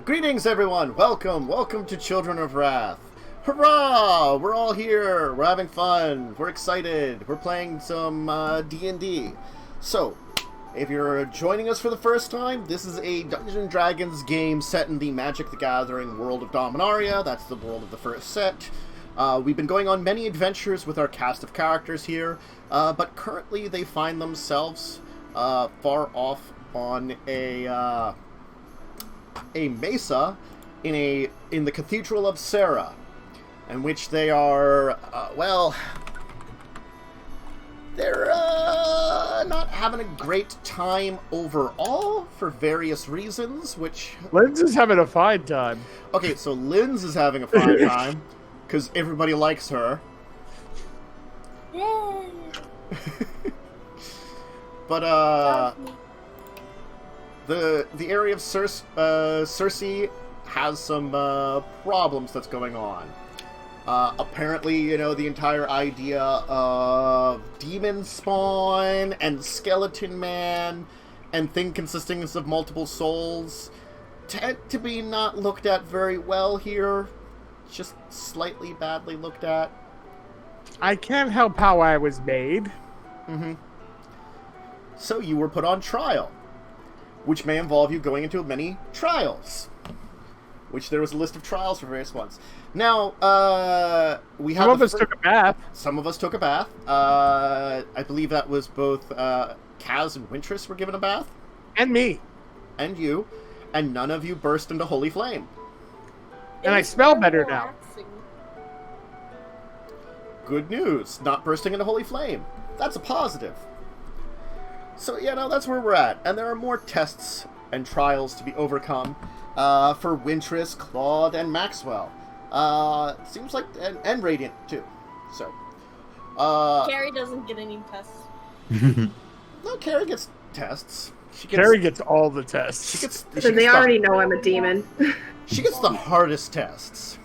Greetings, everyone. Welcome to Children of Rath. Hurrah! We're all here. We're having fun. We're excited. We're playing some D&D. So, if you're joining us for the first time, this is a Dungeons & Dragons game set in the Magic the Gathering world of Dominaria. That's the world of the first set. We've been going on many adventures with our cast of characters here, but currently they find themselves far off on a mesa in the Cathedral of Sarah, in which they are, they're not having a great time overall for various reasons, which... Linz is having a fine time. Okay, so Linz is having a fine time, because everybody likes her. Yay! But, the area of Circe has some problems that's going on. Apparently, you know, the entire idea of demon spawn and skeleton man and thing consisting of multiple souls tend to be not looked at very well here. Just slightly badly looked at. I can't help how I was made. Mm-hmm. So you were put on trial, which may involve you going into many trials. Which there was a list of trials for various ones. Now, we have... Some of us took a bath. Some of us took a bath. I believe that was both Kaz and Wintress were given a bath. And me. And you. And none of you burst into holy flame. And I smell better now. Good news. Not bursting into holy flame. That's a positive. So, yeah, no, that's where we're at. And there are more tests and trials to be overcome for Wintress, Claude, and Maxwell. Seems like... And Radiant, too. So... Carrie doesn't get any tests. No, Carrie gets tests. Carrie gets all the tests. She gets... So they already know I'm a demon. She gets the hardest tests.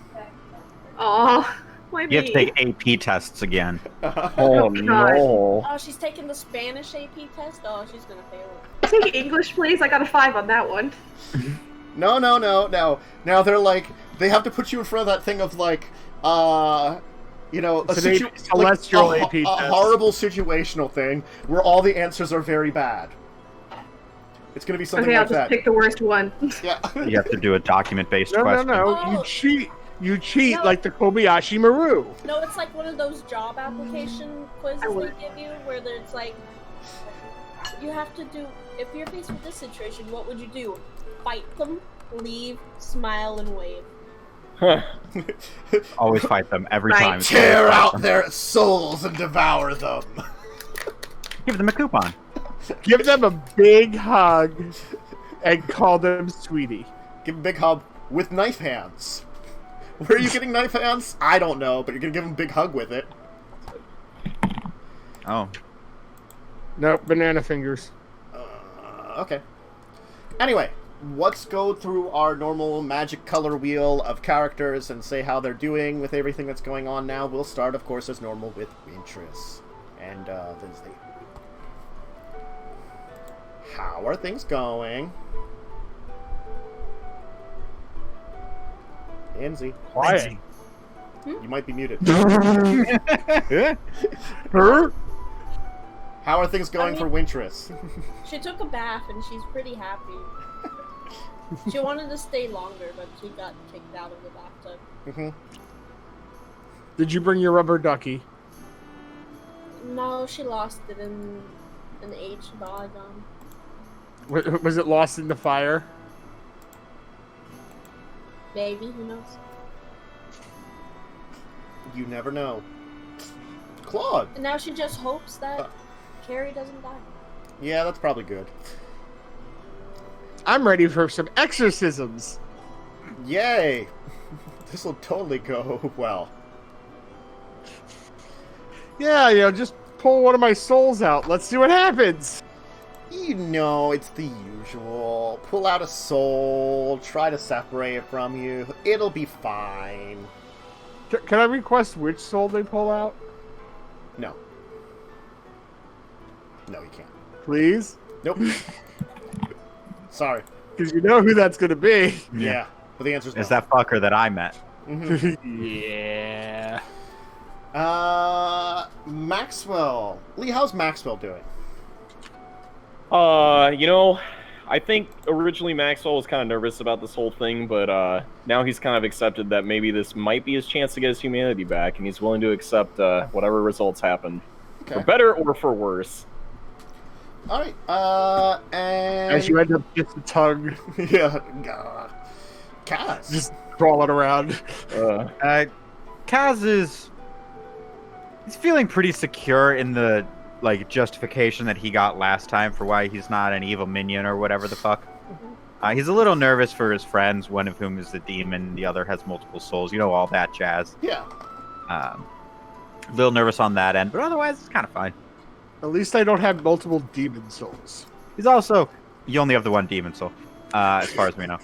Aw, why me? You have to take AP tests again. Oh, no. Oh, she's taking the Spanish AP test? Oh, she's gonna fail it. Take English, please. I got a 5 on that one. No. Now they're like, they have to put you in front of that thing of like, you know, a celestial AP test. Horrible situational thing where all the answers are very bad. It's gonna be something okay, like I'll just that. pick the worst one. Yeah. You have to do a document-based question. No. Oh. You cheat No. like the Kobayashi Maru. No, it's like one of those job application quizzes they give you where it's like, you have to do, if you're faced with this situation, what would you do? Fight them, leave, smile, and wave. Always fight them every Right. time. Tear out their souls and devour them. Give them a coupon. Give them a big hug and call them sweetie. Give them a big hug with knife hands. Where are you getting knife hands? I don't know, but you're gonna give them a big hug with it. Oh. Nope, banana fingers. Okay. Anyway, let's go through our normal magic color wheel of characters and say how they're doing with everything that's going on now. We'll start, of course, as normal with Wintress and Lindsay. How are things going? Lindsay. Quiet. You might be muted. Her? How are things going for Wintress? She took a bath and she's pretty happy. She wanted to stay longer, but she got kicked out of the bathtub. Mm-hmm. Did you bring your rubber ducky? No, she lost it in an age bygone. Was it lost in the fire? Maybe, who knows? You never know. Claude! And now she just hopes that Carrie doesn't die. Yeah, that's probably good. I'm ready for some exorcisms. Yay! This will totally go well. Yeah, just pull one of my souls out. Let's see what happens. You know, it's the usual. Pull out a soul, try to separate it from you. It'll be fine. Can I request which soul they pull out? No. No, you can't. Please? Nope. Sorry. Because you know who that's going to be. Yeah. But the answer is no. Is that fucker that I met? Yeah. Maxwell. Lee, how's Maxwell doing? I think originally Maxwell was kind of nervous about this whole thing, but now he's kind of accepted that maybe this might be his chance to get his humanity back, and he's willing to accept whatever results happen. Okay. For better or for worse. Alright, and... As you end up just a tongue. Yeah. Kaz. Just crawling around. Kaz he's feeling pretty secure in the justification that he got last time for why he's not an evil minion or whatever the fuck. He's a little nervous for his friends, one of whom is a demon, the other has multiple souls. You know, all that jazz. Yeah. A little nervous on that end, but otherwise it's kind of fine. At least I don't have multiple demon souls. He's also... You only have the one demon soul, as far as we know.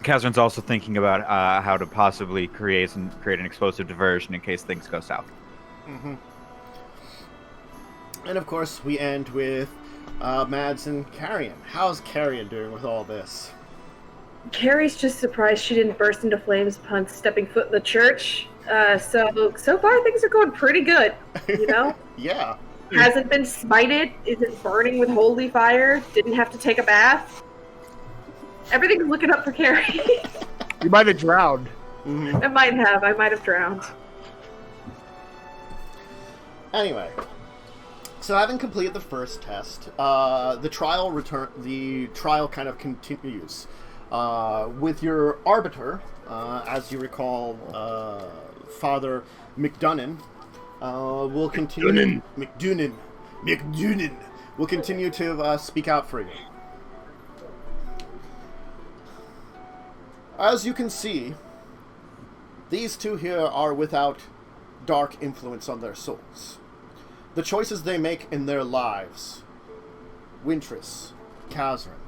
Kazarin's also thinking about how to possibly create an explosive diversion in case things go south. Mm-hmm. And of course, we end with Mads and Carrion. How's Carrion doing with all this? Carrie's just surprised she didn't burst into flames upon stepping foot in the church. So far things are going pretty good, you know? Yeah. Hasn't been smited, isn't burning with holy fire, didn't have to take a bath. Everything's looking up for Carrie. You might have drowned. Mm-hmm. I might have drowned. Anyway, so having completed the first test, the trial kind of continues. With your arbiter, as you recall, Father McDunnan, will continue. McDunnan will continue to speak out for you. As you can see, these two here are without dark influence on their souls. The choices they make in their lives, Wintress, Kazarin,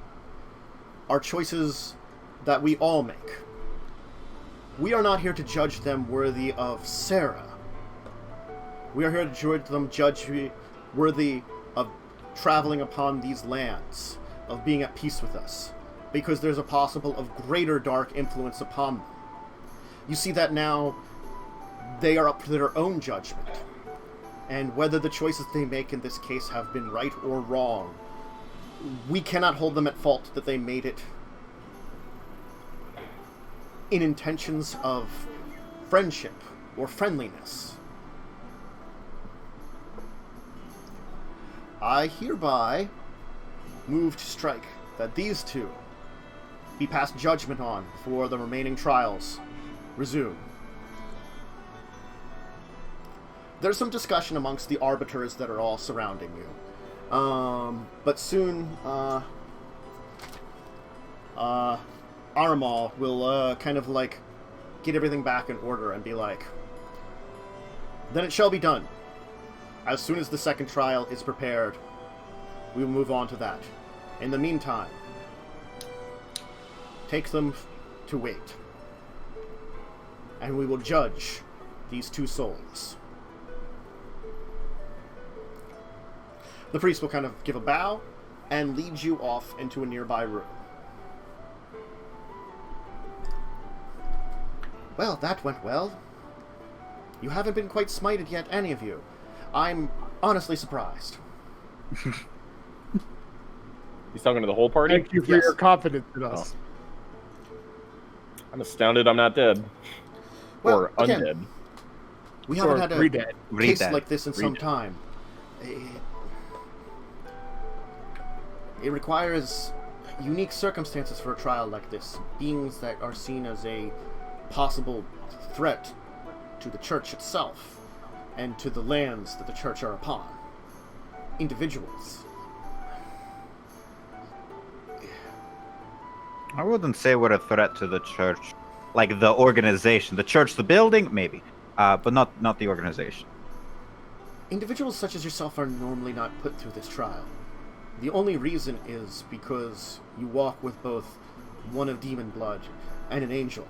are choices that we all make. We are not here to judge them worthy of Sarah. We are here to judge them worthy of traveling upon these lands, of being at peace with us, because there's a possible of greater dark influence upon them. You see that now they are up to their own judgment, and whether the choices they make in this case have been right or wrong, we cannot hold them at fault that they made it in intentions of friendship or friendliness. I hereby move to strike that these two be passed judgment on for the remaining trials. Resume. There's some discussion amongst the arbiters that are all surrounding you. But soon, Aramal will kind of get everything back in order and be like, then it shall be done. As soon as the second trial is prepared, we will move on to that. In the meantime, take them to wait, and we will judge these two souls. The priest will kind of give a bow and lead you off into a nearby room. Well, that went well. You haven't been quite smited yet, any of you. I'm honestly surprised. He's talking to the whole party? Thank you for your confidence in us. I'm astounded I'm not dead. Well, or undead. Again, we haven't had a case Redead. like this in some time. It requires unique circumstances for a trial like this. Beings that are seen as a possible threat to the church itself and to the lands that the church are upon. Individuals. I wouldn't say we're a threat to the church. Like the organization. The church, the building, maybe. But not the organization. Individuals such as yourself are normally not put through this trial. The only reason is because you walk with both one of demon blood and an angel.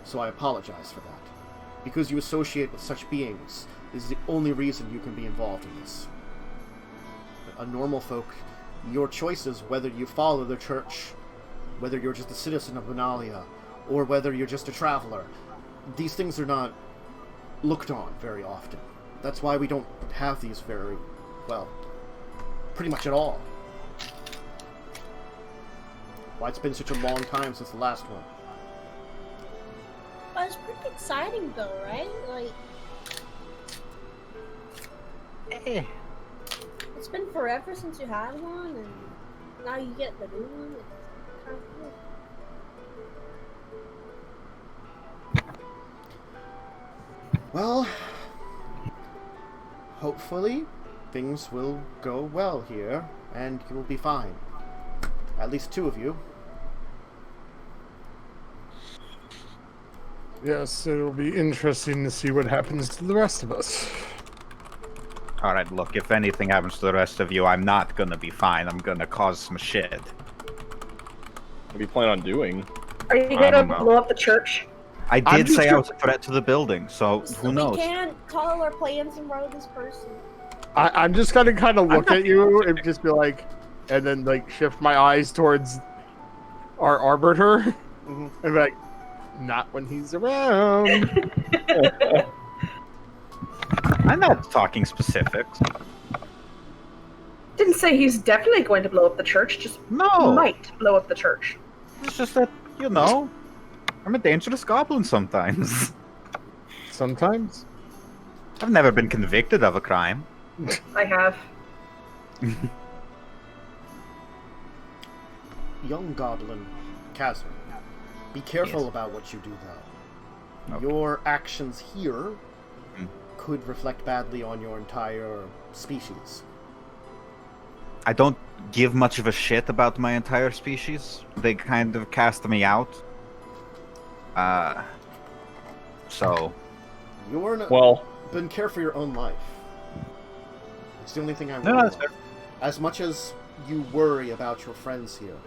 So I apologize for that. Because you associate with such beings is the only reason you can be involved in this. A normal folk your choices, whether you follow the church, whether you're just a citizen of Dominaria, or whether you're just a traveler. These things are not looked on very often. That's why we don't have these very, well, pretty much at all. Why it's been such a long time since the last one. But it's pretty exciting though, right? Like, it's been forever since you had one, and now you get the new one. It's kind of cool. Well, hopefully things will go well here, and you will be fine. At least two of you. Yes, it'll be interesting to see what happens to the rest of us. Alright, look, if anything happens to the rest of you, I'm not gonna be fine. I'm gonna cause some shit. What do you plan on doing? Are you I gonna don't know. blow up the church? I I'm did just say I gonna- was a threat to the building, so who knows? We can't call our plans and row this person. I'm just gonna kind of look at you and just be like, and then like shift my eyes towards our arbiter, and be like, not when he's around. I'm not talking specifics. Didn't say he's definitely going to blow up the church, just No! might blow up the church. It's just that, you know, I'm a dangerous goblin sometimes. Sometimes. I've never been convicted of a crime. I have. Young goblin, Kazan, be careful Yes. about what you do, though. Okay. Your actions here Hmm. could reflect badly on your entire species. I don't give much of a shit about my entire species. They kind of cast me out. So, You're Well, been care for your own life. It's the only thing I No, worry that's about. As much as you worry about your friends here,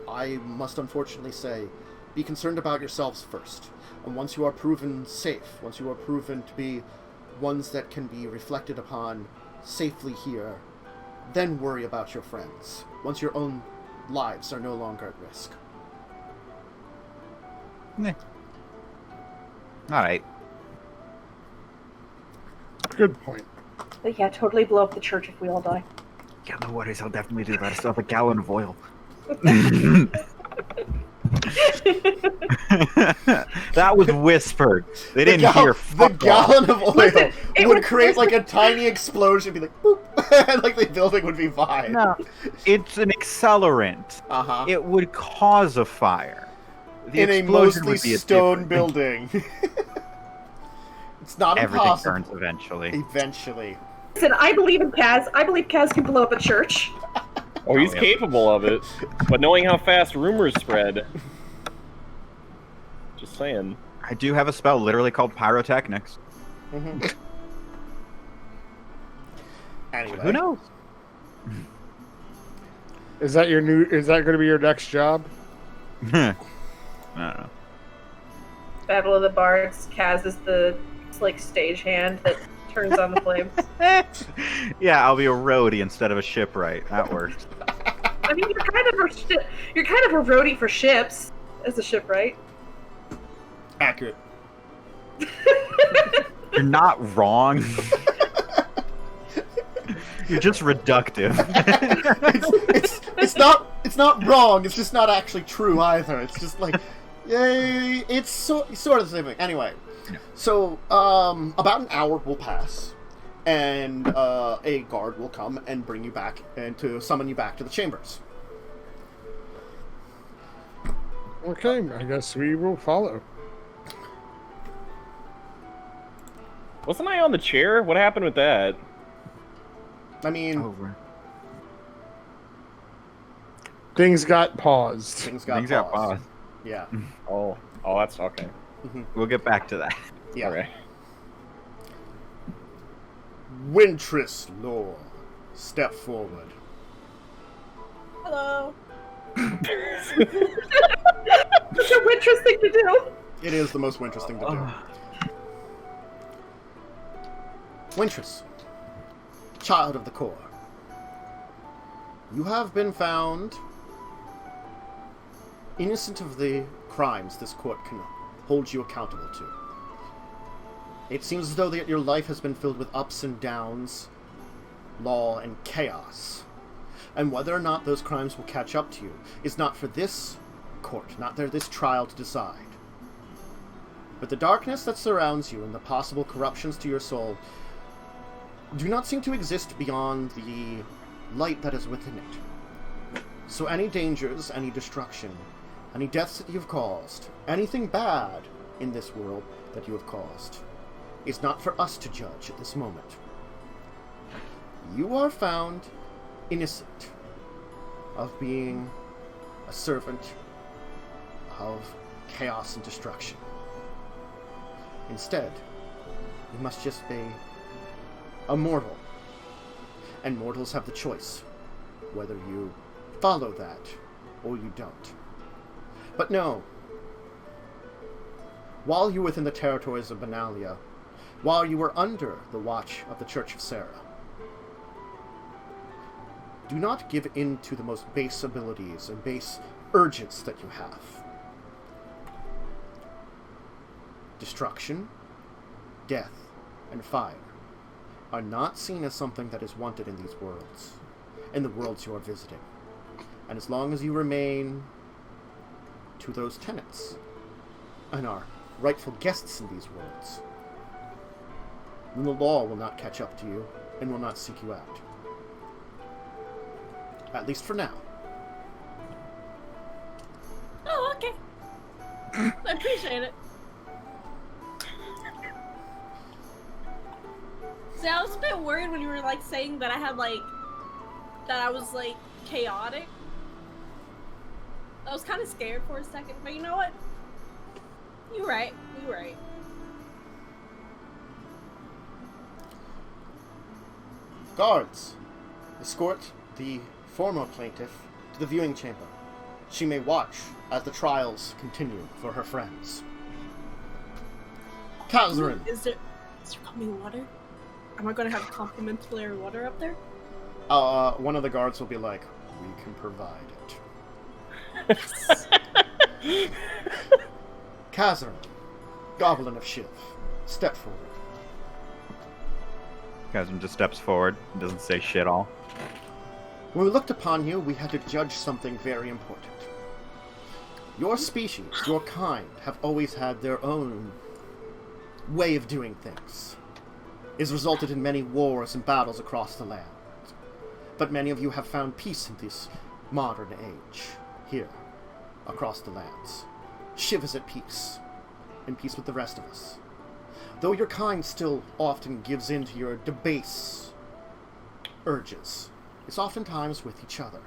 I must unfortunately say, be concerned about yourselves first. And once you are proven safe, once you are proven to be ones that can be reflected upon safely here, then worry about your friends. Once your own lives are no longer at risk. alright. Good point. But yeah, totally blow up the church if we all die. Yeah, no worries, I'll definitely do that. I still have a gallon of oil. That was whispered. They didn't hear The fuck all. gallon of oil Listen, it would was- create like a tiny explosion, be like boop, and like the building would be fine. No, it's an accelerant. Uh-huh. It would cause a fire. The In a explosion mostly would be a stone different thing. building. It's not Everything impossible. burns eventually. Eventually. Listen, I believe in Kaz. I believe Kaz can blow up a church. oh, he's yeah. capable of it. But knowing how fast rumors spread, just saying. I do have a spell literally called pyrotechnics. Mhm. Anyway. Who knows? Is that your new? Is that going to be your next job? I don't know. Battle of the Bards. Kaz is the like stagehand that turns on the flames. Yeah, I'll be a roadie instead of a shipwright. That works. I mean, you're kind of a roadie for ships as a shipwright. Accurate. You're not wrong. You're just reductive. It's not wrong. It's just not actually true either. It's just like, yay! It's sort of the same thing. Anyway, Yeah. so about an hour will pass, and a guard will come and bring you back and to summon you back to the chambers. Okay, I guess we will follow. Wasn't I on the chair? What happened with that? I mean, Over. Things got paused. things got Things got paused. paused. Yeah. Oh, that's okay. We'll get back to that. Yeah. Okay. Wintress Lore, step forward. Hello. Such a Wintress thing to do. It is the most Wintress thing to do. Wintress, child of the core. You have been found innocent of the crimes this court can hold you accountable to. It seems as though that your life has been filled with ups and downs, law and chaos. And whether or not those crimes will catch up to you is not for this court, not for this trial to decide. But the darkness that surrounds you and the possible corruptions to your soul do not seem to exist beyond the light that is within it. So any dangers, any destruction, any deaths that you've caused, anything bad in this world that you have caused, is not for us to judge at this moment. You are found innocent of being a servant of chaos and destruction. Instead, you must just be a mortal. And mortals have the choice, whether you follow that or you don't. But no, while you were within the territories of Benalia, while you were under the watch of the Church of Sarah, do not give in to the most base abilities and base urges that you have. Destruction, death, and fire are not seen as something that is wanted in these worlds, in the worlds you are visiting. And as long as you remain to those tenets and are rightful guests in these worlds, then the law will not catch up to you and will not seek you out. At least for now. Oh, okay. I appreciate it. See, I was a bit worried when you were like saying that I had like that I was like chaotic. I was kind of scared for a second, but you know what? You're right. You're right. Guards, escort the former plaintiff to the viewing chamber. She may watch as the trials continue for her friends. Catherine! Is there coming water? Am I gonna have complimentary water up there? One of the guards will be like, we can provide it. Catherine, Goblin of Shiv, step forward. Kazim just steps forward and doesn't say shit all. When we looked upon you, we had to judge something very important. Your species, your kind, have always had their own way of doing things. It has resulted in many wars and battles across the land. But many of you have found peace in this modern age, here, across the lands. Shiv is at peace, in peace with the rest of us. Though your kind still often gives in to your debase urges, it's oftentimes with each other.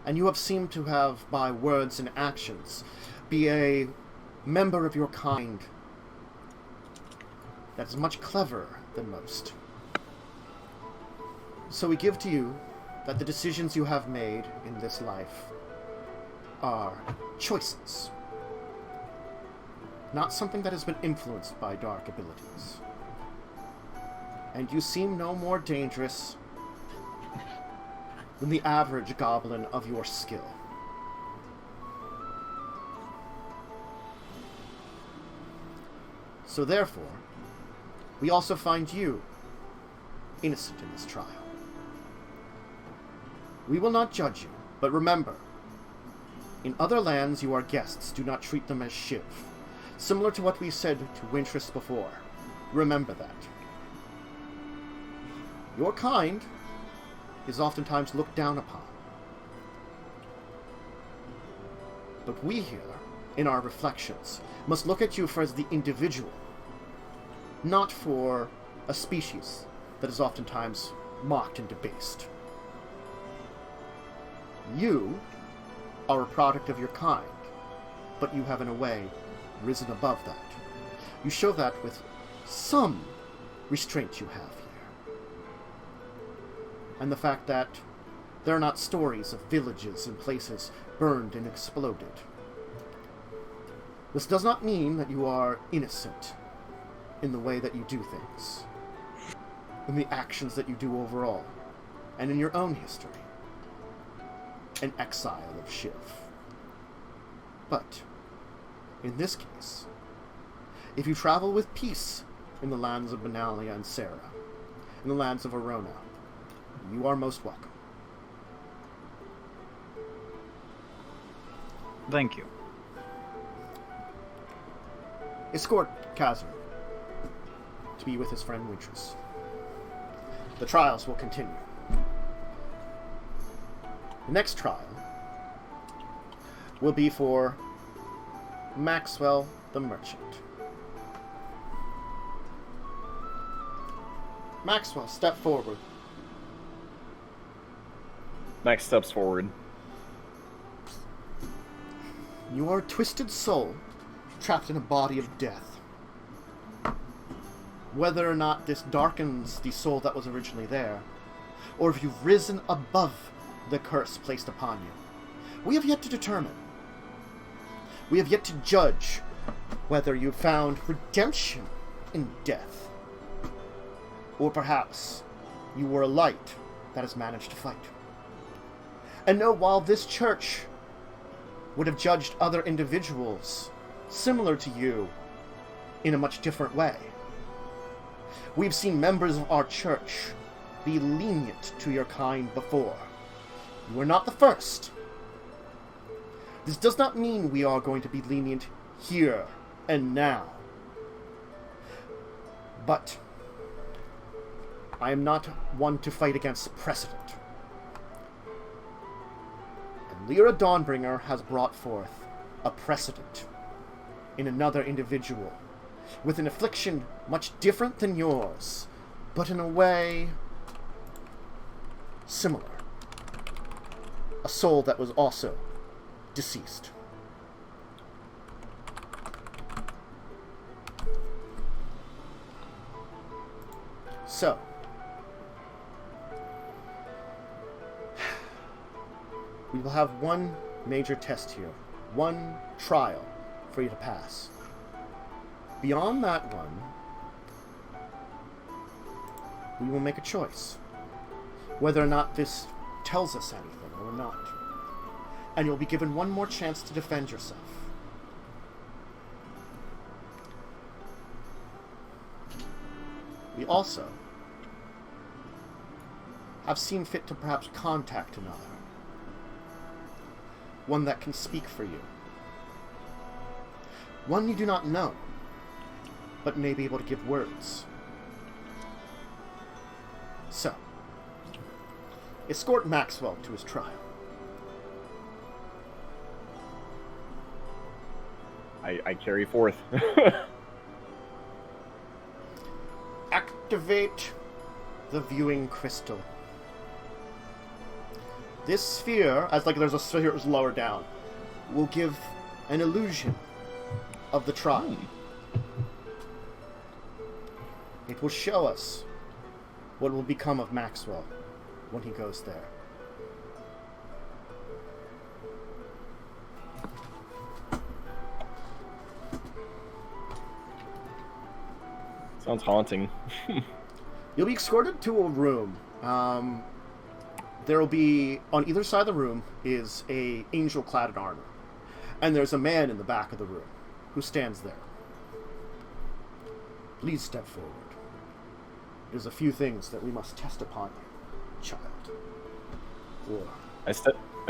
And you have seemed to have, by words and actions, be a member of your kind that is much cleverer than most. So we give to you that the decisions you have made in this life are choices, not something that has been influenced by dark abilities. And you seem no more dangerous than the average goblin of your skill. So therefore, we also find you innocent in this trial. We will not judge you, but remember, in other lands you are guests. Do not treat them as Shiv. Similar to what we said to Wintress before. Remember that. Your kind is oftentimes looked down upon. But we here, in our reflections, must look at you for as the individual, not for a species that is oftentimes mocked and debased. You are a product of your kind, but you have in a way risen above that. You show that with some restraint you have here. And the fact that there are not stories of villages and places burned and exploded. This does not mean that you are innocent in the way that you do things, in the actions that you do overall. and in your own history, an exile of Shiv. But, in this case, if you travel with peace in the lands of Benalia and Sarah, in the lands of Arona, you are most welcome. Thank you. Escort Kazar to be with his friend Wintris. The trials will continue. The next trial will be for Maxwell the Merchant. Maxwell, step forward. Max steps forward. You are a twisted soul trapped in a body of death. Whether or not this darkens the soul that was originally there, or if you've risen above the curse placed upon you, we have yet to determine. We have yet to judge whether you found redemption in death, or perhaps you were a light that has managed to fight. And know while this church would have judged other individuals similar to you in a much different way, we've seen members of our church be lenient to your kind before. You are not the first. This does not mean we are going to be lenient here and now. But I am not one to fight against precedent. And Lyra Dawnbringer has brought forth a precedent in another individual, with an affliction much different than yours, but in a way similar. A soul that was also deceased. So, we will have one major test here, one trial for you to pass. Beyond that one, we will make a choice, whether or not this tells us anything or not. And you'll be given one more chance to defend yourself. We also have seen fit to perhaps contact another. One that can speak for you. One you do not know, but may be able to give words. So, escort Maxwell to his trial. I carry forth. Activate the viewing crystal. This sphere, as like there's a sphere lower down, will give an illusion of the trial. It will show us what will become of Maxwell when he goes there. Sounds haunting. You'll be escorted to a room. There will be, on either side of the room, is a angel clad in armor. And there's a man in the back of the room who stands there. Please step forward. There's a few things that we must test upon you, child. Or, I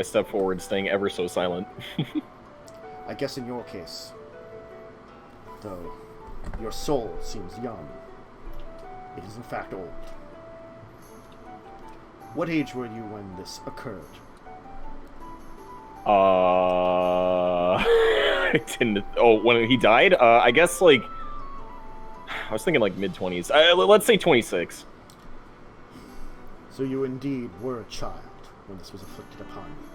step forward, staying ever so silent. I guess in your case, though your soul seems young, it is in fact old. What age were you when this occurred? I didn't. Oh, when he died? I guess like I was thinking like mid-20s. Let's say 26. So you indeed were a child when this was afflicted upon you.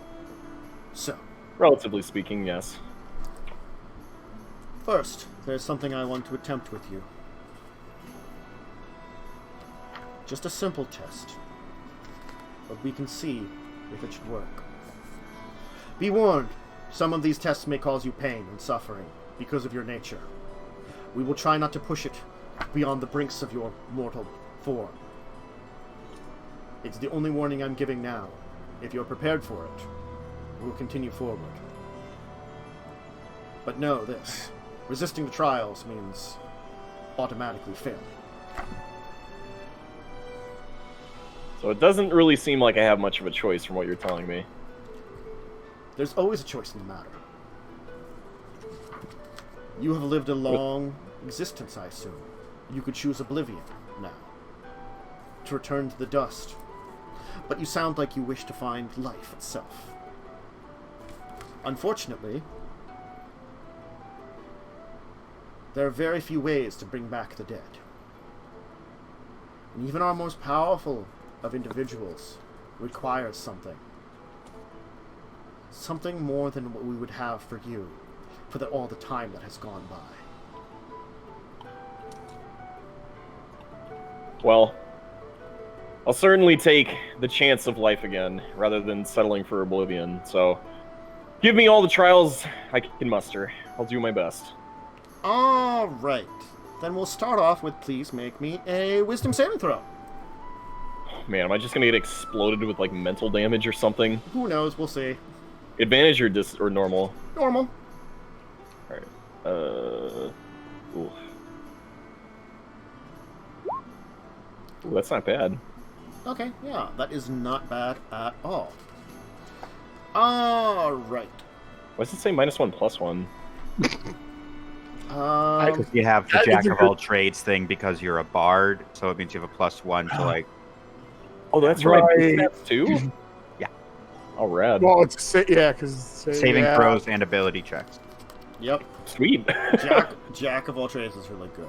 So, Relatively speaking, yes. first, there's something I want to attempt with you. Just a simple test, but we can see if it should work. Be warned, some of these tests may cause you pain and suffering because of your nature. We will try not to push it beyond the brinks of your mortal form. It's the only warning I'm giving now. If you're prepared for it, we'll continue forward. But know this. Resisting the trials means automatically failing. So it doesn't really seem like I have much of a choice from what you're telling me. There's always a choice in the matter. You have lived a long existence, I assume. You could choose oblivion now. To return to the dust. But you sound like you wish to find life itself. Unfortunately, there are very few ways to bring back the dead. And even our most powerful of individuals requires something. Something more than what we would have for you, for all the time that has gone by. Well, I'll certainly take the chance of life again, rather than settling for oblivion, so give me all the trials I can muster. I'll do my best. Alright. Then we'll start off with, please make me a wisdom saving throw. Man, am I just gonna get exploded with, like, mental damage or something? Who knows, we'll see. Advantage or normal? Normal. Alright. Ooh. Ooh, that's not bad. Okay, yeah, that is not bad at all. Alright. Why does it say -1/+1? Because you have the jack of all trades thing because you're a bard, so it means you have a +1 to like. Oh, that's right. Right. Stats too? Yeah. Oh, rad. Well, it's because Saving throws and ability checks. Yep. Sweet. Jack of all trades is really good.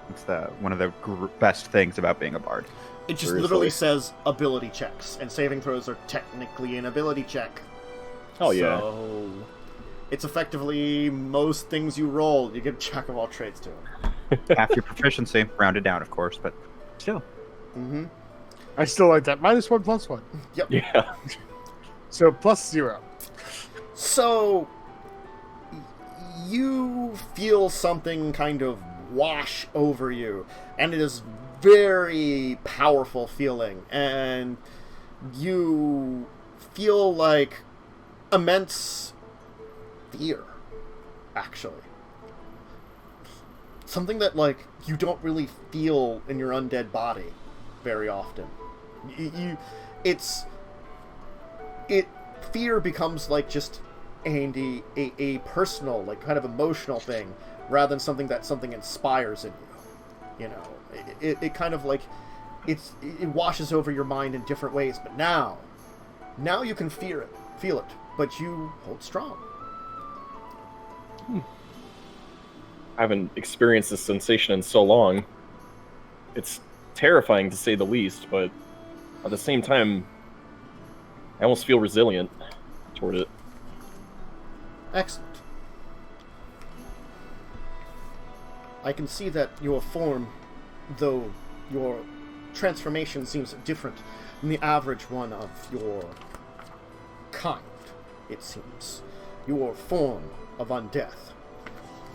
It's one of the best things about being a bard. It just Seriously? literally says ability checks, and saving throws are technically an ability check. Oh, yeah. So it's effectively most things you roll, you get Jack of all trades to it. Half your proficiency, rounded down, of course, but still. Mm-hmm. I still like that. -1/+1. Yep. Yeah. So +0. So you feel something kind of wash over you, and it is very powerful feeling, and you feel like immense fear, actually. Something that, like, you don't really feel in your undead body very often. Fear becomes like just a personal, like, kind of emotional thing, rather than something inspires in you. You know, it kind of like it washes over your mind in different ways. But now you can feel it, but you hold strong. I haven't experienced this sensation in so long. It's terrifying to say the least, but at the same time, I almost feel resilient toward it. Excellent. I can see that your form, though your transformation seems different than the average one of your kind, it seems. Your form of undeath.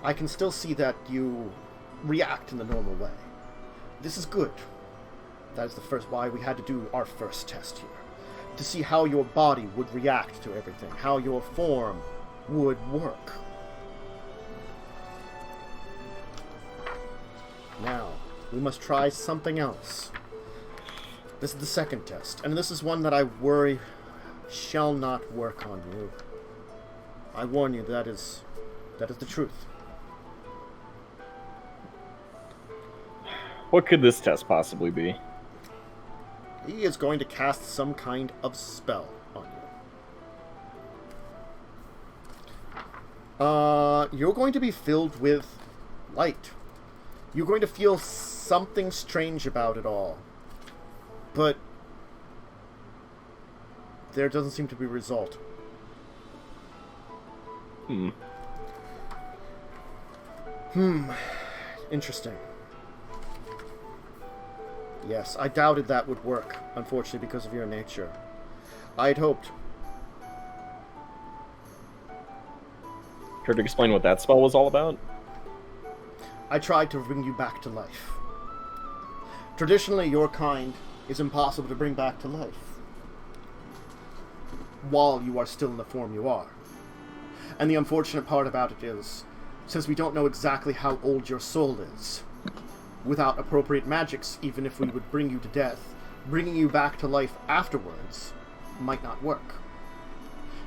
I can still see that you react in the normal way. This is good. That is why we had to do our first test here. To see how your body would react to everything, how your form would work. Now, we must try something else. This is the second test, and this is one that I worry shall not work on you. I warn you, that is the truth. What could this test possibly be? He is going to cast some kind of spell on you. You're going to be filled with light. You're going to feel something strange about it all. But there doesn't seem to be a result. Interesting. Yes, I doubted that would work, unfortunately, because of your nature. I'd hoped. Care to explain what that spell was all about? I tried to bring you back to life. Traditionally, your kind is impossible to bring back to life while you are still in the form you are. And the unfortunate part about it is, since we don't know exactly how old your soul is, without appropriate magics, even if we would bring you to death, bringing you back to life afterwards might not work.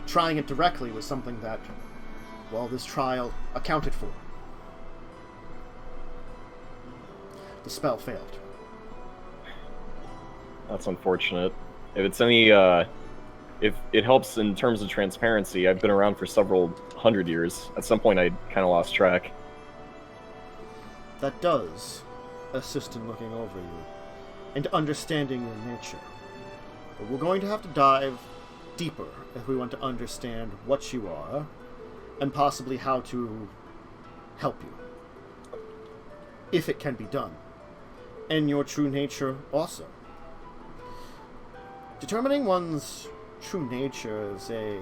Trying it directly was something that, well, this trial accounted for. The spell failed. That's unfortunate. If it's any, if it helps in terms of transparency, I've been around for several hundred years. At some point, I kind of lost track. That does assist in looking over you and understanding your nature. But we're going to have to dive deeper if we want to understand what you are and possibly how to help you, if it can be done, and your true nature also. Determining one's true nature is a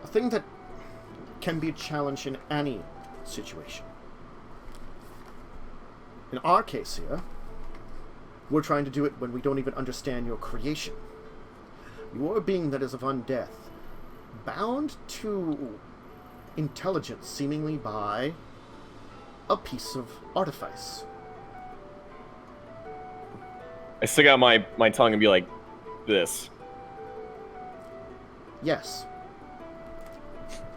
thing that can be a challenge in any situation. In our case here, we're trying to do it when we don't even understand your creation. You are a being that is of undeath, bound to intelligence seemingly by a piece of artifice. I stick out my tongue and be like, this. Yes.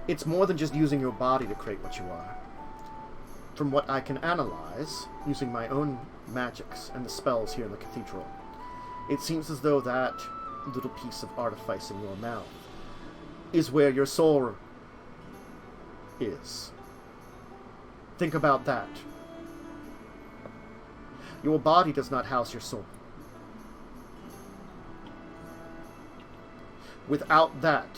It's more than just using your body to create what you are. From what I can analyze, using my own magics and the spells here in the cathedral, it seems as though that little piece of artifice in your mouth is where your soul is. Think about that. Your body does not house your soul. Without that,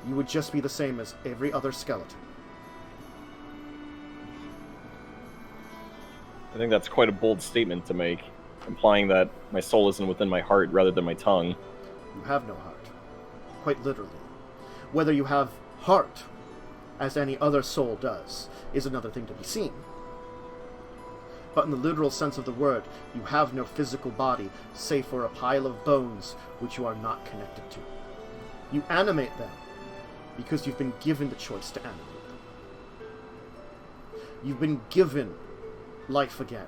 you would just be the same as every other skeleton. I think that's quite a bold statement to make, implying that my soul isn't within my heart rather than my tongue. You have no heart. Quite literally. Whether you have heart, as any other soul does, is another thing to be seen. But in the literal sense of the word, you have no physical body, save for a pile of bones which you are not connected to. You animate them because you've been given the choice to animate them. You've been given life again.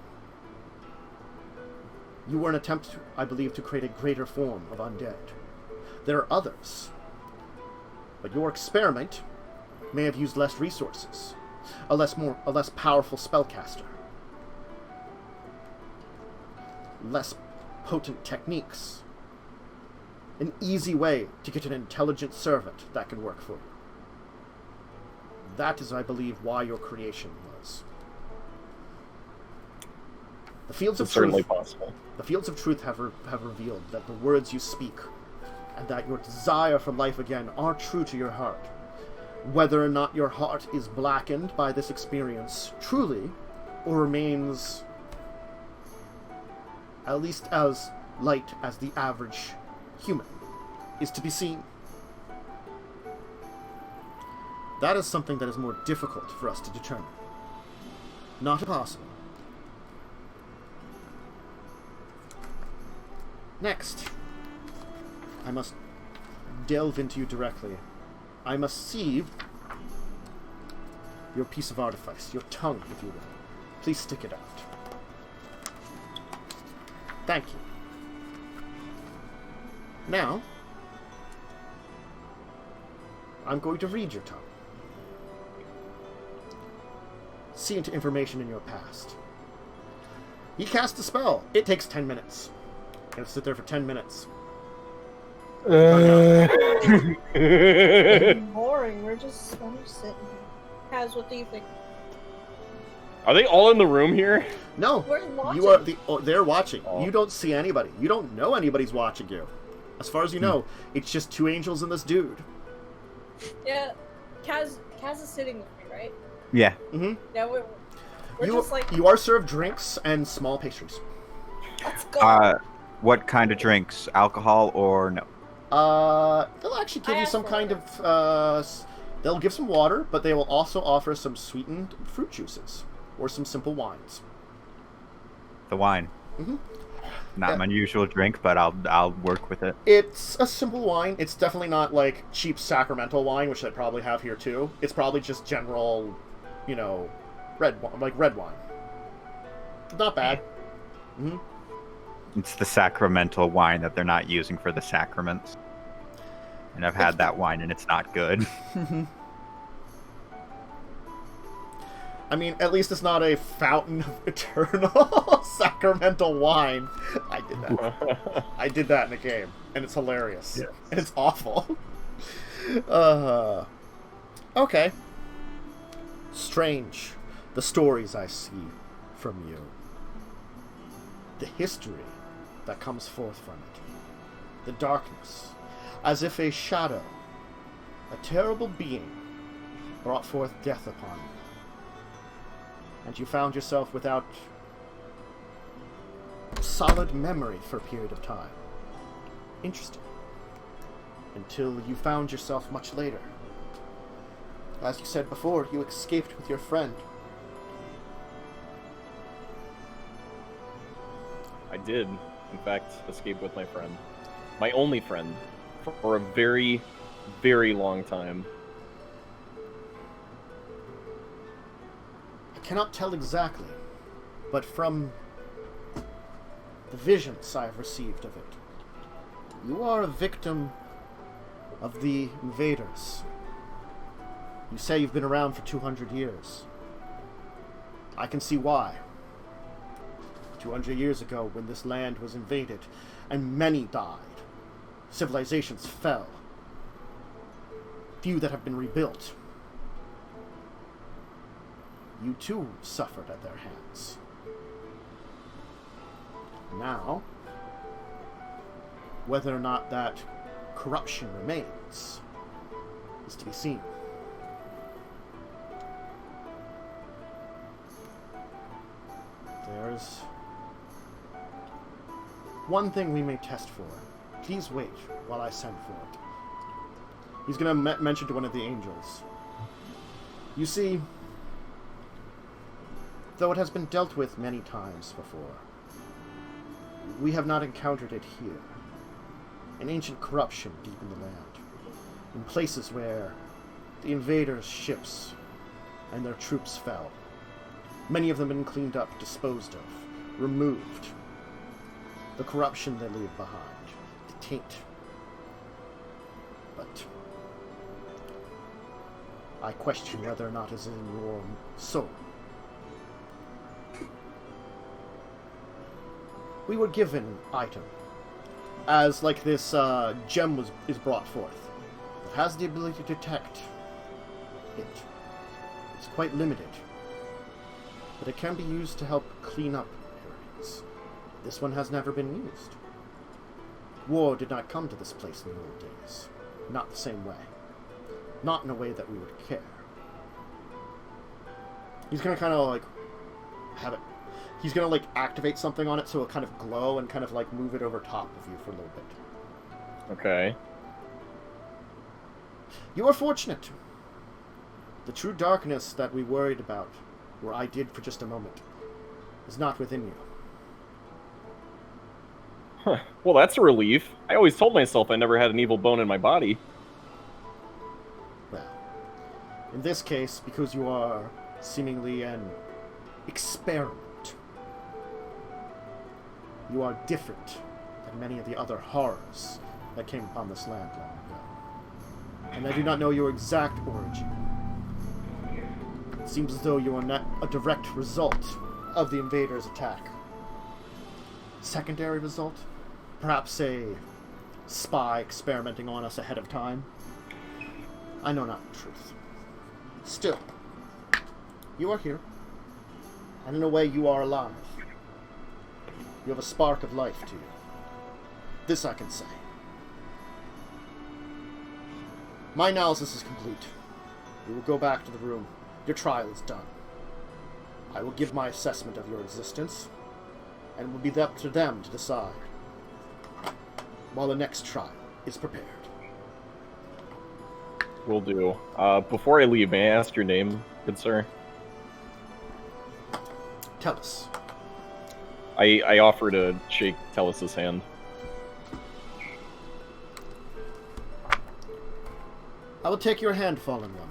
You were an attempt, I believe, to create a greater form of undead. There are others, but your experiment may have used less resources, a less powerful spellcaster, less potent techniques, an easy way to get an intelligent servant that can work for you. That is, I believe, why your creation was. The fields of certainly truth, possible. The fields of truth have revealed that the words you speak and that your desire for life again are true to your heart. Whether or not your heart is blackened by this experience truly, or remains at least as light as the average human, is to be seen. That is something that is more difficult for us to determine. Not impossible. Next, I must delve into you directly. I must see your piece of artifice, your tongue, if you will. Please stick it out. Thank you. Now, I'm going to read your tongue. See into information in your past. He cast a spell. It takes 10 minutes. You have to sit there for 10 minutes. Boring. We're just sitting here. Kaz, what do you think? Are they all in the room here? We're No, watching. you are they're watching. Oh. You don't see anybody. You don't know anybody's watching you. As far as you know, it's just two angels and this dude. Yeah, Kaz is sitting with me, right? Yeah. Mm-hmm. Yeah, we're just like, You are served drinks and small pastries. let's go. What kind of drinks? Alcohol or no? They'll actually give I you asked some for kind water. of, they'll give some water, but they will also offer some sweetened fruit juices, or some simple wines. the wine. Mm-hmm. Not my usual drink, but I'll work with it. It's a simple wine. It's definitely not like cheap sacramental wine, which they probably have here too. It's probably just general, you know, red wine. Not bad. Mm-hmm. It's the sacramental wine that they're not using for the sacraments. And I've had that wine, and it's not good. I mean, at least it's not a fountain of eternal sacramental wine. I did that. I did that in a game, and it's hilarious. Yes. And it's awful. Okay. Strange, the stories I see from you. The history that comes forth from it. The darkness, as if a shadow, a terrible being, brought forth death upon you. And you found yourself without solid memory for a period of time. Interesting. Until you found yourself much later. As you said before, you escaped with your friend. I did, in fact, escape with my friend. My only friend. For a very, very long time. I cannot tell exactly, but from the visions I have received of it, you are a victim of the invaders. You say you've been around for 200 years. I can see why. 200 years ago, when this land was invaded, and many died, civilizations fell. Few that have been rebuilt. You too suffered at their hands. Now, whether or not that corruption remains is to be seen. There's one thing we may test for. Please wait while I send for it. He's going to mention to one of the angels. You see, though it has been dealt with many times before, we have not encountered it here. An ancient corruption deep in the land, in places where the invaders' ships and their troops fell. Many of them have been cleaned up, disposed of, removed. The corruption they leave behind, the taint. But I question whether or not it is in your soul. We were given an item, as like this gem is brought forth. It has the ability to detect it. It's quite limited, but it can be used to help clean up areas. This one has never been used. War did not come to this place in the old days. Not the same way. Not in a way that we would care. He's gonna kind of like have it. He's gonna like activate something on it so it'll kind of glow and kind of like move it over top of you for a little bit. Okay. You are fortunate. The true darkness that we worried about, or I did for just a moment, is not within you. Huh. Well, that's a relief. I always told myself I never had an evil bone in my body. Well, in this case, because you are seemingly an experiment, you are different than many of the other horrors that came upon this land long ago. And I do not know your exact origin. It seems as though you are not a direct result of the invaders' attack. Secondary result? Perhaps a spy experimenting on us ahead of time? I know not the truth. Still, you are here. And in a way, you are alive. You have a spark of life to you. This I can say. My analysis is complete. We will go back to the room. Your trial is done. I will give my assessment of your existence, and it will be up to them to decide, while the next trial is prepared. Will do. Before I leave, may I ask your name, good sir? Tell us. I offer to shake Tellus's hand. I will take your hand, Fallen One.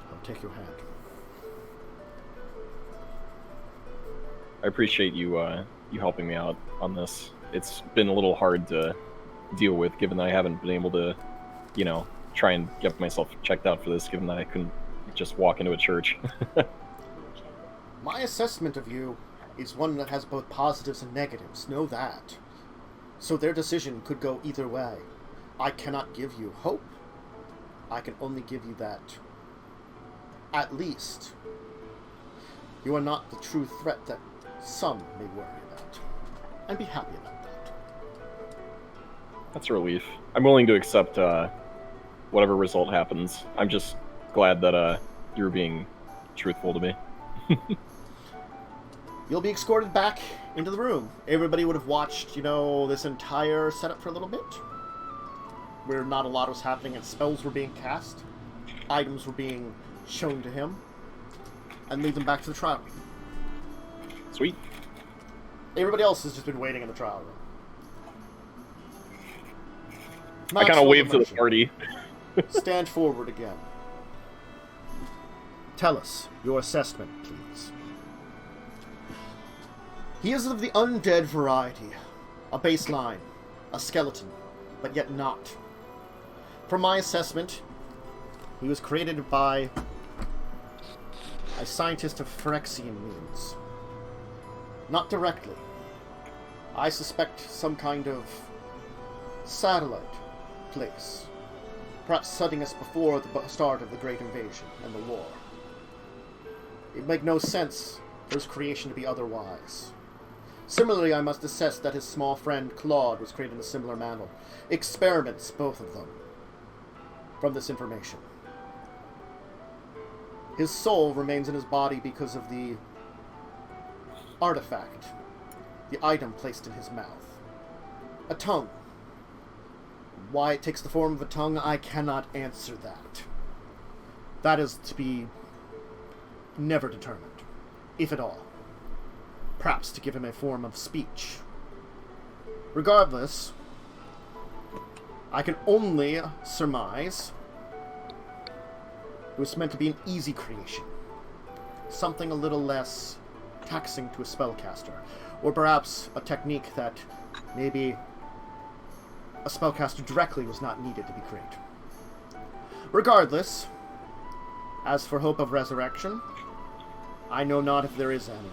I will take your hand. I appreciate you you helping me out on this. It's been a little hard to deal with, given that I haven't been able to, you know, try and get myself checked out for this, given that I couldn't just walk into a church. My assessment of you is one that has both positives and negatives. Know that. So their decision could go either way. I cannot give you hope. I can only give you that. At least, you are not the true threat that some may worry about. And be happy about that. That's a relief. I'm willing to accept whatever result happens. I'm just glad that you're being truthful to me. You'll be escorted back into the room. Everybody would have watched, you know, this entire setup for a little bit, where not a lot was happening and spells were being cast, items were being shown to him, and lead them back to the trial room. Sweet. Everybody else has just been waiting in the trial room. I kind of wave to the party. Stand forward again. Tell us your assessment, please. He is of the undead variety. A baseline. A skeleton. But yet not. From my assessment, he was created by a scientist of Phyrexian means. Not directly. I suspect some kind of satellite place. Perhaps setting us before the start of the Great Invasion and the war. It would make no sense for his creation to be otherwise. Similarly, I must assess that his small friend Claude was created in a similar manner. Experiments, both of them, from this information. His soul remains in his body because of the artifact, the item placed in his mouth. A tongue. Why it takes the form of a tongue, I cannot answer that. That is to be never determined, if at all. Perhaps to give him a form of speech. Regardless, I can only surmise it was meant to be an easy creation. Something a little less taxing to a spellcaster. Or perhaps a technique that maybe a spellcaster directly was not needed to be created. Regardless, as for hope of resurrection, I know not if there is any.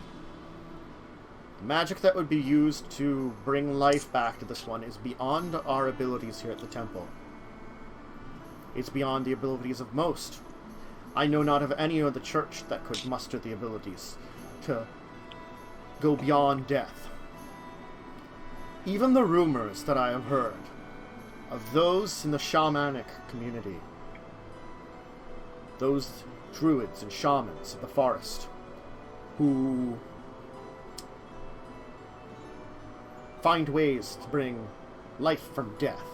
The magic that would be used to bring life back to this one is beyond our abilities here at the temple. It's beyond the abilities of most. I know not of any of the church that could muster the abilities to go beyond death. Even the rumors that I have heard of those in the shamanic community, those druids and shamans of the forest, who find ways to bring life from death,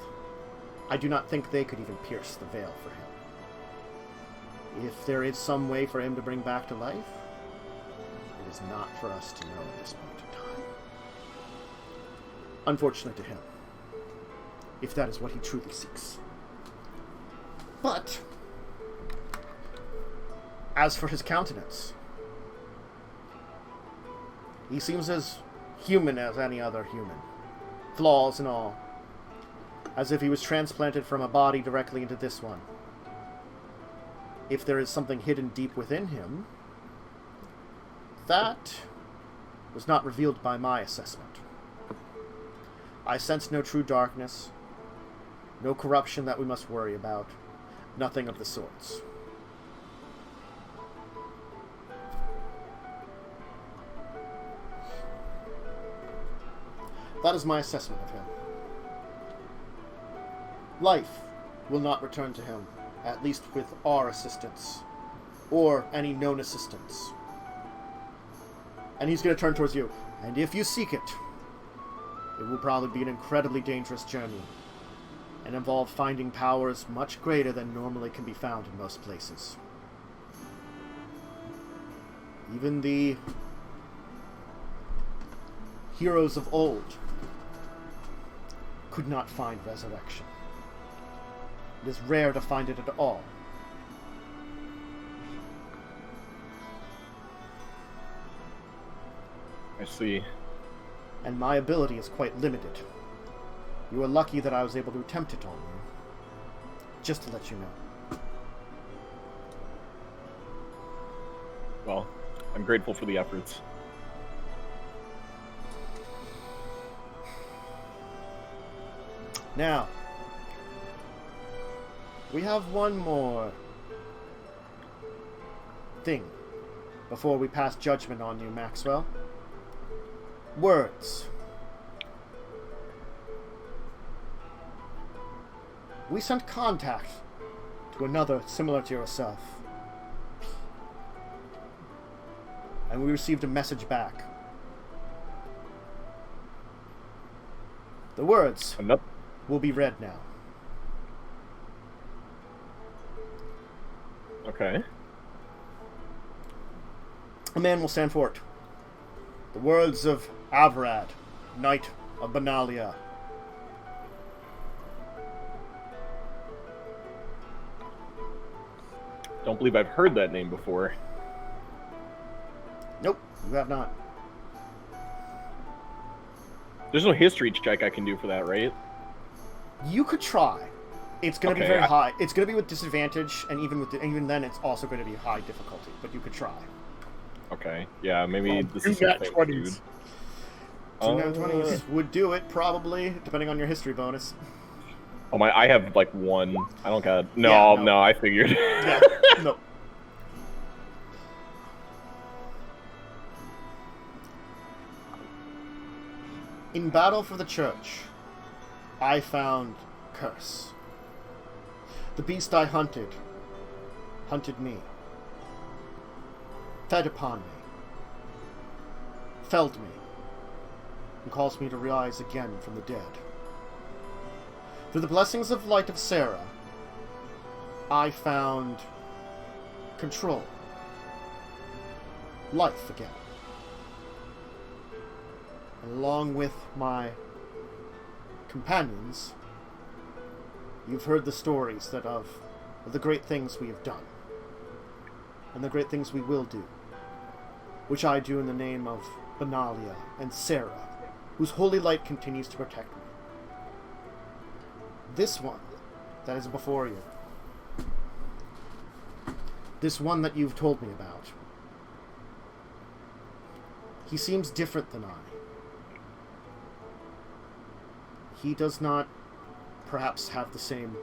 I do not think they could even pierce the veil for him. If there is some way for him to bring back to life, it is not for us to know at this point in time. Unfortunate to him, if that is what he truly seeks. But as for his countenance, he seems as human as any other human. Flaws and all. As if he was transplanted from a body directly into this one. If there is something hidden deep within him, that was not revealed by my assessment. I sense no true darkness, no corruption that we must worry about, nothing of the sorts. That is my assessment of him. Life will not return to him, at least with our assistance, or any known assistance. And he's going to turn towards you. And if you seek it, it will probably be an incredibly dangerous journey, and involve finding powers much greater than normally can be found in most places. Even the heroes of old could not find resurrection. It is rare to find it at all. I see. And my ability is quite limited. You are lucky that I was able to attempt it on you. Just to let you know. Well, I'm grateful for the efforts. Now, we have one more thing before we pass judgment on you, Maxwell. Words. We sent contact to another similar to yourself. And we received a message back. The words will be read now. Okay. A man will stand for it. The words of Avrad, Knight of Benalia. Don't believe I've heard that name before. Nope, you have not. There's no history check I can do for that, right? You could try. It's going to be Okay, very high. It's going to be with disadvantage, and even then, it's also going to be high difficulty. But you could try. Okay. Yeah, maybe this do is that something, 20s. dude. So now 20s would do it, probably, depending on your history bonus. Oh my! I have like one. I don't got. Yeah, no. No. I figured. Yeah, no. In battle for the church, I found curse. The beast I hunted me, fed upon me, felled me, and caused me to rise again from the dead. Through the blessings of light of Sarah, I found control, life again. And along with my companions, you've heard the stories of the great things we have done, and the great things we will do, which I do in the name of Benalia and Sarah, whose holy light continues to protect me. This one that is before you, this one that you've told me about, he seems different than I. He does not perhaps have the same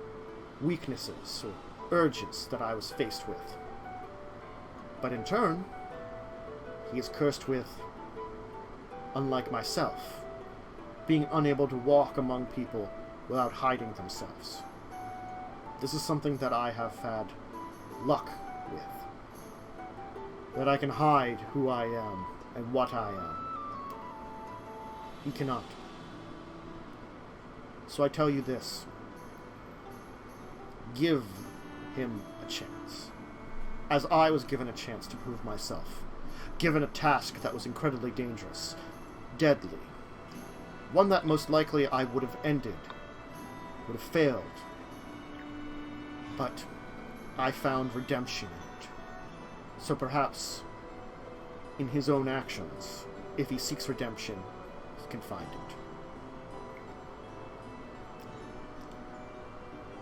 weaknesses or urges that I was faced with. But in turn, he is cursed with, unlike myself, being unable to walk among people without hiding themselves. This is something that I have had luck with. That I can hide who I am and what I am. He cannot. So I tell you this. Give him a chance. As I was given a chance to prove myself. Given a task that was incredibly dangerous. Deadly. One that most likely I would have ended. Would have failed. But I found redemption in it. So perhaps, in his own actions, if he seeks redemption, he can find it.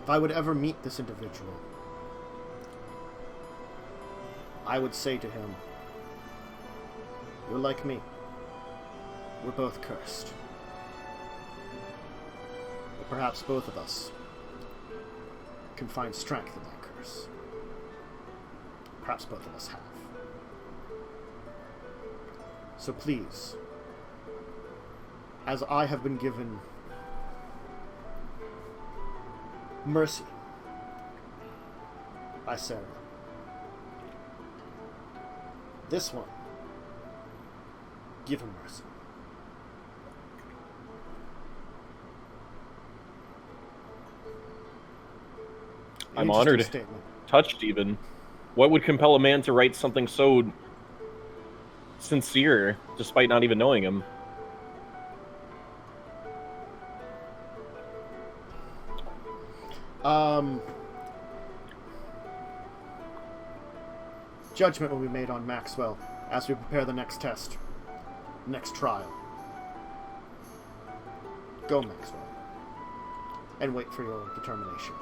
If I would ever meet this individual, I would say to him, "You're like me. We're both cursed. But perhaps both of us can find strength in that curse. Perhaps both of us have. So please, as I have been given mercy by Sarah, this one, give him mercy." I'm Interesting honored. statement. Touched even. What would compel a man to write something so sincere, despite not even knowing him? Judgment will be made on Maxwell as we prepare the next test. Next trial. Go, Maxwell. And wait for your determination.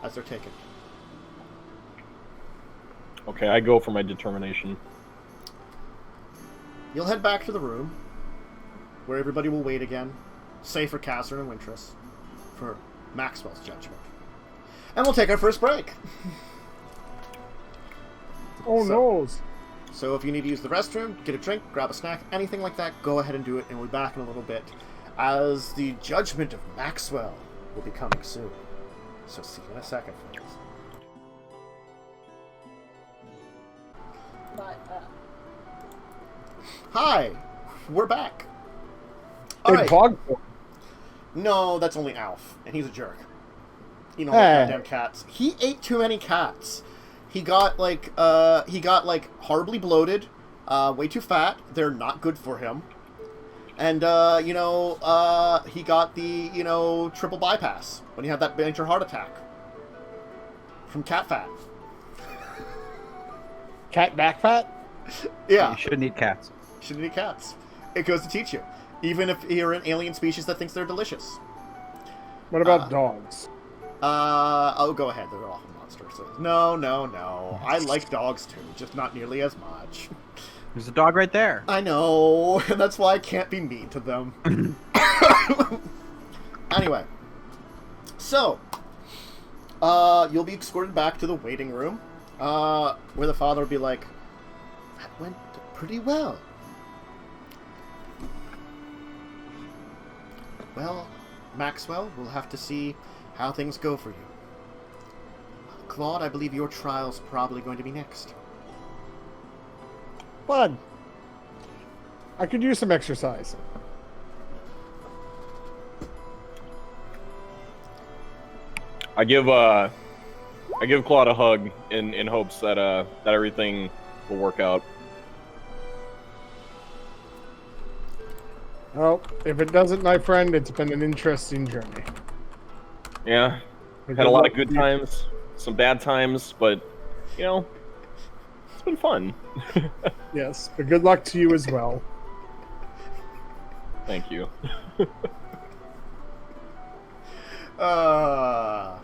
As they're taken. Okay, I go for my determination. You'll head back to the room, where everybody will wait again, save for Catherine and Wintress, for Maxwell's judgment. And we'll take our first break. Oh no! So if you need to use the restroom, get a drink, grab a snack, anything like that, go ahead and do it, and we'll be back in a little bit, as the judgment of Maxwell will be coming soon. So see you in a second, friends. But, Hi! We're back. Big Alright. hog. No, that's only Alf, and he's a jerk. You know, Hey. goddamn cats. He ate too many cats. He got horribly bloated, way too fat. They're not good for him. And, he got the, triple bypass when he had that major heart attack. From cat fat. Cat back fat? Yeah. You shouldn't eat cats. Shouldn't eat cats. It goes to teach you. Even if you're an alien species that thinks they're delicious. What about dogs? Oh, go ahead. They're awful monsters. No. I like dogs too, just not nearly as much. There's a dog right there. I know, and that's why I can't be mean to them. Anyway, so, you'll be escorted back to the waiting room, where the father will be like, that went pretty well. Well, Maxwell, we'll have to see how things go for you. Claude, I believe your trial's probably going to be next. Fun. I could use some exercise. I give Claude a hug in hopes that that everything will work out. Well, if it doesn't, my friend, it's been an interesting journey. Yeah, had a lot of good times, some bad times, but it's been fun. Yes, but good luck to you as well. Thank you. All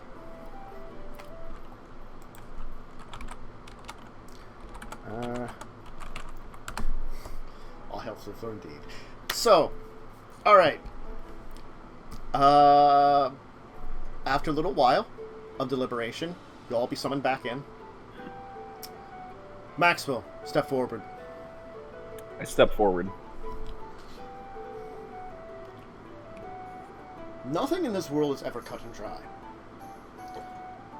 helps with flow indeed. So, alright. After a little while of deliberation, you'll all be summoned back in. Maxwell, step forward. I step forward. Nothing in this world is ever cut and dry.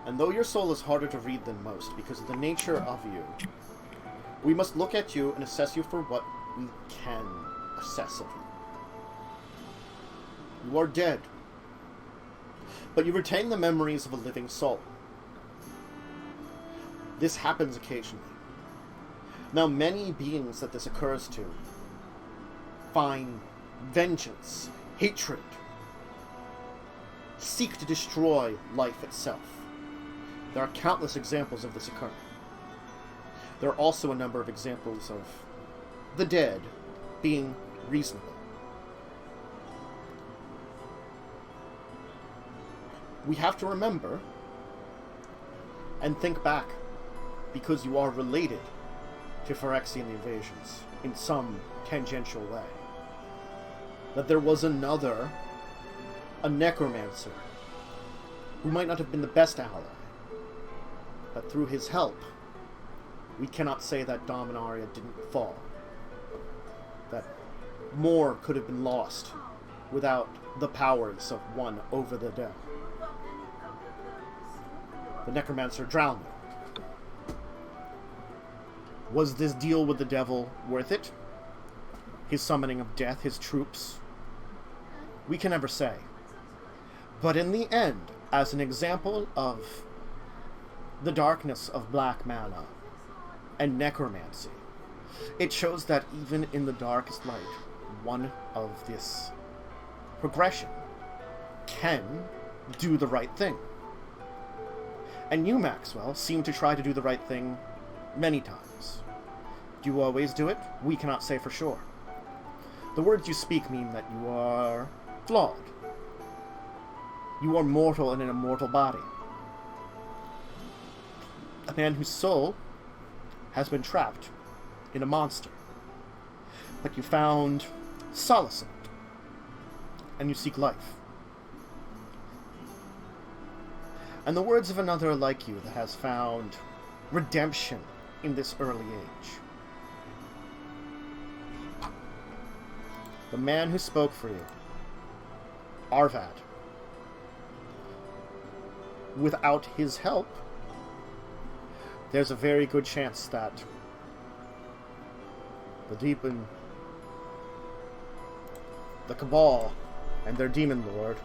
And though your soul is harder to read than most because of the nature of you, we must look at you and assess you for what we can assess of you. You are dead, but you retain the memories of a living soul. This happens occasionally. Now, many beings that this occurs to find vengeance, hatred, seek to destroy life itself. There are countless examples of this occurring. There are also a number of examples of the dead being reasonable. We have to remember and think back, because you are related to Phyrexian invasions in some tangential way, that there was a necromancer, who might not have been the best ally, but through his help, we cannot say that Dominaria didn't fall. That more could have been lost without the powers of one over the dead. The necromancer drowned them. Was this deal with the devil worth it? His summoning of death, his troops? We can never say. But in the end, as an example of the darkness of black mana and necromancy, it shows that even in the darkest light, one of this progression can do the right thing. And you, Maxwell, seem to try to do the right thing many times. Do you always do it? We cannot say for sure. The words you speak mean that you are flawed. You are mortal in an immortal body. A man whose soul has been trapped in a monster. But you found solace in it. And you seek life. And the words of another like you that has found redemption in this early age. The man who spoke for you, Arvad. Without his help, there's a very good chance that the Deepin, the Cabal, and their demon lord,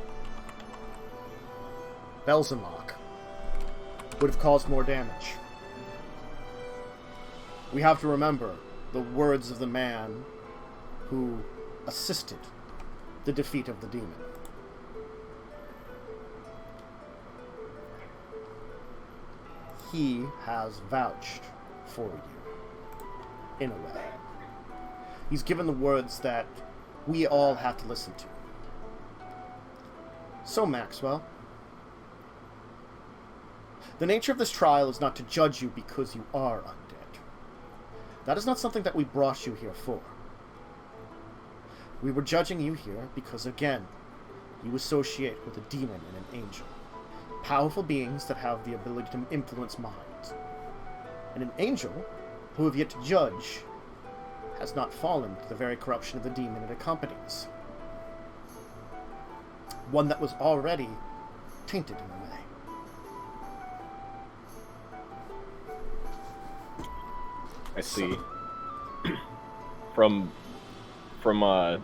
Belzenlock, would have caused more damage. We have to remember the words of the man who assisted the defeat of the demon. He has vouched for you, in a way. He's given the words that we all have to listen to. So, Maxwell, the nature of this trial is not to judge you because you are undead. That is not something that we brought you here for. We were judging you here because, again, you associate with a demon and an angel. Powerful beings that have the ability to influence minds. And an angel, who have yet to judge, has not fallen to the very corruption of the demon it accompanies. One that was already tainted in a way. I see. From my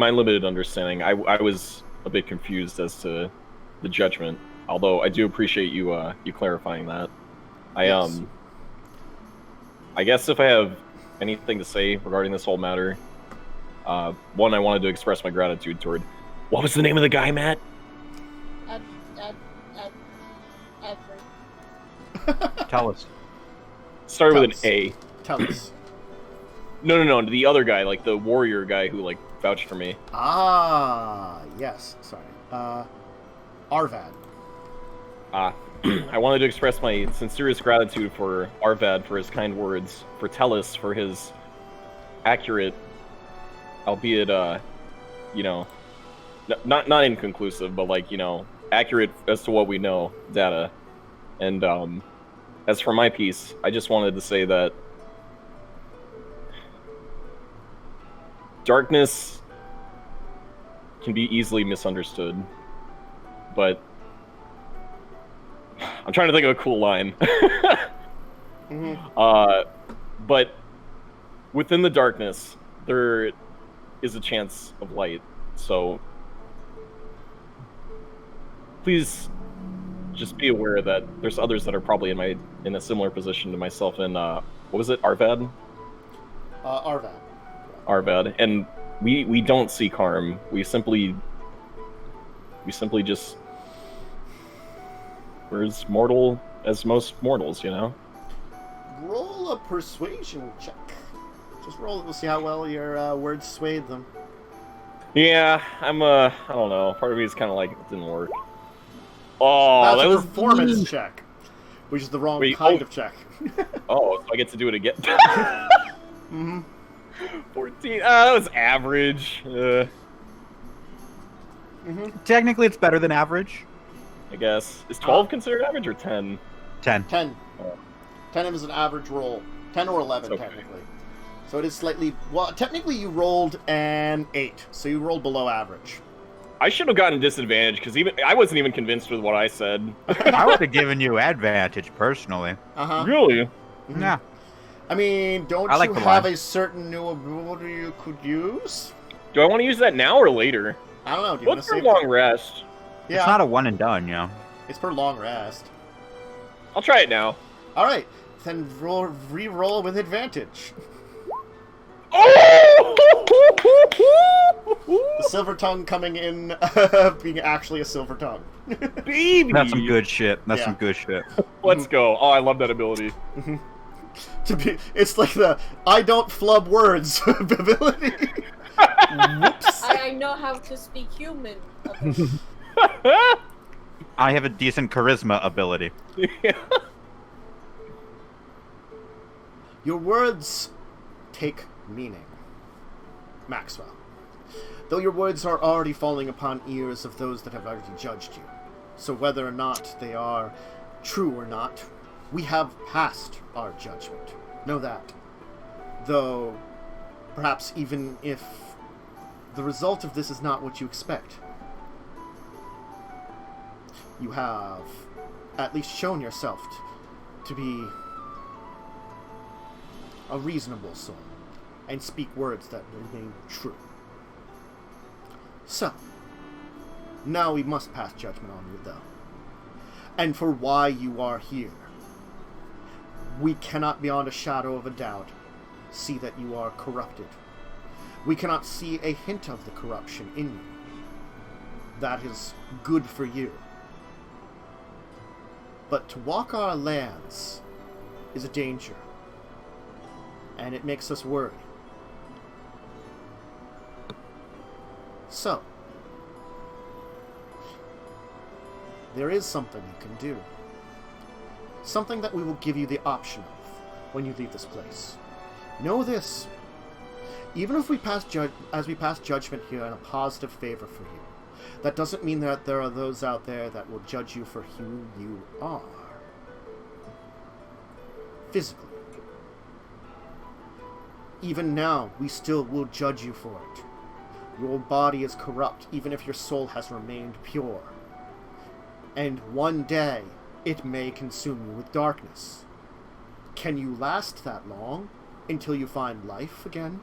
limited understanding, I was a bit confused as to the judgment. Although I do appreciate you you clarifying that. Yes. I guess if I have anything to say regarding this whole matter, one, I wanted to express my gratitude toward. What was the name of the guy, Matt? Edward. Tell us. Started with an A. Tell us. No, the other guy, like the warrior guy who like vouched for me. Ah, yes. Sorry. Arvad. I wanted to express my sincerest gratitude for Arvad for his kind words, for Tellus for his accurate, albeit you know, not inconclusive, but like, you know, accurate as to what we know data. And as for my piece, I just wanted to say that darkness can be easily misunderstood, but I'm trying to think of a cool line. But within the darkness, there is a chance of light. So please just be aware that there's others that are probably in a similar position to myself in what was it, Arvad? Arvad. And we don't seek harm. We simply just, we're as mortal as most mortals, you know? Roll a persuasion check. Just roll it. We'll see how well your words swayed them. Yeah, I don't know. Part of me is kind of like, it didn't work. Oh, That's that a was performance check, which is the wrong kind of check. Oh, so I get to do it again. Mm-hmm. 14. That was average. Technically, it's better than average. I guess. Is 12 considered average or 10? 10. 10. Oh. 10 is an average roll. 10 or 11, Okay. technically. So it is slightly... Well, technically you rolled an 8, so you rolled below average. I should have gotten disadvantage because I wasn't even convinced with what I said. I would have given you advantage personally. Uh-huh. Really? Yeah. I mean, don't I like you the have line. a certain new ability you could use? Do I want to use that now or later? I don't know. Do you want What's to for save long rest? Yeah, It's not a one and done, you know. it's per long rest. I'll try it now. All right, then re-roll with advantage. Oh! The silver tongue coming in, being actually a silver tongue. Baby! That's some good shit. That's Yeah. some good shit. Let's go. Oh, I love that ability. It's like the I don't flub words ability. Whoops. I know how to speak human. I have a decent charisma ability. Your words take meaning, Maxwell. Though your words are already falling upon ears of those that have already judged you. So whether or not they are true or not, we have passed our judgment. Know that. Though, perhaps even if the result of this is not what you expect, you have at least shown yourself to be a reasonable soul and speak words that remain true. So, now we must pass judgment on you, though. And for why you are here. We cannot, beyond a shadow of a doubt, see that you are corrupted. We cannot see a hint of the corruption in you. That is good for you. But to walk our lands is a danger. And it makes us worry. So, there is something you can do. Something that we will give you the option of when you leave this place. Know this. Even if we pass judgment here in a positive favor for you, that doesn't mean that there are those out there that will judge you for who you are. Physically. Even now, we still will judge you for it. Your body is corrupt, even if your soul has remained pure. And one day, it may consume you with darkness. Can you last that long until you find life again?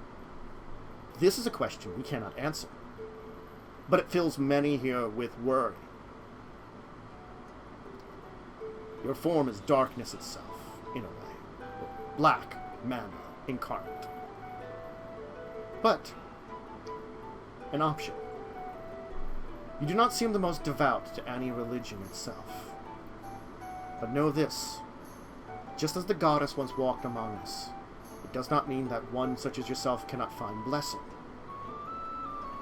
This is a question we cannot answer. But it fills many here with worry. Your form is darkness itself, in a way. Black mana incarnate. But an option. You do not seem the most devout to any religion itself. But know this. Just as the goddess once walked among us, it does not mean that one such as yourself cannot find blessing.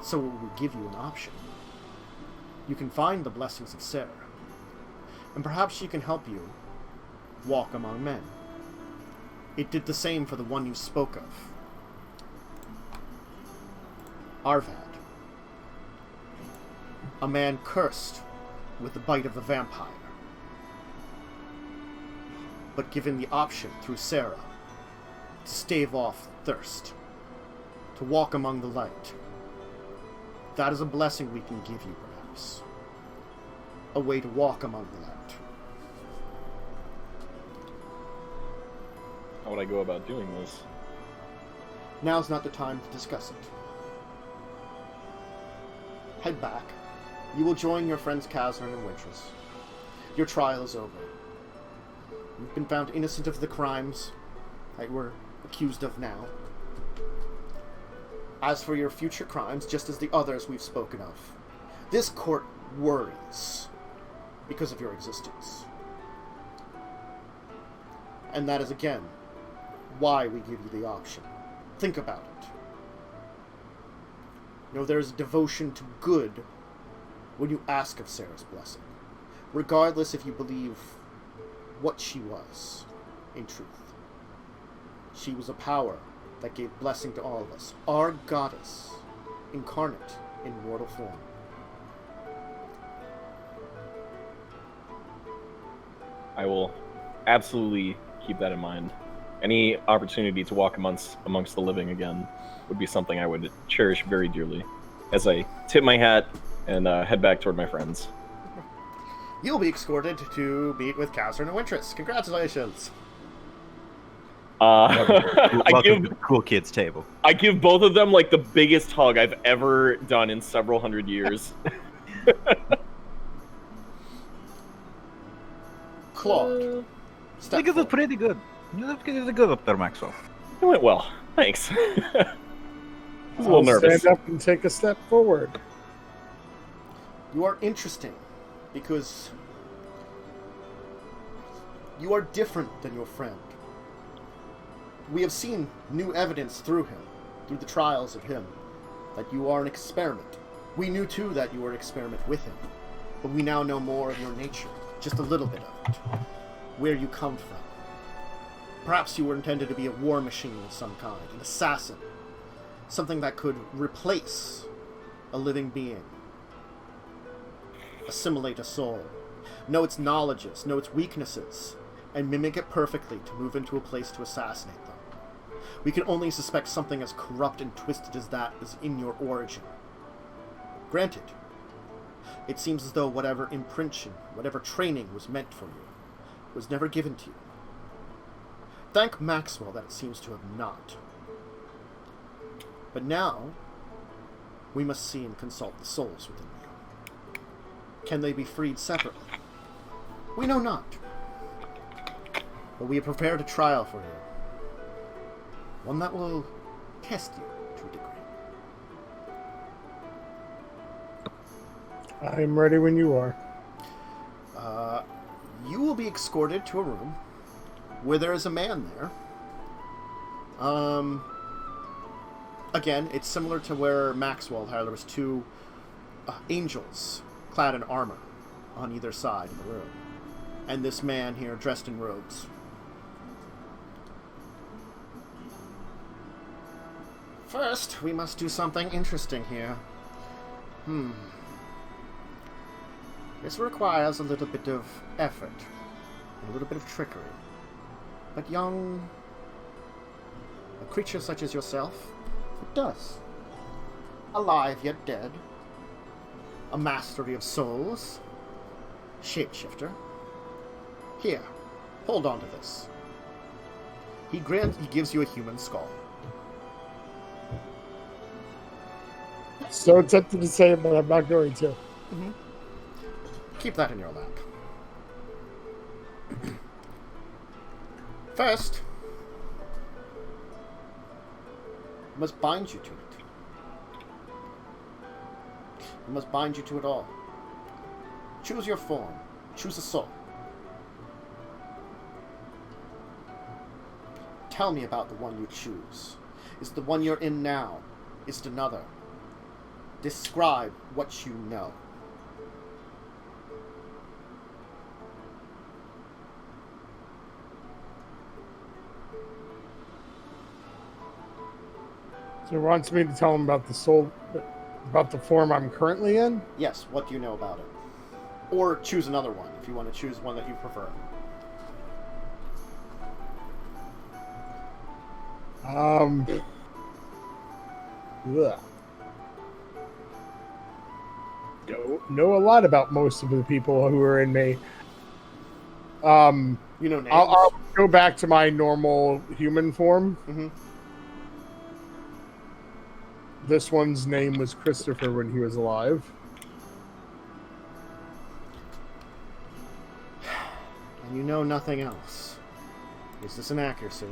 So we will give you an option. You can find the blessings of Sarah, and perhaps she can help you walk among men. It did the same for the one you spoke of. Arvad. A man cursed with the bite of the vampire, but given the option through Sarah to stave off thirst, to walk among the light. That is a blessing we can give you, perhaps. A way to walk among the light. How would I go about doing this? Now's not the time to discuss it. Head back. You will join your friends Kazran and Winters. Your trial is over. You've been found innocent of the crimes that you were accused of now. As for your future crimes, just as the others we've spoken of, this court worries because of your existence. And that is, again, why we give you the option. Think about it. You know, there is a devotion to good when you ask of Sarah's blessing, regardless if you believe what she was in truth. She was a power that gave blessing to all of us. Our goddess, incarnate in mortal form. I will absolutely keep that in mind. Any opportunity to walk amongst the living again would be something I would cherish very dearly. As I tip my hat and head back toward my friends. You'll be escorted to meet with Kazran and Winters. Congratulations! I give to the cool kids table. I give both of them like the biggest hug I've ever done in several hundred years. Claude. I think it was pretty good. You did good up there, Maxwell. It went well. Thanks. was a little nervous. Stand up and take a step forward. You are interesting because you are different than your friend. We have seen new evidence through him, through the trials of him, that you are an experiment. We knew too that you were an experiment with him, but we now know more of your nature, just a little bit of it, where you come from. Perhaps you were intended to be a war machine of some kind, an assassin, something that could replace a living being, assimilate a soul, know its knowledges, know its weaknesses, and mimic it perfectly to move into a place to assassinate them. We can only suspect something as corrupt and twisted as that is in your origin. Granted, it seems as though whatever impression, whatever training was meant for you, was never given to you. Thank Maxwell that it seems to have not. But now, we must see and consult the souls within you. Can they be freed separately? We know not. But we have prepared a trial for you. One that will test you to a degree. I'm ready when you are. You will be escorted to a room where there is a man there. Again, it's similar to where Maxwell had. There was two angels clad in armor on either side of the room. And this man here dressed in robes. First, we must do something interesting here. This requires a little bit of effort, and a little bit of trickery. But a creature such as yourself, it does. Alive yet dead. A mastery of souls. Shapeshifter. Here, hold on to this. He gives you a human skull. So tempted to say it, but I'm not going to. Mm-hmm. Keep that in your lap. First, I must bind you to it. I must bind you to it all. Choose your form. Choose a soul. Tell me about the one you choose. Is it the one you're in now? Is it another? Describe what you know. So he wants me to tell him about the soul, about the form I'm currently in? Yes, what do you know about it? Or choose another one, if you want to choose one that you prefer. Don't know a lot about most of the people who are in me. You know names? I'll go back to my normal human form. Mm-hmm. This one's name was Christopher when he was alive. And you know nothing else. Is this an accuracy?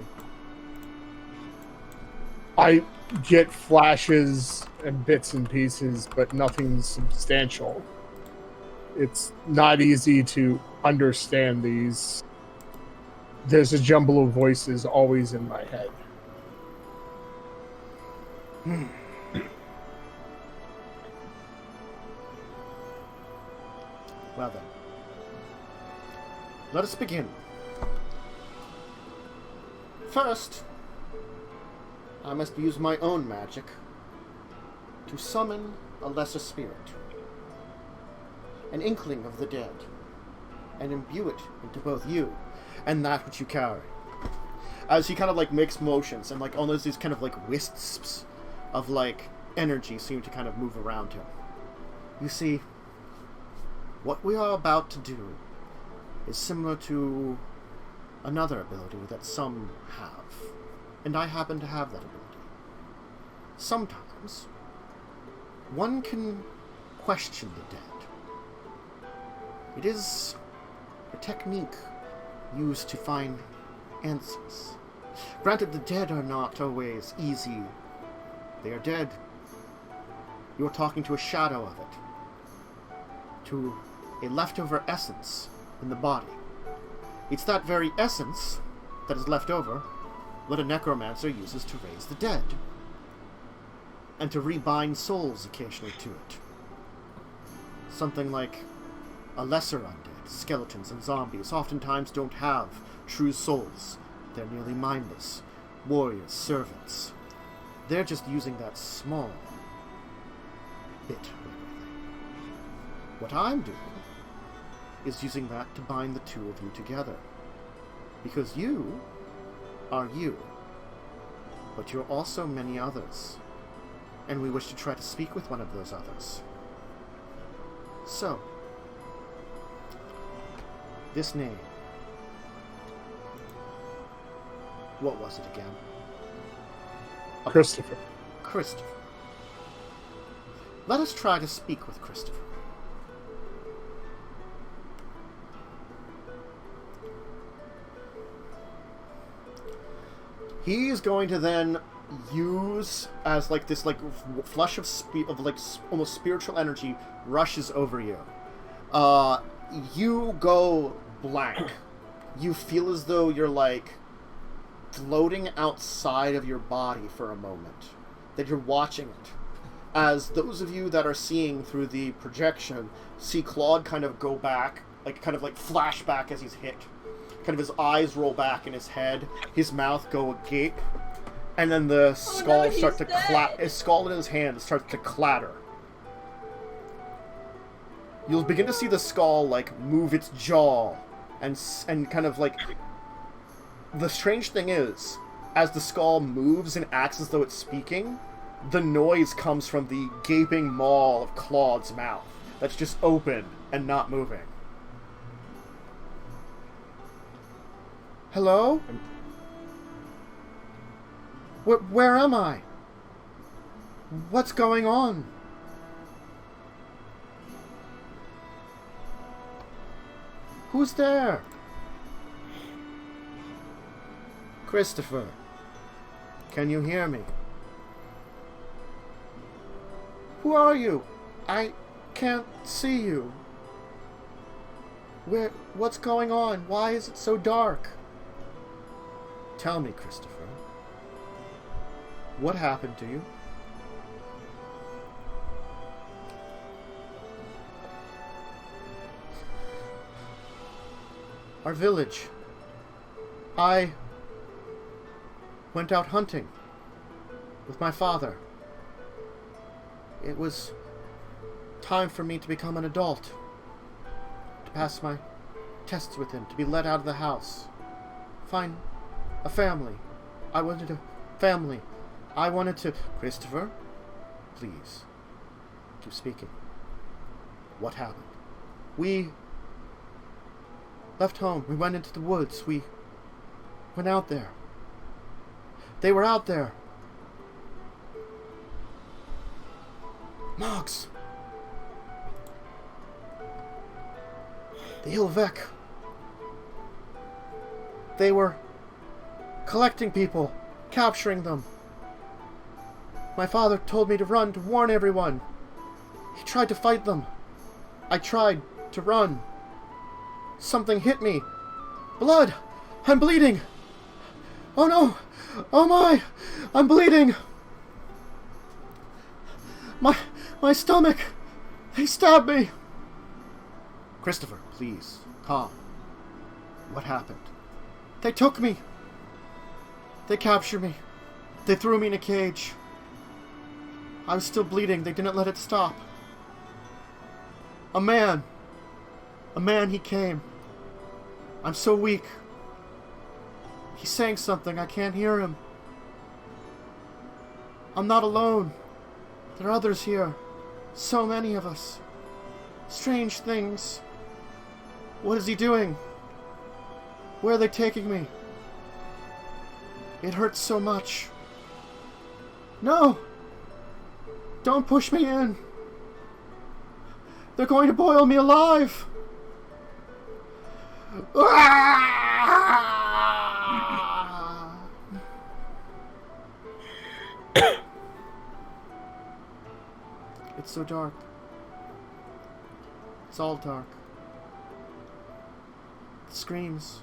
I get flashes and bits and pieces, but nothing substantial. It's not easy to understand these. There's a jumble of voices always in my head. Well then. Let us begin. First, I must use my own magic to summon a lesser spirit, an inkling of the dead, and imbue it into both you and that which you carry. As he kind of like makes motions, and like almost these kind of like wisps of like energy seem to kind of move around him. You see, what we are about to do is similar to another ability that some have, and I happen to have that ability. Sometimes, one can question the dead. It is a technique used to find answers. Granted, the dead are not always easy They are dead. You are talking to a shadow of it. To a leftover essence in the body. It's that very essence that is left over what a necromancer uses to raise the dead. And to rebind souls occasionally to it. Something like a lesser undead, skeletons and zombies, oftentimes don't have true souls. They're nearly mindless. Warriors, servants. They're just using that small bit of everything. What I'm doing is using that to bind the two of you together. Because you are you. But you're also many others. And we wish to try to speak with one of those others. So, this name. What was it again? Christopher. Christopher. Let us try to speak with Christopher. He is going to then use as like this like flush of almost spiritual energy rushes over you. You go blank. You feel as though you're like floating outside of your body for a moment. That you're watching it. As those of you that are seeing through the projection see Claude kind of go back, like kind of like flash back as he's hit. Kind of his eyes roll back in his head, his mouth go agape, and then the skull starts to clap. His skull in his hand starts to clatter. You'll begin to see the skull like move its jaw, and kind of like. The strange thing is, as the skull moves and acts as though it's speaking, the noise comes from the gaping maw of Claude's mouth that's just open and not moving. Hello? Where am I? What's going on? Who's there? Christopher, can you hear me? Who are you? I can't see you. What's going on? Why is it so dark? Tell me, Christopher. What happened to you? Our village. I went out hunting with my father. It was time for me to become an adult, to pass my tests with him, to be let out of the house, find a family. I wanted a family. I wanted to... Christopher, please, keep speaking. What happened? We left home. We went into the woods. We went out there. They were out there. Mogs. The Ilvek. They were collecting people, capturing them. My father told me to run, to warn everyone. He tried to fight them. I tried to run. Something hit me. Blood! I'm bleeding! Oh no! Oh my! I'm bleeding! My stomach! They stabbed me! Christopher, please, calm. What happened? They took me! They captured me. They threw me in a cage. I was still bleeding. They didn't let it stop. A man, he came. I'm so weak. He's saying something. I can't hear him. I'm not alone. There are others here. So many of us. Strange things. What is he doing? Where are they taking me? It hurts so much. No! Don't push me in. They're going to boil me alive. It's so dark. It's all dark. The screams.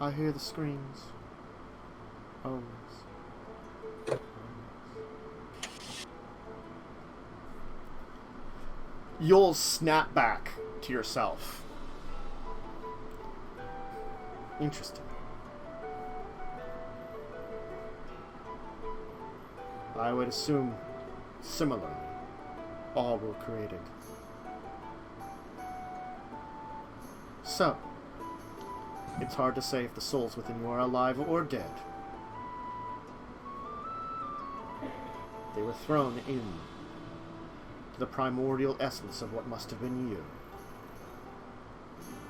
I hear the screams. Always. You'll snap back to yourself. Interesting. I would assume similarly, all were created. So, it's hard to say if the souls within you are alive or dead. They were thrown in to the primordial essence of what must have been you,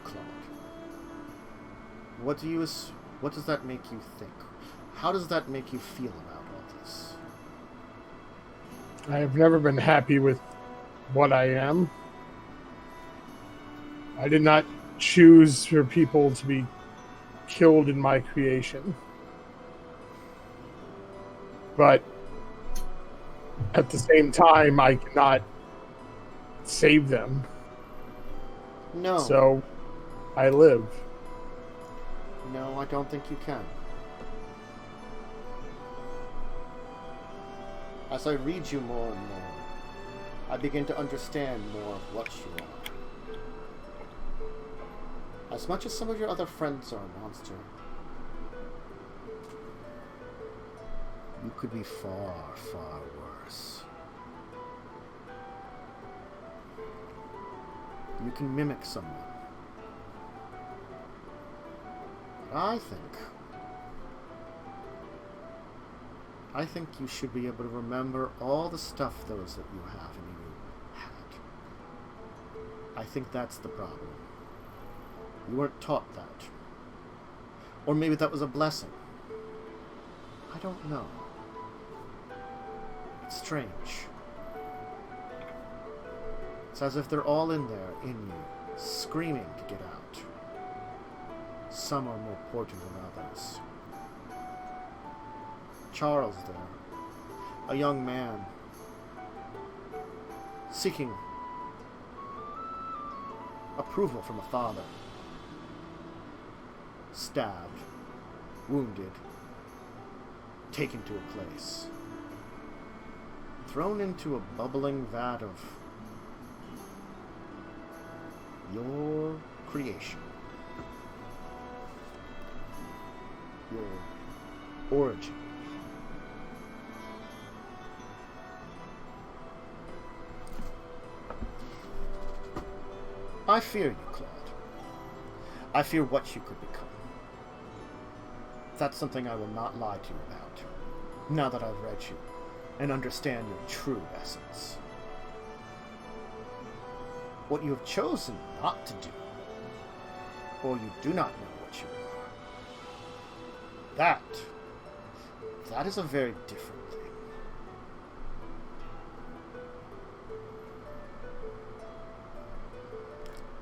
Claude. What does that make you think? How does that make you feel about all this? I have never been happy with what I am. I did not choose for people to be killed in my creation. But at the same time, I cannot save them. No. So I live. No, I don't think you can. As I read you more and more, I begin to understand more of what you are. As much as some of your other friends are a monster, you could be far, far worse. You can mimic someone. But I think you should be able to remember all the stuff those that you have and you had. I think that's the problem. You weren't taught that. Or maybe that was a blessing. I don't know. It's strange. It's as if they're all in there, in you, screaming to get out. Some are more important than others. Charles there, a young man, seeking approval from a father. Stabbed, wounded, taken to a place, thrown into a bubbling vat of your creation, your origin. I fear you, Claude. I fear what you could become. That's something I will not lie to you about, now that I've read you and understand your true essence. What you have chosen not to do, or you do not know what you are, that is a very different thing.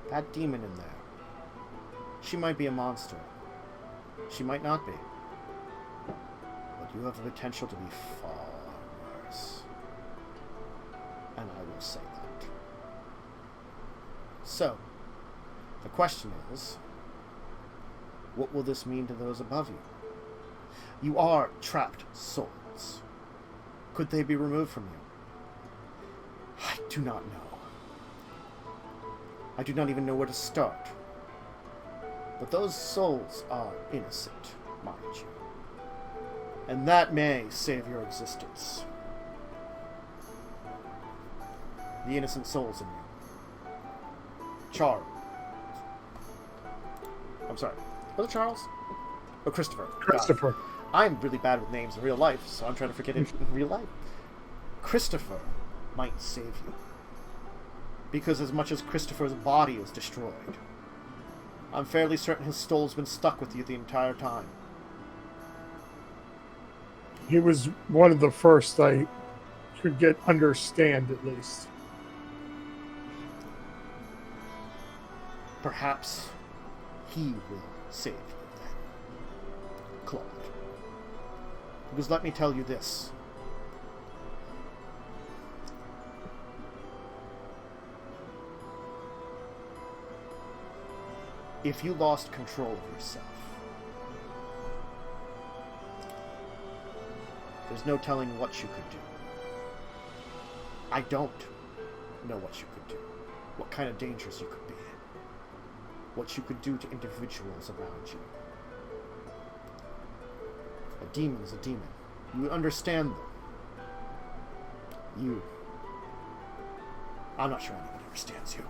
That demon in there, she might be a monster. She might not be. But you have the potential to be far worse. And I will say that. So, the question is, what will this mean to those above you? You are trapped souls. Could they be removed from you? I do not know. I do not even know where to start. But those souls are innocent, mind you. And that may save your existence. The innocent souls in you. Charles. I'm sorry. Was it Charles? Oh, Christopher. Christopher. God. I'm really bad with names in real life, so I'm trying to forget it in real life. Christopher might save you. Because as much as Christopher's body is destroyed, I'm fairly certain his soul's been stuck with you the entire time. He was one of the first I could understand, at least. Perhaps he will save you then, Claude. Because let me tell you this. if you lost control of yourself, there's no telling what you could do. I don't know what you could do, what kind of dangers you could be in, what you could do to individuals around you. A demon is a demon. You understand them. I'm not sure anyone understands you.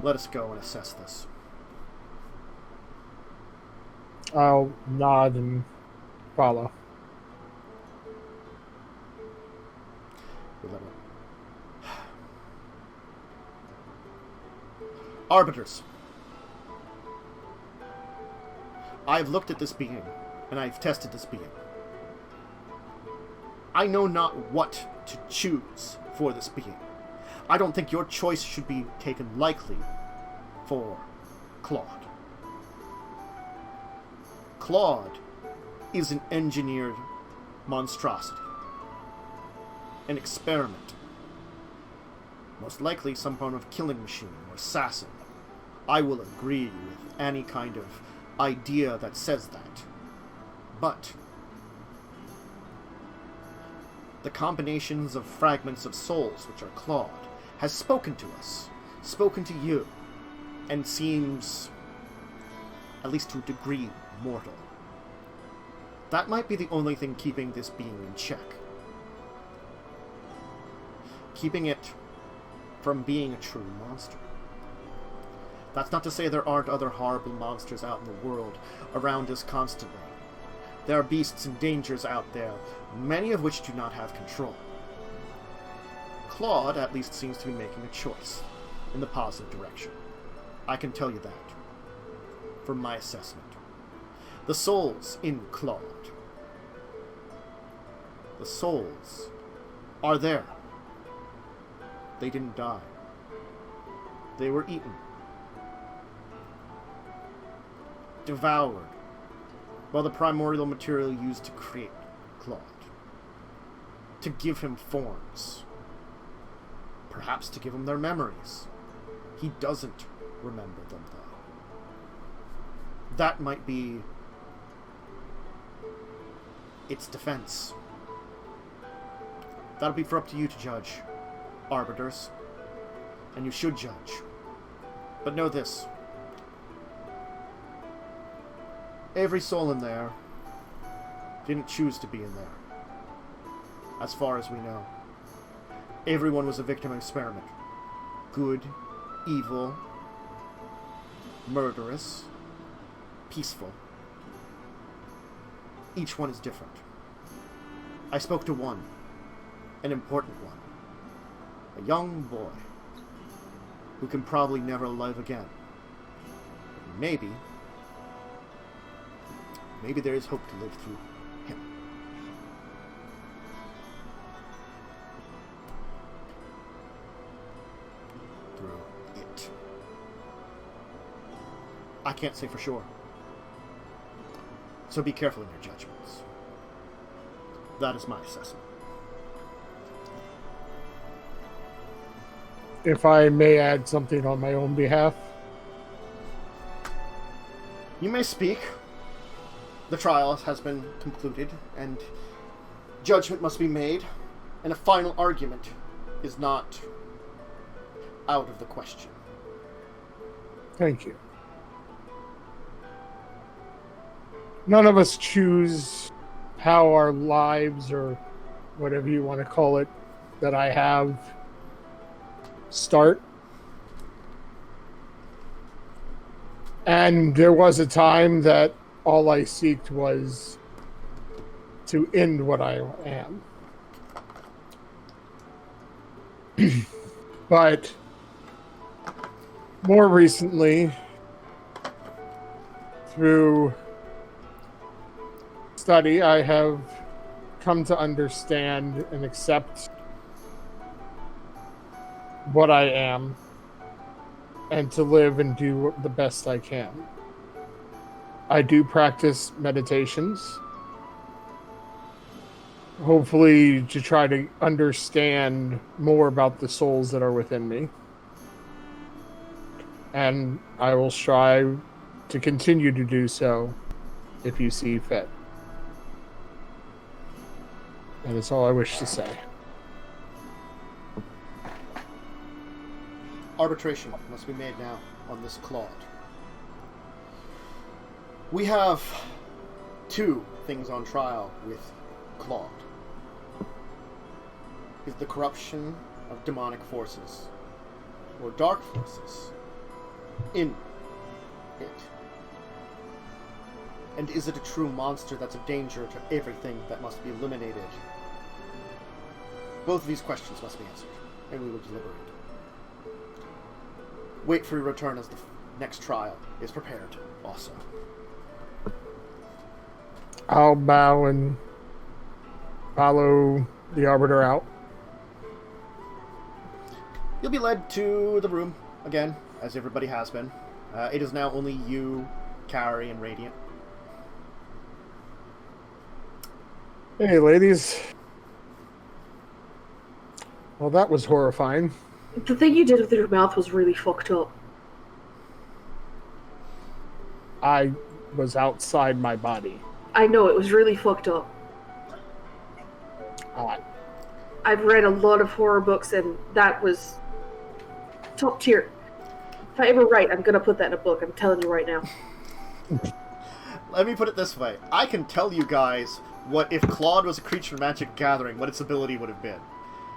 Let us go and assess this. I'll nod and follow. Arbiters. I've looked at this being, and I've tested this being. I know not what to choose for this being. I don't think your choice should be taken lightly for Claude. Claude is an engineered monstrosity. An experiment. Most likely some form of killing machine or assassin. I will agree with any kind of idea that says that. But the combinations of fragments of souls, which are Claude, has spoken to us, spoken to you, and seems, at least to a degree, mortal. That might be the only thing keeping this being in check. Keeping it from being a true monster. That's not to say there aren't other horrible monsters out in the world around us constantly. There are beasts and dangers out there, many of which do not have control. Claude at least seems to be making a choice in the positive direction. I can tell you that from my assessment. The souls in Claude. The souls are there. They didn't die. They were eaten. Devoured by the primordial material used to create Claude. To give him forms. Perhaps to give him their memories. He doesn't remember them, though. That might be its defense. That'll be for up to you to judge, arbiters. And you should judge. But know this. Every soul in there didn't choose to be in there. As far as we know. Everyone was a victim of experiment. Good, evil, murderous, peaceful. Each one is different. I spoke to one, an important one. A young boy who can probably never live again. Maybe there is hope to live through him. Through it. I can't say for sure. So be careful in your judgments. That is my assessment. If I may add something on my own behalf. You may speak. The trial has been concluded, and judgment must be made, and a final argument is not out of the question. Thank you. None of us choose how our lives, or whatever you want to call it, that I have, start. And there was a time that all I seeked was to end what I am. But more recently, through study, I have come to understand and accept what I am and to live and do the best I can. I do practice meditations, hopefully to try to understand more about the souls that are within me. And I will strive to continue to do so if you see fit. And that's all I wish to say. Arbitration must be made now on this Claude. We have 2 things on trial with Claude. Is the corruption of demonic forces, or dark forces, in it? And is it a true monster that's a danger to everything that must be eliminated? Both of these questions must be answered, and we will deliberate. Wait for your return as the next trial is prepared also. I'll bow and follow the Arbiter out. You'll be led to the room again, as everybody has been. It is now only you, Carrie, and Radiant. Hey, ladies. Well, that was horrifying. The thing you did with your mouth was really fucked up. I was outside my body. I know, it was really fucked up. I've read a lot of horror books, and that was top tier. If I ever write, I'm gonna put that in a book. I'm telling you right now. Let me put it this way. I can tell you guys what if Claude was a creature in Magic Gathering, what its ability would have been.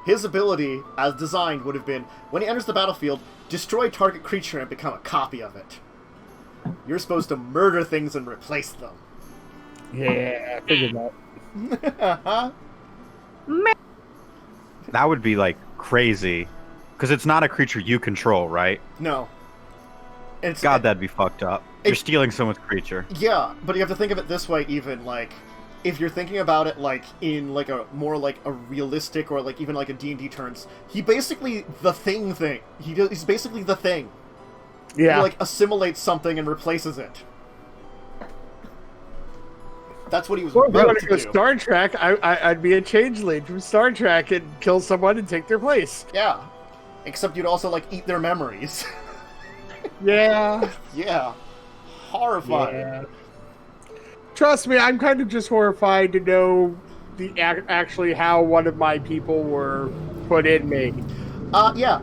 His ability, as designed, would have been, when he enters the battlefield, destroy target creature and become a copy of it. You're supposed to murder things and replace them. Yeah, I figured that. That would be, like, crazy. Because it's not a creature you control, right? No. God, that'd be fucked up. You're stealing someone's creature. Yeah, but you have to think of it this way, even, like, if you're thinking about it, like, in, like, a more, like, a realistic, or, like, even, like, a D&D terms, he's basically the thing. He's basically the thing. Yeah. He, like, assimilates something and replaces it. That's what he was built to do. Star Trek, I'd be a changeling from Star Trek and kill someone and take their place. Yeah. Except you'd also, like, eat their memories. Yeah. Yeah. Horrifying. Yeah. Trust me, I'm kind of just horrified to know actually how one of my people were put in me. Yeah.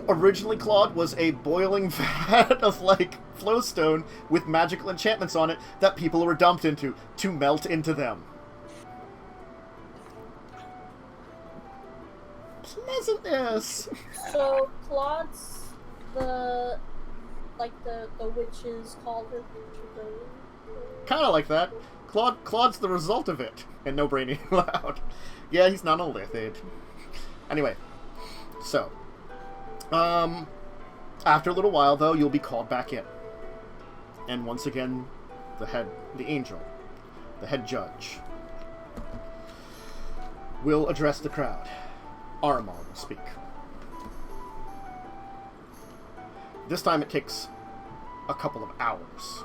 Originally, Claude was a boiling vat of, like, flowstone with magical enchantments on it that people were dumped into to melt into them. Pleasantness. So Claude's the witches called her. Kind of like that. Claude's the result of it, and no brainy loud. Yeah, he's not a lithid. Anyway, so after a little while, though, you'll be called back in, and once again, the head judge, will address the crowd. Armar will speak. This time it takes a couple of hours.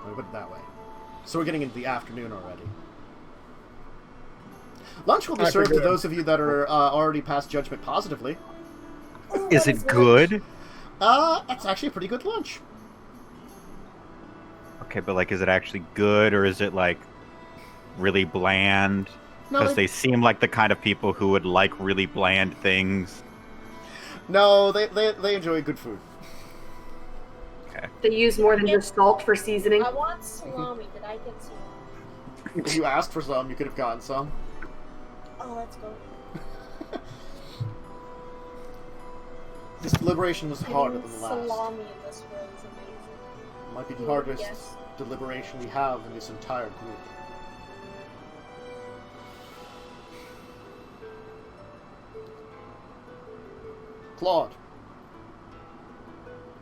Let me put it that way. So we're getting into the afternoon already. Lunch will be served to those of you that are already past judgment positively. Is it good? That's actually a pretty good lunch. Okay, but, like, is it actually good, or is it, like, really bland? Because they seem like the kind of people who would like really bland things. No, they enjoy good food. Okay. They use more than just salt for seasoning. I want salami. Did I get some? If you asked for some, you could have gotten some. Oh, let's go. This deliberation was harder than the last. Salami in this world is amazing. Might be the hardest deliberation we have in this entire group. Claude,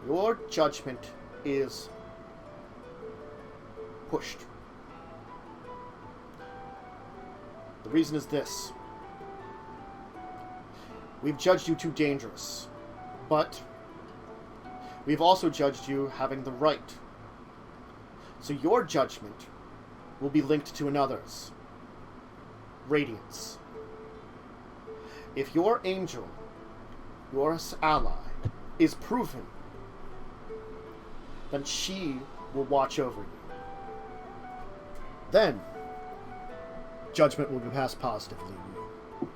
your judgment is pushed. The reason is this. We've judged you too dangerous, but we've also judged you having the right. So your judgment will be linked to another's. Radiance. If your angel, your ally, is proven then she will watch over you. Then, judgment will be passed positively on you.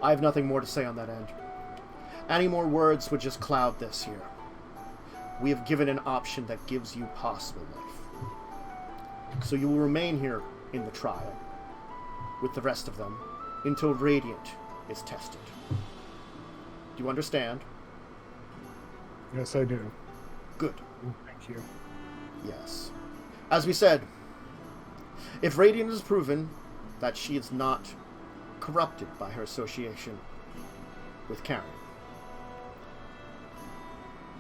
I have nothing more to say on that end. Any more words would just cloud this here. We have given an option that gives you possible life. So you will remain here in the trial, with the rest of them, until Radiant is tested. Do you understand? Yes, I do. Good. Thank you. Yes. As we said, if Radiant is proven that she is not corrupted by her association with Karen,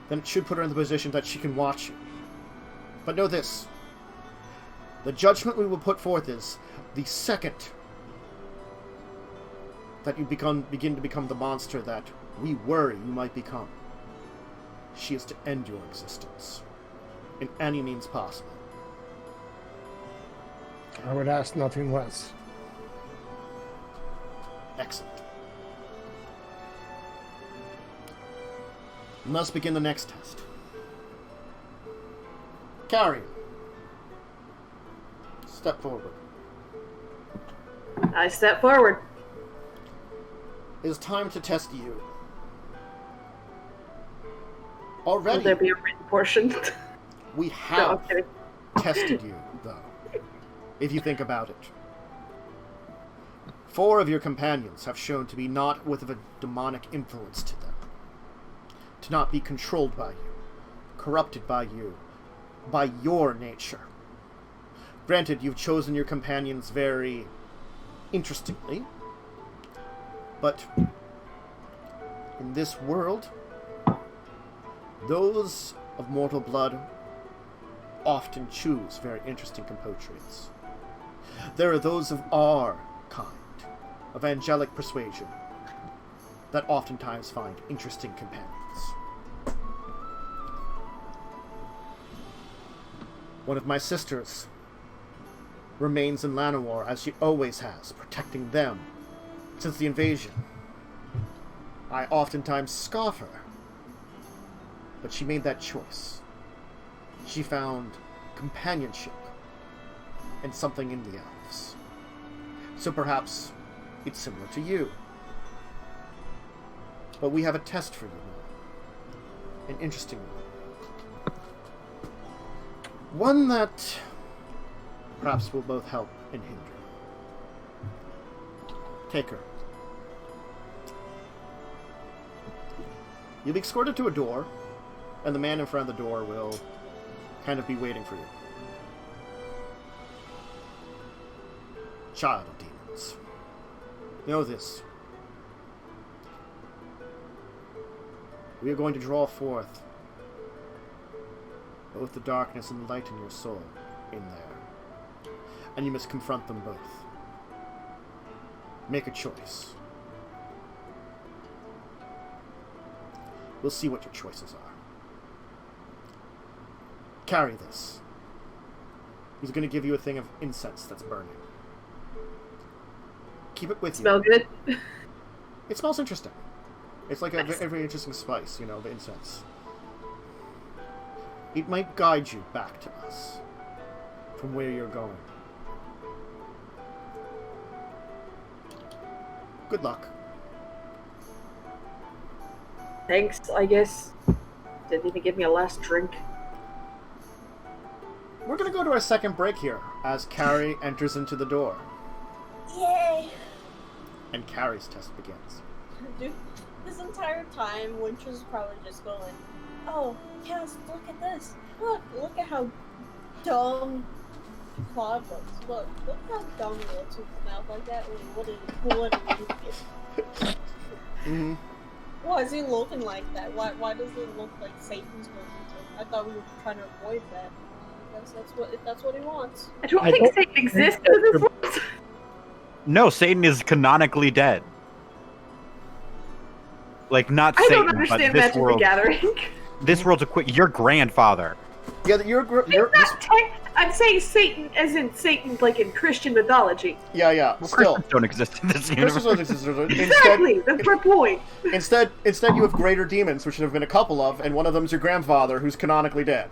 then it should put her in the position that she can watch you. But know this. The judgment we will put forth is the second that you begin to become the monster that we worry you might become. She is to end your existence in any means possible. I would ask nothing less. Excellent. Let's begin the next test. Carrie, step forward. I step forward. It is time to test you. Will Already, there be a written portion? we No, I'm have kidding. tested you, though, if you think about it. 4 of your companions have shown to be not with a demonic influence to them, to not be controlled by you, corrupted by you, by your nature. Granted, you've chosen your companions very interestingly, but in this world, those of mortal blood often choose very interesting compatriots. There are those of our kind, of angelic persuasion, that oftentimes find interesting companions. One of my sisters remains in Llanowar as she always has, protecting them since the invasion. I oftentimes scoff her, but she made that choice. She found companionship and something in the elves. So perhaps it's similar to you. But we have a test for you now. An interesting one. One that perhaps will both help and hinder. Take her. You'll be escorted to a door, and the man in front of the door will kind of be waiting for you. Child of demons. Know this. We are going to draw forth both the darkness and the light in your soul in there. And you must confront them both. Make a choice. We'll see what your choices are. Carry this. He's going to give you a thing of incense that's burning. Keep it with you. Smell good? It smells interesting. It's like a Nice. very interesting spice, you know, the incense. It might guide you back to us from where you're going. Good luck. Thanks, I guess. Didn't even give me a last drink. We're going to go to our second break here as Carrie enters into the door. Yay! And Carrie's test begins. Dude, this entire time, Winch was probably just going, "Oh, Cass, look at this. Look at how dumb Claude looks. Look how dumb he looks with his mouth like that. What an idiot. Mm-hmm. Why is he looking like that? Why does it look like Satan's going to? I thought we were trying to avoid that. I guess that's what he wants. I don't I think don't- Satan exists in this world. No, Satan is canonically dead. Like, not I Satan, don't understand but this Magic the world. Gathering. This world's your grandfather. Yeah, I'm saying Satan as in Satan, like in Christian mythology. yeah. Well, Still, Christians don't exist in this universe. Christians don't exist. Exactly, that's my point. Instead, you have greater demons, which there have been a couple of, and one of them's your grandfather, who's canonically dead.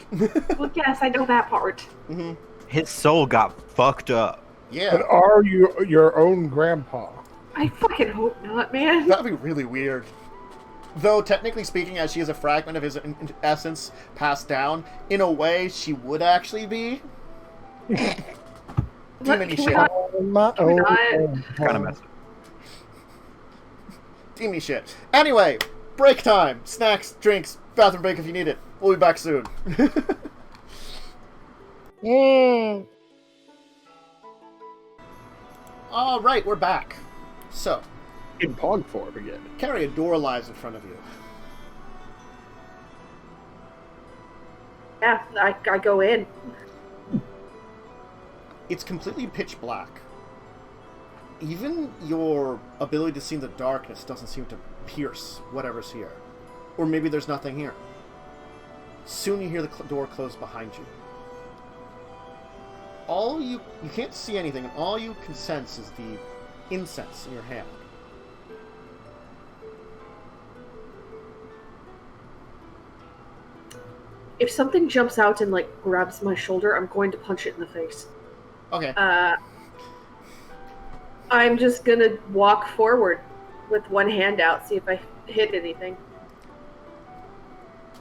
Well, yes, I know that part. Mm-hmm. His soul got fucked up. Yeah. But are you your own grandpa? I fucking hope not, man. That'd be really weird. Though, technically speaking, as she is a fragment of his essence passed down, in a way, she would actually be. Demon-y shit. Kind of messed up. Demon-y shit. Anyway, break time. Snacks, drinks, bathroom break if you need it. We'll be back soon. Alright, we're back. So, In pog form again. carry a door lies in front of you. Yeah, I go in. It's completely pitch black. Even your ability to see in the darkness doesn't seem to pierce whatever's here. Or maybe there's nothing here. Soon you hear the door close behind you. You can't see anything, and all you can sense is the incense in your hand. If something jumps out and like grabs my shoulder, I'm going to punch it in the face. Okay. I'm just gonna walk forward with one hand out, see if I hit anything.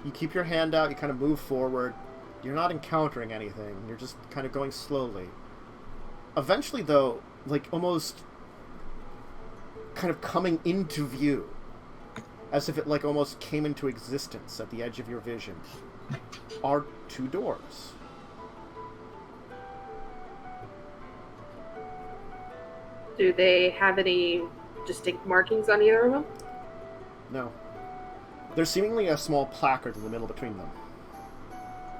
You keep your hand out, you kind of move forward. You're not encountering anything. You're just kind of going slowly. Eventually, though, like almost kind of coming into view, as if it like almost came into existence at the edge of your vision, are two doors. Do they have any distinct markings on either of them? No. There's seemingly a small placard in the middle between them.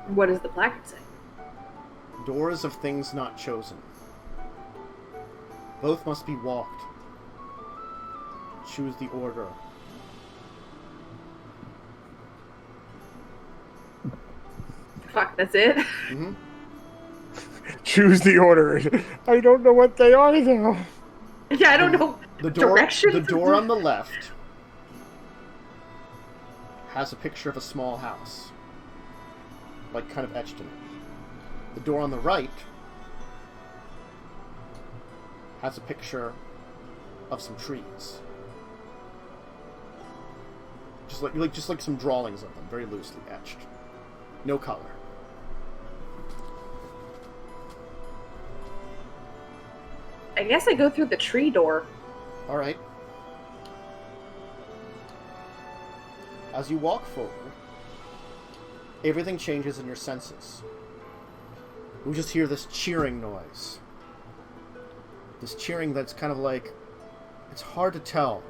What does the placard say? Doors of things not chosen. Both must be walked. Choose the order. Fuck, that's it? Mm-hmm. Choose the order. I don't know what they are though. Yeah, I don't know. The Directions? door on the left has a picture of a small house, like kind of etched in it. The door on the right has a picture of some trees, just like some drawings of them, very loosely etched, no color. I guess I go through the tree door. All right. As you walk forward, everything changes in your senses. You just hear this cheering noise. This cheering that's kind of like... It's hard to tell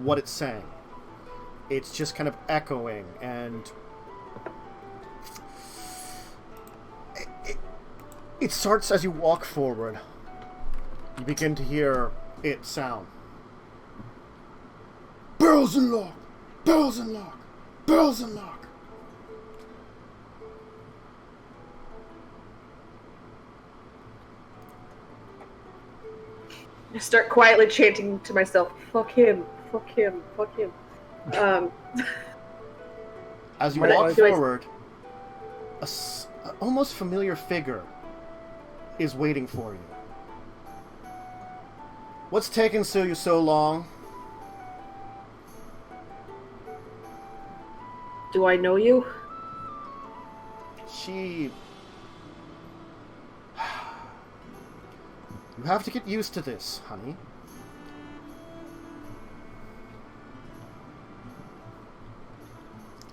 what it's saying. It's just kind of echoing, and... It starts as you walk forward. You begin to hear it sound. Barrels and lock! Barrels and lock! Barrels and lock! I start quietly chanting to myself, fuck him, fuck him, fuck him. As you walk forward, a almost familiar figure is waiting for you. What's taking you so long? Do I know you? You have to get used to this, honey.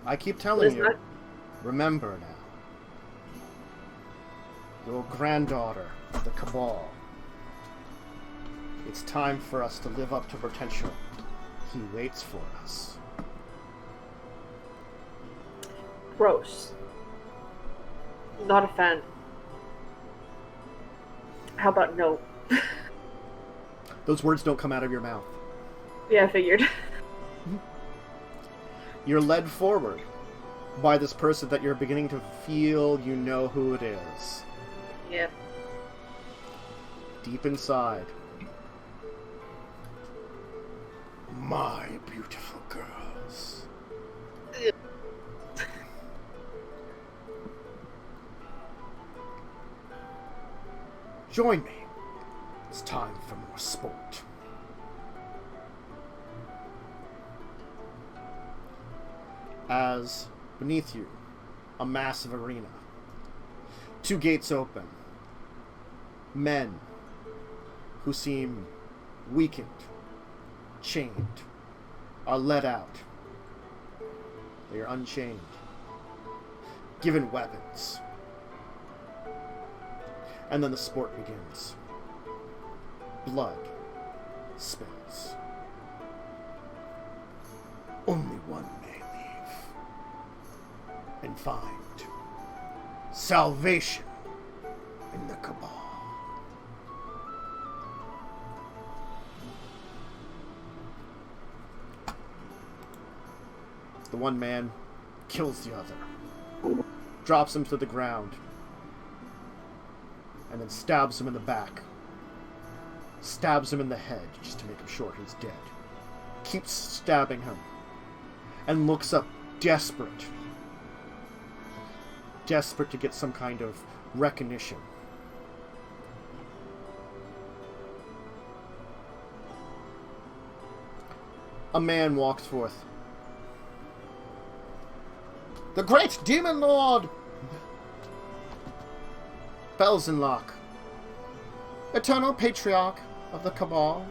I keep telling you, remember now. Your granddaughter, the Cabal. It's time for us to live up to potential. He waits for us. Gross. Not a fan. How about no? Those words don't come out of your mouth. Yeah, I figured. You're led forward by this person that you're beginning to feel you know who it is. Yeah. Deep inside. My beautiful girls. Join me. It's time for more sport. As beneath you, a massive arena. 2 gates open. Men who seem weakened, chained, are led out. They are unchained, given weapons. And then the sport begins. Blood spills. Only one may leave and find salvation in the Cabal. The one man kills the other, drops him to the ground, and then stabs him in the back. Stabs him in the head, just to make him sure he's dead. Keeps stabbing him, and looks up, desperate. Desperate to get some kind of recognition. A man walks forth. The great demon lord! Belzenlock, eternal patriarch of the Cabal,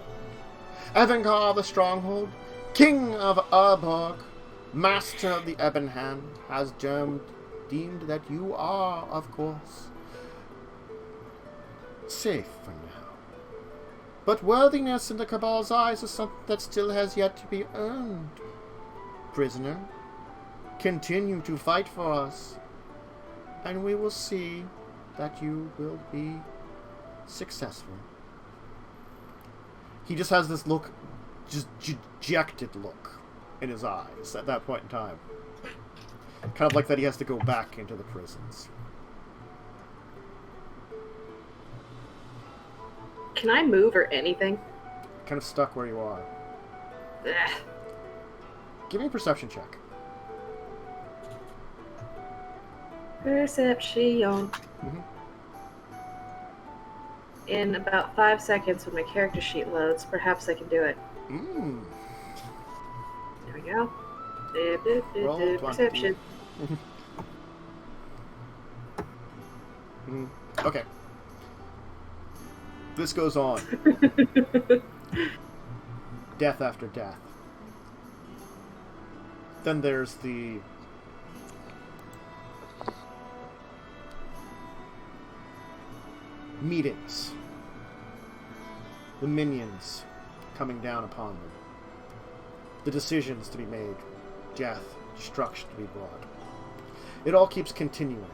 Evangar of the Stronghold, king of Urborg, master of the Ebon Hand, has deemed that you are, of course, safe for now. But worthiness in the Cabal's eyes is something that still has yet to be earned. Prisoner, continue to fight for us, and we will see that you will be successful. He just has this look, just dejected look in his eyes at that point in time. Kind of like that he has to go back into the prisons. Can I move or anything? Kind of stuck where you are. Ugh. Give me a perception check. Perception. Mm-hmm. In about 5 seconds when my character sheet loads, perhaps I can do it. Mm. There we go. Roll Perception. Okay. This goes on. Death after death. Then there's the meetings. The minions coming down upon them. The decisions to be made. Death, destruction to be brought. It all keeps continuing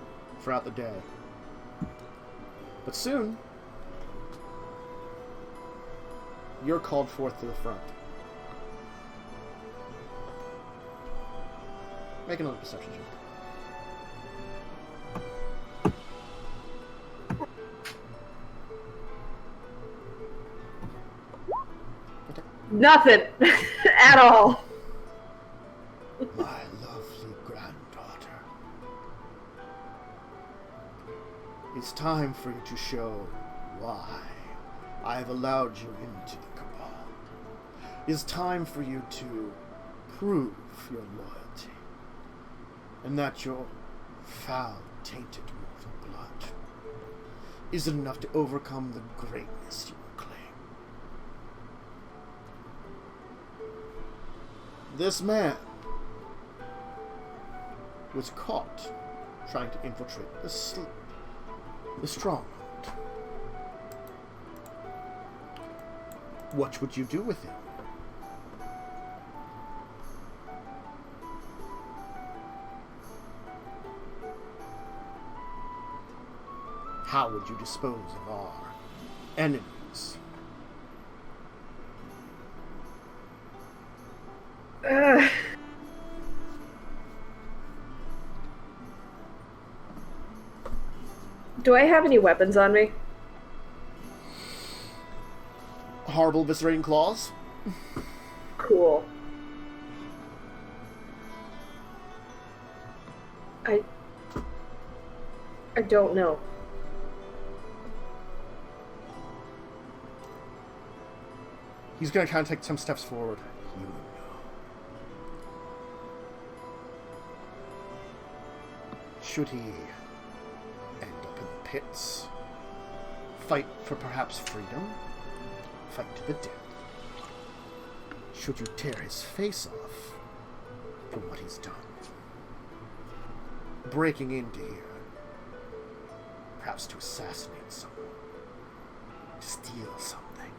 throughout the day. But soon, you're called forth to the front. Make another perception check. Nothing at all. My lovely granddaughter. It's time for you to show why I have allowed you into the Cabal. It's time for you to prove your loyalty, and that your foul, tainted mortal blood isn't enough to overcome the greatness you claim. This man was caught trying to infiltrate the stronghold. What would you do with him? How would you dispose of our enemies? Do I have any weapons on me? Horrible eviscerating claws. Cool. I don't know. He's going to kind of take some steps forward. You know. Should he end up in the pits, fight for perhaps freedom, fight to the death? Should you tear his face off for what he's done? Breaking into here, perhaps to assassinate someone, to steal something.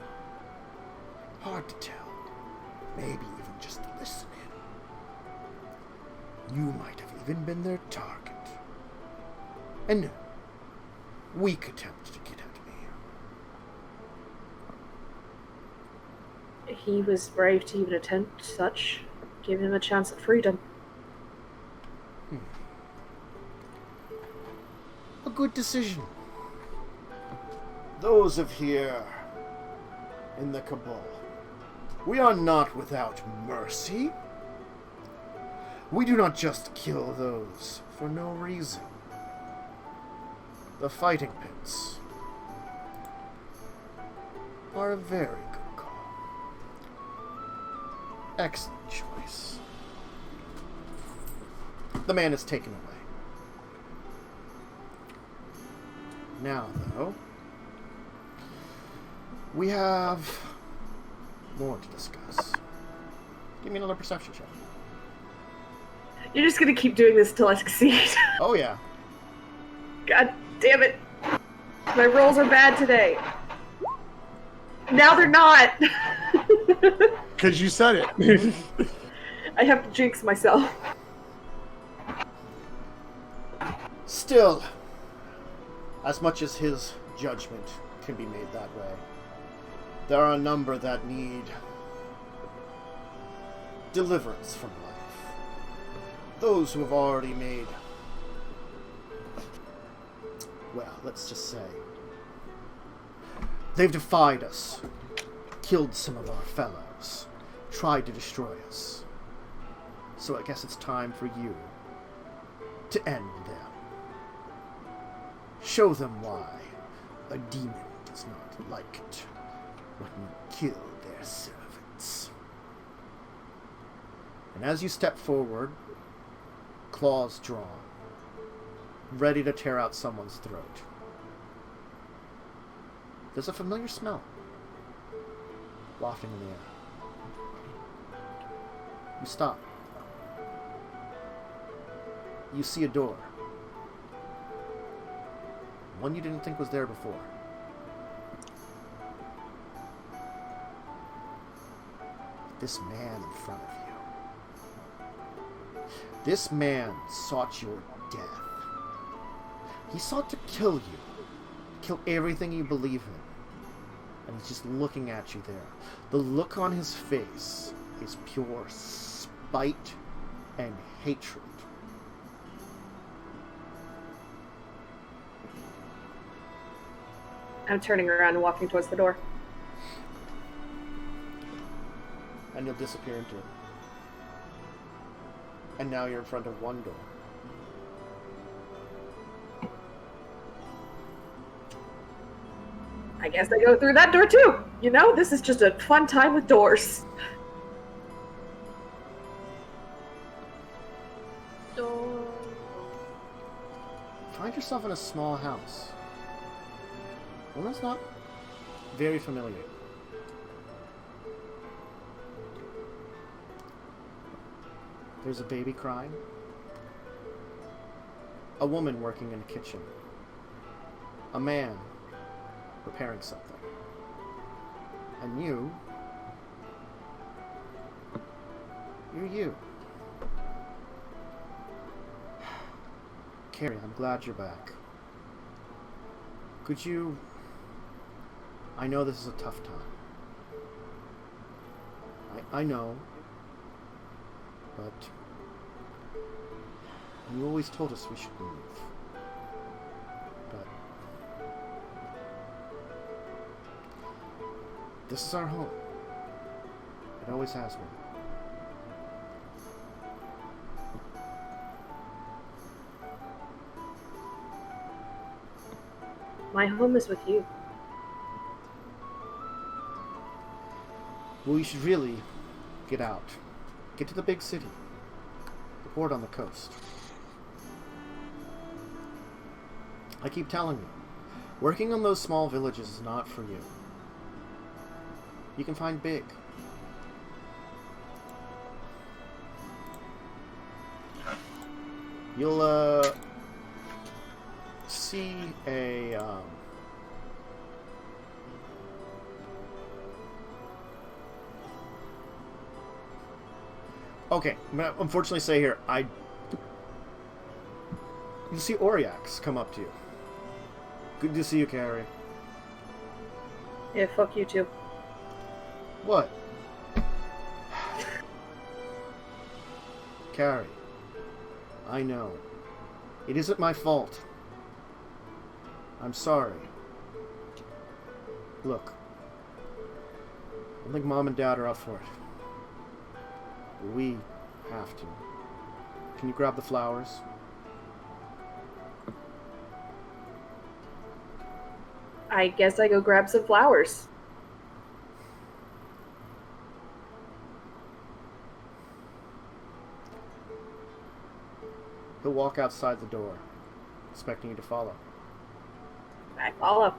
Hard to tell. Maybe even just to listen in. You might have even been their target. And no, weak attempt to get at me. He was brave to even attempt such. Give him a chance at freedom. A good decision. Those of here in the Cabal, we are not without mercy. We do not just kill those for no reason. The fighting pits are a very good call. Excellent choice. The man is taken away. Now, though, we have more to discuss. Give me another perception check. You're just gonna keep doing this till I succeed. Oh, yeah. God damn it. My rolls are bad today. Now they're not. Because you said it. I have to jinx myself. Still, as much as his judgment can be made that way, there are a number that need deliverance from life. Those who have already made, well, let's just say, they've defied us, killed some of our fellows, tried to destroy us. So I guess it's time for you to end them. Show them why a demon does not like it when you kill their servants. And as you step forward, claws drawn, ready to tear out someone's throat, there's a familiar smell wafting in the air. You stop. You see a door. One you didn't think was there before. This man in front of you. This man sought your death. He sought to kill you. Kill everything you believe in. And he's just looking at you there. The look on his face is pure spite and hatred. I'm turning around and walking towards the door. And you'll disappear into it. And now you're in front of one door. I guess I go through that door too. You know, this is just a fun time with doors. Door. Find yourself in a small house. One that's not very familiar. There's a baby crying. A woman working in a kitchen. A man preparing something. And you're you. Carrie, I'm glad you're back. Could you... I know this is a tough time. I know. But you always told us we should move. But This is our home. It always has been. My home is with you. Well, you should really get out. Get to the big city. The port on the coast. I keep telling you, working on those small villages is not for you. You can find big. You'll, see a, Okay, I'm gonna unfortunately say here, you see Oriax come up to you. Good to see you, Carrie. Yeah, fuck you too. What? Carrie, I know. It isn't my fault. I'm sorry. Look, I don't think Mom and Dad are up for it. We have to. Can you grab the flowers? I guess I go grab some flowers. He'll walk outside the door, expecting you to follow. I follow.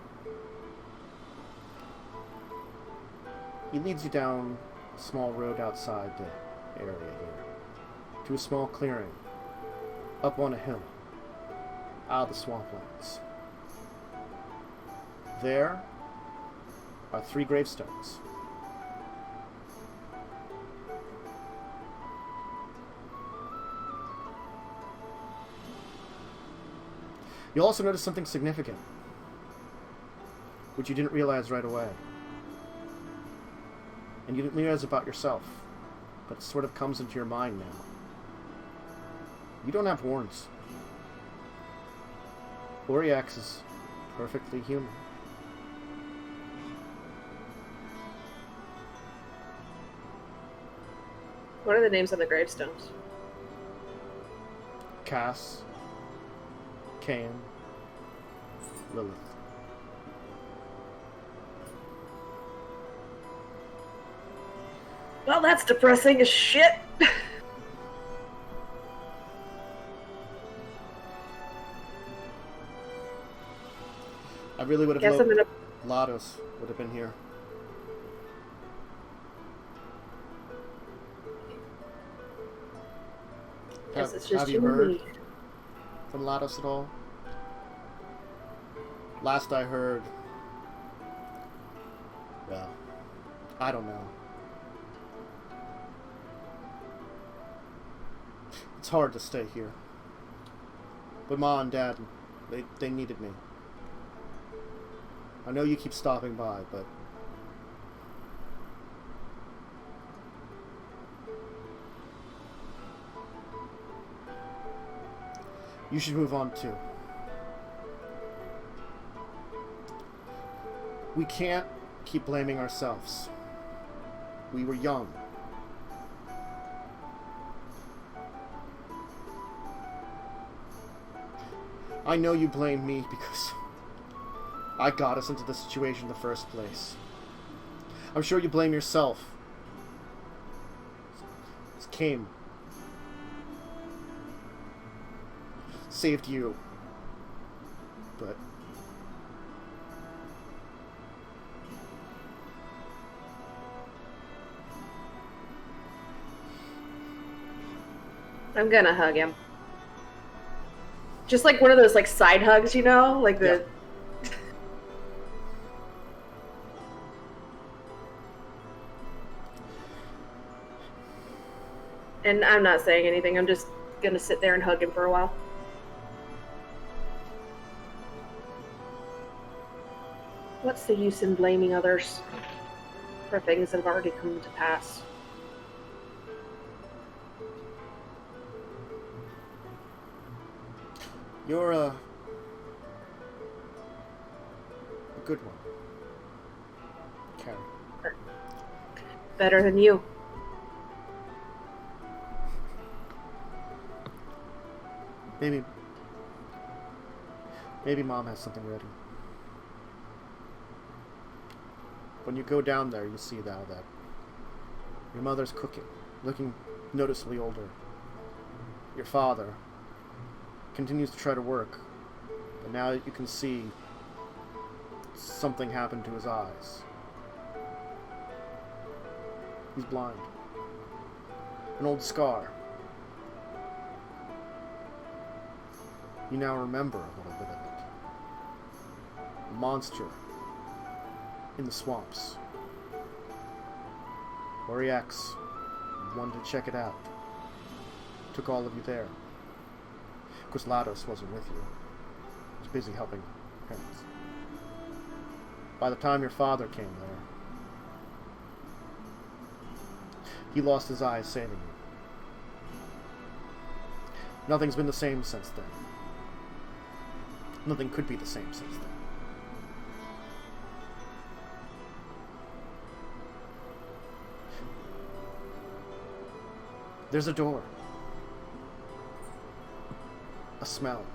He leads you down a small road outside the area here, to a small clearing, up on a hill, out of the swamplands. There are 3 gravestones. You'll also notice something significant, which you didn't realize right away. And you didn't realize about yourself, but it sort of comes into your mind now. You don't have horns. Oriax is perfectly human. What are the names on the gravestones? Cass, Cain, Lilith. Well, that's depressing as shit. I really would have Guess I'm hoped gonna. Lados would have been here. Guess it's just have you you and heard me. from Lados at all? Last I heard, well, I don't know. It's hard to stay here. But Mom and Dad, they needed me. I know you keep stopping by, but you should move on too. We can't keep blaming ourselves. We were young. I know you blame me because I got us into this situation in the first place. I'm sure you blame yourself. This Cain saved you. But I'm gonna hug him. Just like one of those like side hugs, you know? Like the... And I'm not saying anything. I'm just gonna sit there and hug him for a while. What's the use in blaming others for things that have already come to pass? you're a good one, Carrie. better than you. Maybe Mom has something ready. When you go down there, you see now that your mother's cooking, looking noticeably older. Your father continues to try to work, but now you can see something happened to his eyes. He's blind. An old scar. You now remember a little bit of it. A monster in the swamps. Oriax wanted to check it out. Took all of you there. Of course, Lados wasn't with you. He was busy helping parents. By the time your father came there, he lost his eyes saving you. Nothing's been the same since then. Nothing could be the same since then. There's a door. A smell.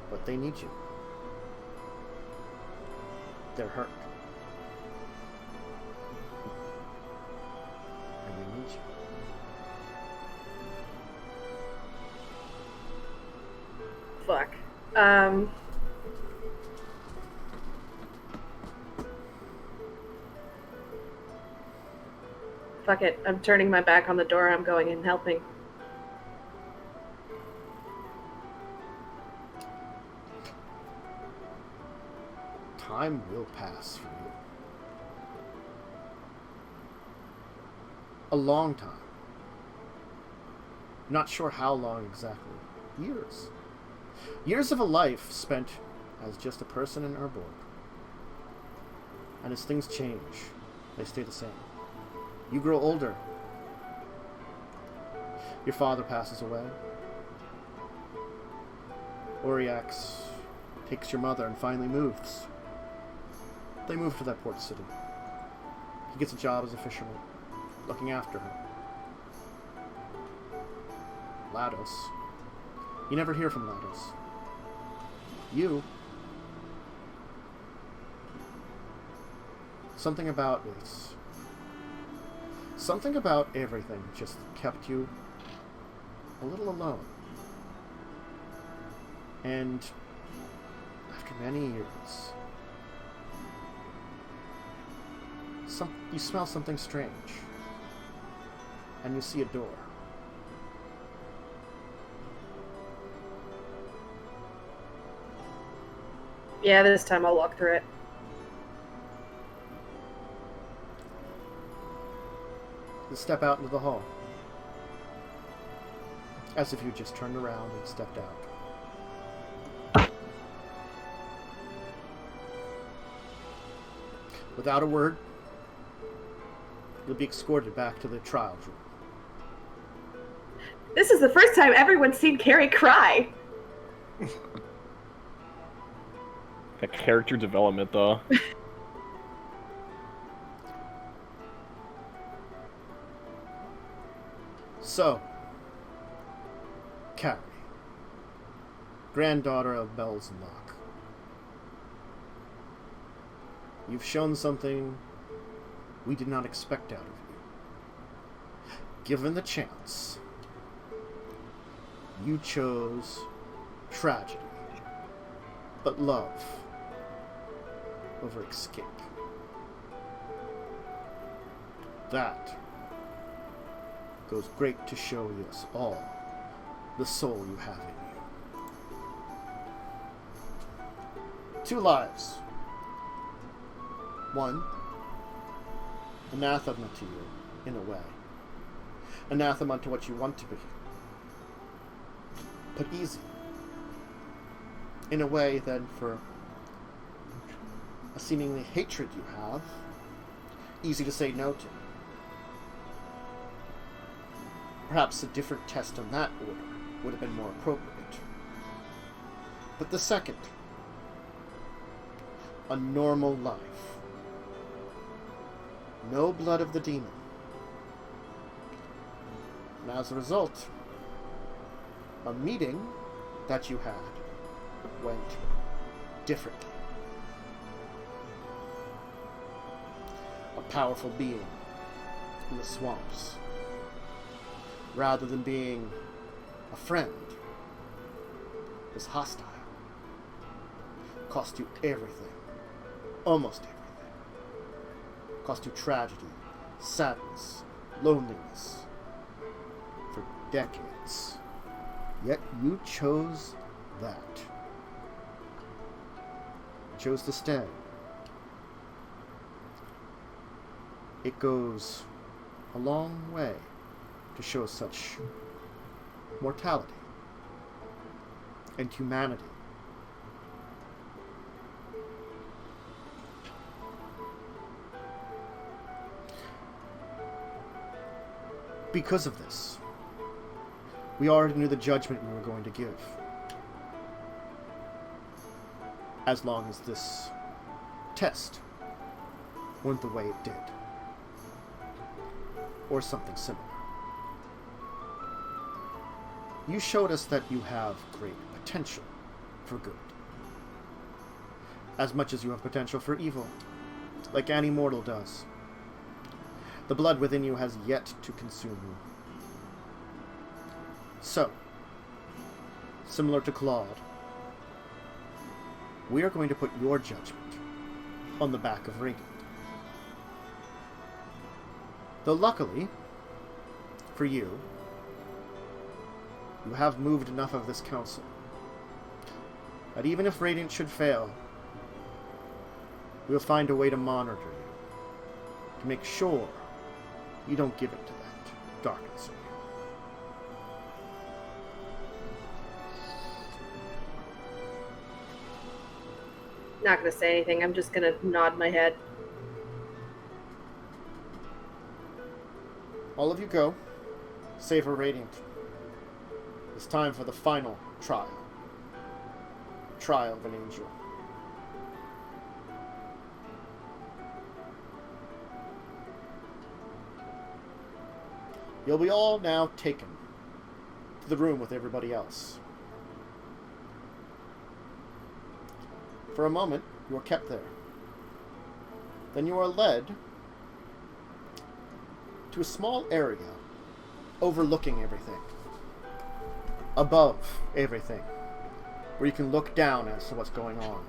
But they need you. They're hurt. And they need you. Fuck. Fuck it. I'm turning my back on the door. I'm going and helping. Time will pass for you. A long time. Not sure how long exactly. Years. Years of a life spent as just a person in Urborg. And as things change, they stay the same. You grow older. Your father passes away. Oriax takes your mother and finally moves. They move to that port city. He gets a job as a fisherman, looking after her. Lados. You never hear from Lados. You. Something about this. Something about everything just kept you a little alone. And after many years, you smell something strange. And you see a door. Yeah, this time I'll walk through it. You step out into the hall. As if you just turned around and stepped out. Without a word, you'll be escorted back to the trial room. This is the first time everyone's seen Carrie cry. That character development, though. So, Carrie, granddaughter of Bells and Locke, you've shown something we did not expect out of you. Given the chance, you chose tragedy, but love over escape. That goes great to show us all the soul you have in you. 2 lives. 1, anathema to you, in a way. Anathema to what you want to be. But easy. In a way, then, for a seemingly hatred you have, easy to say no to. Perhaps a different test in that order would have been more appropriate. But the second, a normal life. No blood of the demon. And as a result, a meeting that you had went differently. A powerful being in the swamps, rather than being a friend, is hostile. Cost you everything. Almost everything. Cost you tragedy, sadness, loneliness. For decades. Yet you chose that. You chose to stay. It goes a long way to show such mortality and humanity. Because of this, we already knew the judgment we were going to give. As long as this test went the way it did. Or something similar. You showed us that you have great potential for good. As much as you have potential for evil, like any mortal does. The blood within you has yet to consume you. So, similar to Claude, we are going to put your judgment on the back of Radiant. Though luckily, for you, you have moved enough of this council that even if Radiant should fail, we will find a way to monitor you, to make sure you don't give it to that darkness in you. Not gonna say anything. I'm just gonna nod my head. All of you go. Savor Radiant. It's time for the final trial. Trial of an angel. You'll be all now taken to the room with everybody else. For a moment, you are kept there. Then you are led to a small area overlooking everything. Above everything. Where you can look down as to what's going on.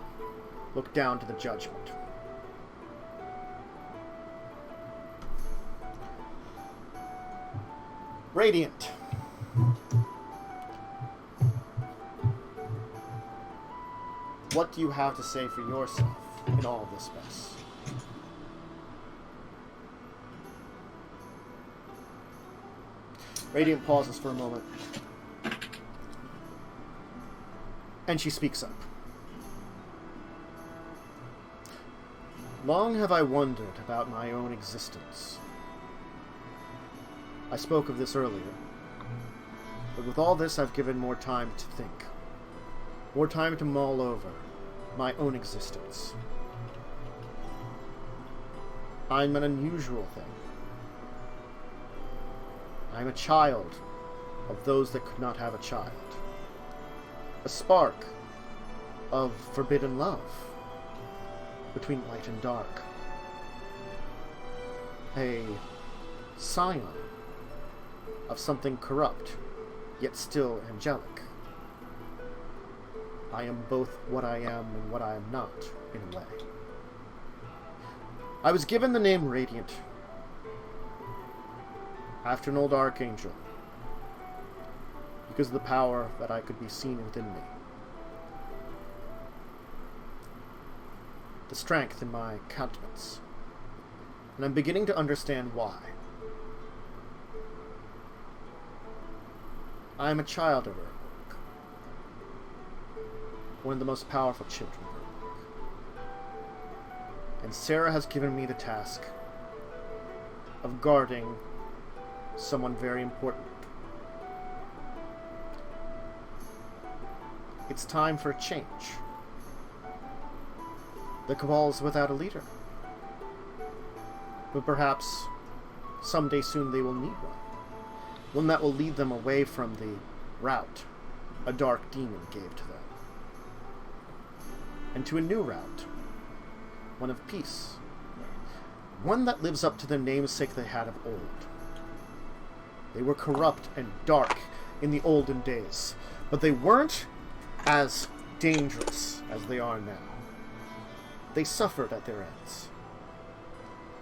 Look down to the judgment. Radiant. What do you have to say for yourself in all this mess? Radiant pauses for a moment. And she speaks up. Long have I wondered about my own existence. I spoke of this earlier. But with all this, I've given more time to think. More time to mull over my own existence. I'm an unusual thing. I'm a child of those that could not have a child. A spark of forbidden love between light and dark. A scion of something corrupt, yet still angelic. I am both what I am and what I am not, in a way. I was given the name Radiant after an old archangel because of the power that I could be seen within me. The strength in my countenance. And I'm beginning to understand why. I am a child of her. One of the most powerful children of her. And Sarah has given me the task of guarding someone very important. It's time for a change. The Cabal is without a leader. But perhaps someday soon they will need one. One that will lead them away from the route a dark demon gave to them. And to a new route. One of peace. One that lives up to the namesake they had of old. They were corrupt and dark in the olden days, but they weren't as dangerous as they are now. They suffered at their ends.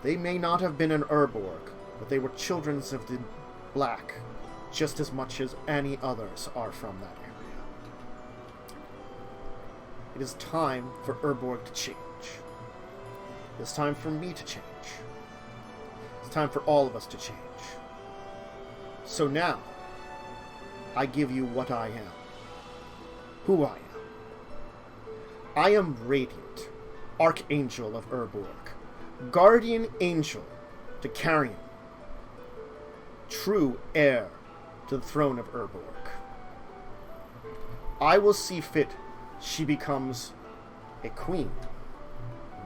They may not have been an Urborg, but they were children of the Black, just as much as any others are from that area. It is time for Urborg to change. It is time for me to change. It's time for all of us to change. So now, I give you what I am. Who I am. I am Radiant, Archangel of Urborg, Guardian Angel to Carrion, true heir to the throne of Urborg. I will see fit she becomes a queen,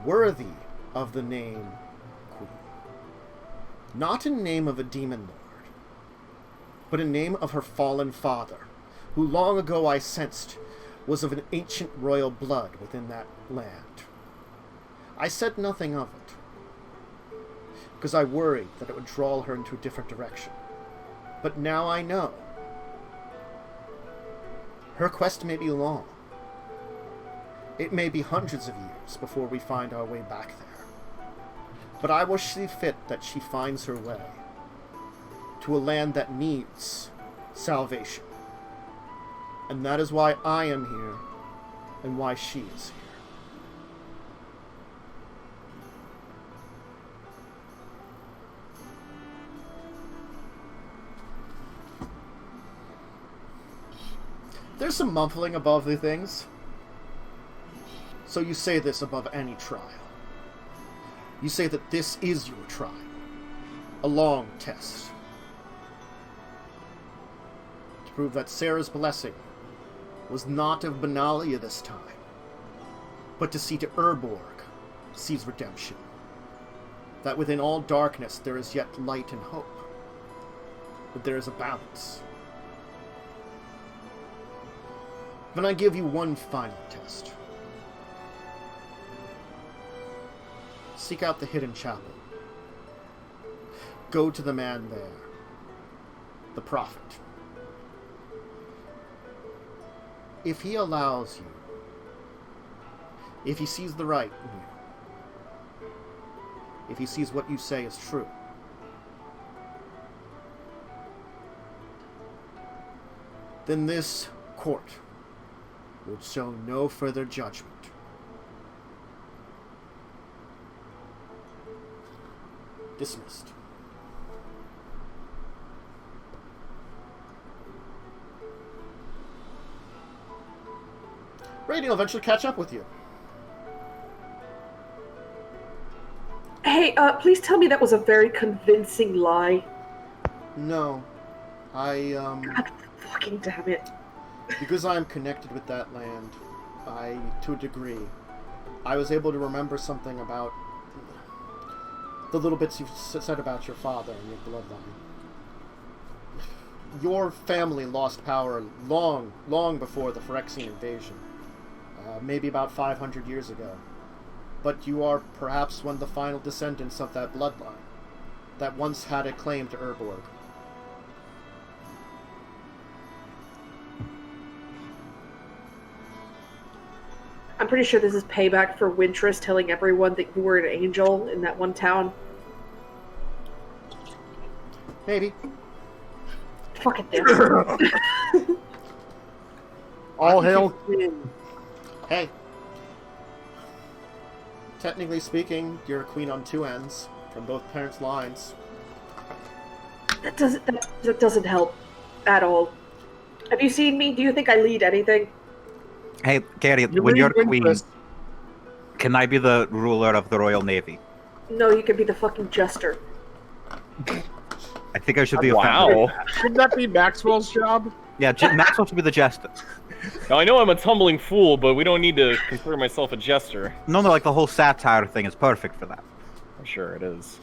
worthy of the name Queen. Not in name of a demon lord, but in name of her fallen father, who long ago I sensed was of an ancient royal blood within that land. I said nothing of it, because I worried that it would draw her into a different direction. But now I know. Her quest may be long. It may be hundreds of years before we find our way back there. But I will see fit that she finds her way to a land that needs salvation. And that is why I am here, and why she is here. There's some mumbling above the things. So you say this above any trial. You say that this is your trial. A long test. To prove that Sarah's blessing was not of Benalia this time, but to see to Urborg sees redemption. That within all darkness there is yet light and hope. But there is a balance. Then I give you one final test. Seek out the hidden chapel. Go to the man there, the prophet. If he allows you, if he sees the right in you, if he sees what you say is true, then this court will show no further judgment. Dismissed. Radiant will eventually catch up with you. Hey, please tell me that was a very convincing lie. No. God fucking damn it. Because I am connected with that land, to a degree, I was able to remember something about the little bits you said about your father and your bloodline. Your family lost power long, long before the Phyrexian invasion. Maybe about 500 years ago. But you are perhaps one of the final descendants of that bloodline that once had a claim to Urborg. I'm pretty sure this is payback for Wintress telling everyone that you were an angel in that one town. Maybe. Fucking damn it. All hail King. Hey. Technically speaking, you're a queen on two ends, from both parents' lines. That doesn't help at all. Have you seen me? Do you think I lead anything? Hey, Carrie, when you're queen, can I be the ruler of the Royal Navy? No, you can be the fucking jester. I think I should be Wow. Shouldn't that be Maxwell's job? Yeah, Maxwell should be the jester. Now, I know I'm a tumbling fool, but we don't need to consider myself a jester. No, like the whole satire thing is perfect for that. I'm sure it is.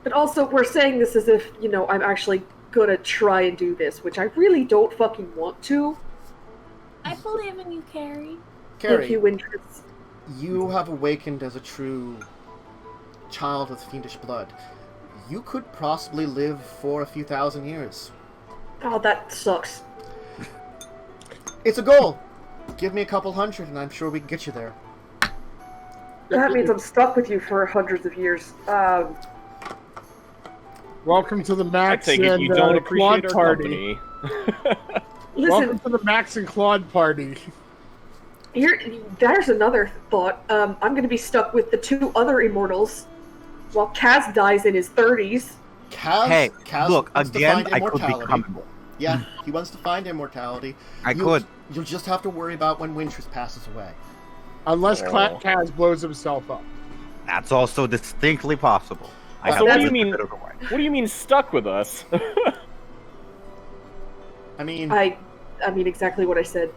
But also, we're saying this as if, I'm actually gonna try and do this, which I really don't fucking want to. I believe in you, Carrie. Carrie, Thank you, Wintress. you have awakened as a true child with fiendish blood. You could possibly live for a few thousand years. Oh, that sucks. It's a goal. Give me a couple hundred, and I'm sure we can get you there. That means I'm stuck with you for hundreds of years. Welcome to the I Max take it and you don't Claude appreciate our party. company. Listen, Welcome to the Max and Claude party. there's another thought. I'm going to be stuck with the two other immortals while Kaz dies in his 30s. Kaz look, wants to again, find I could immortality. become... Yeah, he wants to find immortality. could. You'll just have to worry about when Wintress passes away. Unless Oh. Kaz blows himself up. That's also distinctly possible. So what do you to mean? put it away. What do you mean stuck with us? I mean, I mean exactly what I said.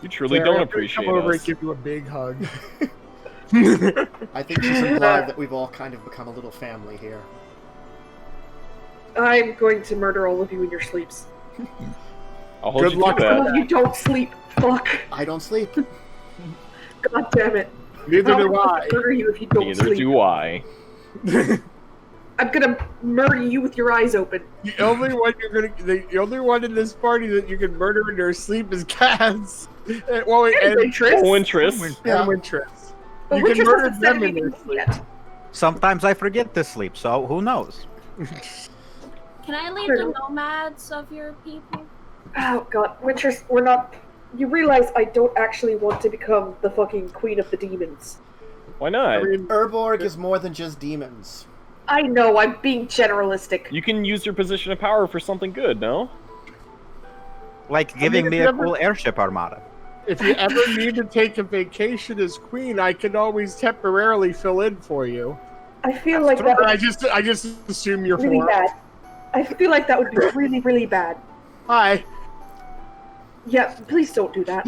You truly Sarah, don't I'm gonna appreciate come over us. and give you a big hug. I think she's implied that we've all kind of become a little family here. I'm going to murder all of you in your sleeps. I'll hold Good you luck to Some that. of you don't sleep. Fuck. I don't sleep. God damn it. Neither do I'll I. murder you if you don't Neither sleep. do I. I'm gonna murder you with your eyes open. The only one in this party that you can murder in their sleep is Kaz. Well, wait, And and Wintress. Wintress. Yeah. Wintress. But You can Wintress murder hasn't said them in their anything sleep. yet. Sometimes I forget to sleep, so who knows? Can I lead the nomads of your people? Oh god, Wintress, we're not... You realize I don't actually want to become the fucking queen of the demons. Why not? I mean, Urborg is more than just demons. I know, I'm being generalistic. You can use your position of power for something good, no? Like giving if me you a ever- cool airship armada. if you ever need to take a vacation as queen, I can always temporarily fill in for you. I feel like that I would just assume you're be really for. bad. I feel like that would be really, really bad. Hi. Yeah, please don't do that.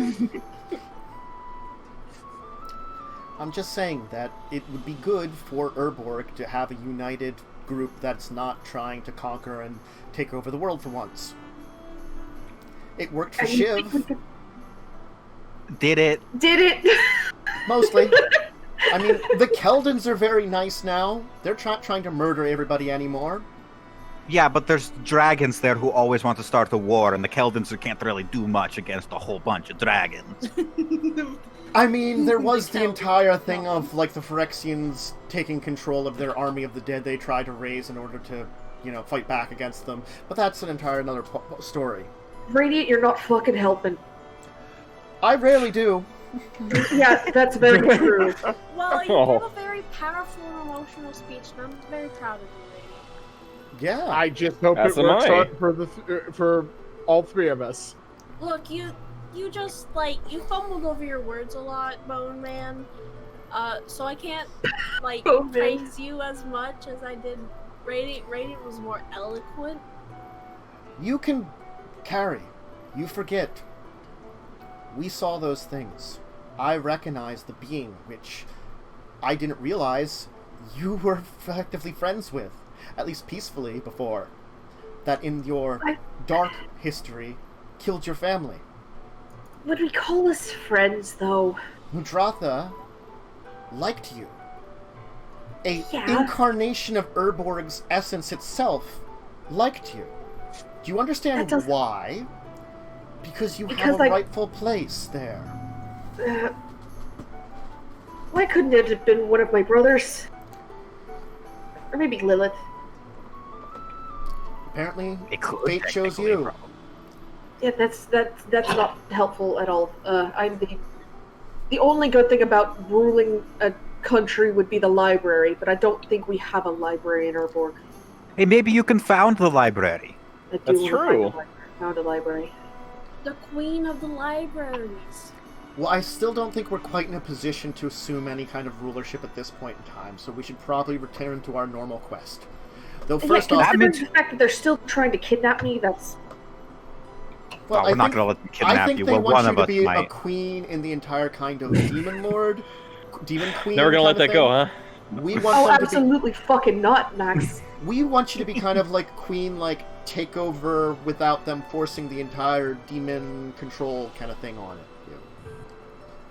I'm just saying that it would be good for Urborg to have a united group that's not trying to conquer and take over the world for once. It worked for I mean, we Shiv, could- Did it? Did it? mostly. I mean, the Keldons are very nice now. They're not trying to murder everybody anymore. Yeah, but there's dragons there who always want to start a war, and the Keldons who can't really do much against a whole bunch of dragons. I mean, there was The the Keldons. entire thing of, like, the Phyrexians taking control of their army of the dead they tried to raise in order to, fight back against them. But that's an entire another story. Radiant, you're not fucking helping. I rarely do. Yeah, that's very true. Well, you Oh. have a very powerful and emotional speech, and I'm very proud of you, Lady. Yeah. I just hope As it am works I. out for all three of us. Look, you just, you fumbled over your words a lot, Bone Man. So I can't, Bone Man. praise you as much as I did Radiant. Radiant was more eloquent. You can carry. You forget. We saw those things. I recognize the being which I didn't realize you were effectively friends with, at least peacefully before, that in your dark history killed your family. Would we call us friends, though? Mudratha liked you. A Yeah. incarnation of Urborg's essence itself liked you. Do you understand That doesn't- why? Because you Because have a I- rightful place there. Why couldn't it have been one of my brothers? Or maybe Lilith. Apparently, It could, fate chose technically, you. probably. Yeah, that's not helpful at all. I'm the only good thing about ruling a country would be the library, but I don't think we have a library in Urborg. Hey, maybe you can found the library. I do That's wanna true. Found a library. The queen of the libraries. Well, I still don't think we're quite in a position to assume any kind of rulership at this point in time, so we should probably return to our normal quest. Though first yeah, off, considering means- the fact that they're still trying to kidnap me, that's... well, we're I not think, going to let them I kidnap think you. they Well, want one you of to us be a might. queen in the entire kind of demon lord, demon queen. Never gonna kind let of that go, thing. huh? We want Oh, them to absolutely fucking not, Max. we want you to be kind of like Queen, like take over without them forcing the entire demon control kind of thing on it.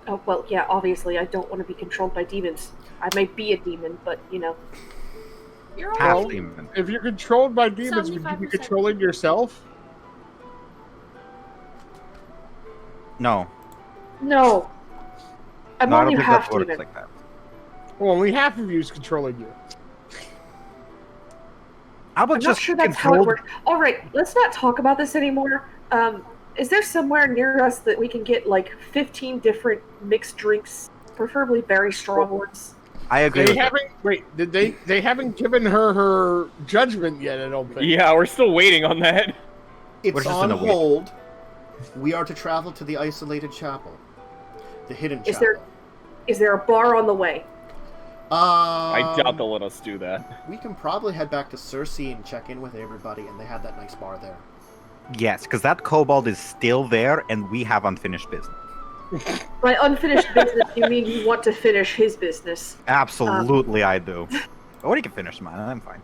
Oh, well, yeah, obviously, I don't want to be controlled by demons. I might be a demon, but, you know. You're all Half Well, demon. If you're controlled by demons, would you be 75%. controlling yourself? No. No. I'm No, I don't only think half that works demon. like that. Well, only half of you is controlling you. How about I'm not just sure that's how it controlled? works. All right, let's not talk about this anymore. Is there somewhere near us that we can get like 15 different mixed drinks, preferably very strong ones? I agree. They with that. haven't. Wait, did they? They haven't given her judgment yet. I don't think. Yeah, we're still waiting on that. We're It's just on in a wait. hold. We are to travel to the isolated chapel, the hidden Is chapel. Is there a bar on the way? I doubt they'll let us do that. We can probably head back to Cersei and check in with everybody, and they had that nice bar there. Yes, because that kobold is still there, and we have unfinished business. By unfinished business, you mean you want to finish his business? Absolutely, I do. Or you can finish mine. I'm fine.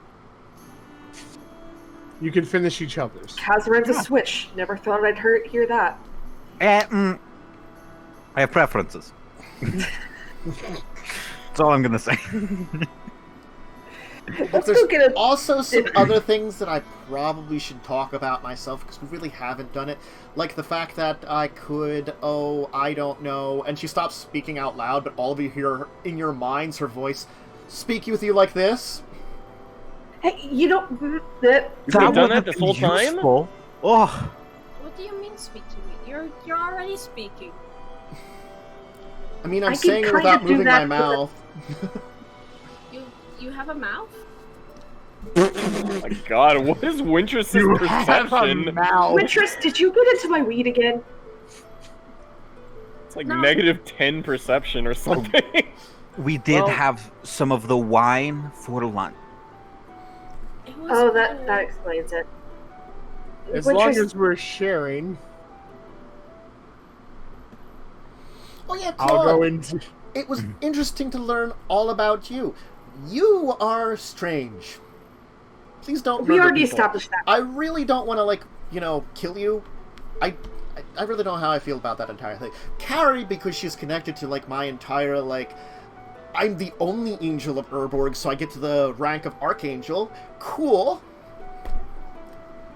You can finish each other's. Kazaren's a switch. Never thought I'd hear that. I have preferences. That's all I'm gonna say. Let's There's go get a. also some other things that I probably should talk about myself, because we really haven't done it. Like the fact that I could, I don't know, and she stops speaking out loud, but all of you hear in your minds her voice speak with you like this. Hey, you don't. We've done that this whole time? Useful. Oh, What do you mean speak to me? You're already speaking. I mean, I I'm can saying it kinda without do moving my that, but- mouth. You have a mouth? Oh my god, what is Wintress's You have a perception? mouth. Wintress, did you get into my weed again? It's like No. negative 10 perception or something. we did Well- have some of the wine for lunch. It was Oh, that good. explains it. As long Wintress, as we're sharing, Oh yeah, I'll Claude. go into. It was interesting to learn all about you. You are strange. Please don't we murder already people. established that. I really don't want to, kill you. I really don't know how I feel about that entire thing. Carrie, because she's connected to, my entire, I'm the only angel of Urborg, so I get to the rank of Archangel. Cool.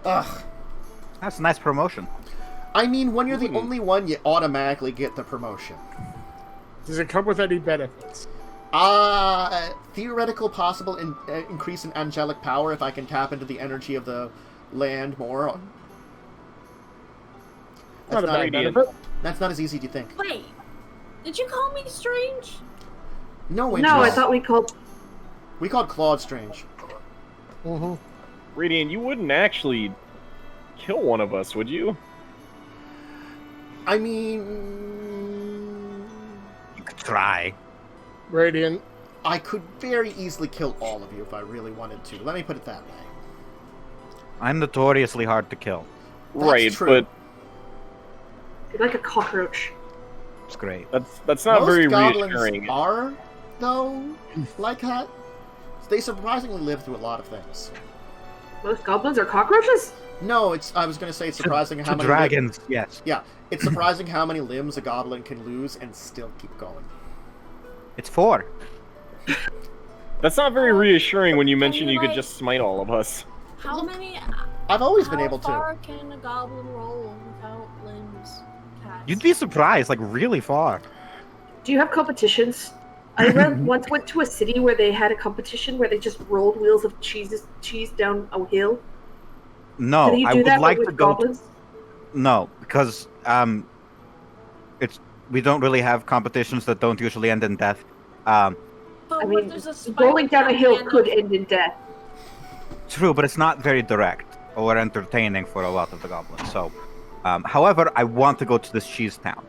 Ugh. That's a nice promotion. I mean, when you're the only one, you automatically get the promotion. Does it come with any benefits? Theoretical possible increase in angelic power if I can tap into the energy of the land more. Not a bad idea. benefit. That's not as easy as you think. Wait, did you call me strange? No, No, I interest. thought we called. We called Claude strange. Mm-hmm. Radiant, you wouldn't actually kill one of us, would you? I mean, You could try. Radiant. I could very easily kill all of you if I really wanted to. Let me put it that way. I'm notoriously hard to kill. That's right, true. but You're like a cockroach. It's great. that's not Most very goblins reassuring. are, though, like that. They surprisingly live through a lot of things. Most goblins are cockroaches? No, I was going to say it's surprising how To many dragons, yes. Yeah, it's surprising how many limbs a goblin can lose and still keep going. It's 4. That's not very reassuring when you Can mention you, you could like- just smite all of us. How many? I've always been how able to. far can a goblin roll without limbs? Cast? You'd be surprised, really far. Do you have competitions? I once went to a city where they had a competition where they just rolled wheels of cheese down a hill. No, Can you I do would that like with to go. goblins? No, because we don't really have competitions that don't usually end in death. But I what mean, there's a spider rolling down a hill and could end in death. True, but it's not very direct or entertaining for a lot of the goblins. So, however, I want to go to this cheese town.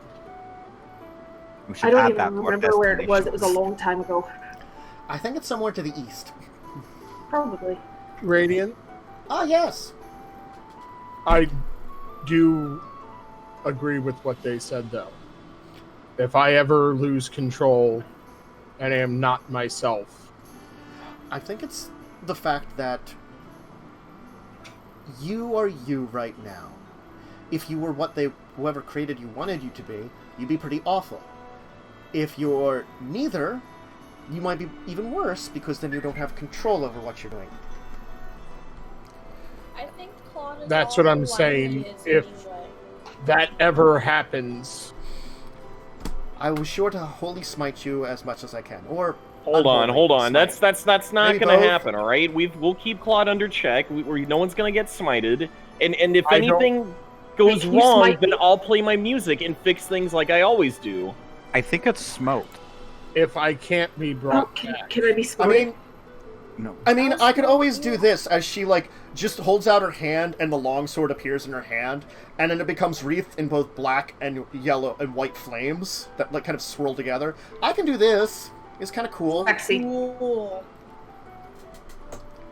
We should I don't add even that to our remember where it was. It was a destinations. long time ago. I think it's somewhere to the east. Probably. Radiant. Ah, yes. I do agree with what they said, though. If I ever lose control and am not myself, I think it's the fact that you are you right now. If you were what whoever created you wanted you to be, you'd be pretty awful. If you're neither, you might be even worse, because then you don't have control over what you're doing. I think Claude is That's all what I'm like saying. it is If anyway. that ever happens, I was sure to holy smite you as much as I can, or Hold on. smite. That's not Maybe gonna both. happen. All right, we'll keep Claude under check. No one's gonna get smited. And if I don't- anything goes Can you wrong, smite then me? I'll play my music and fix things like I always do. I think it's smote. if I can't be Oh, brought can back, I be I smoted? mean, No. I could always do this as she, like, just holds out her hand and the longsword appears in her hand, and then it becomes wreathed in both black and yellow and white flames that, like, kind of swirl together. I can do this. It's kind of cool. Sexy. Cool.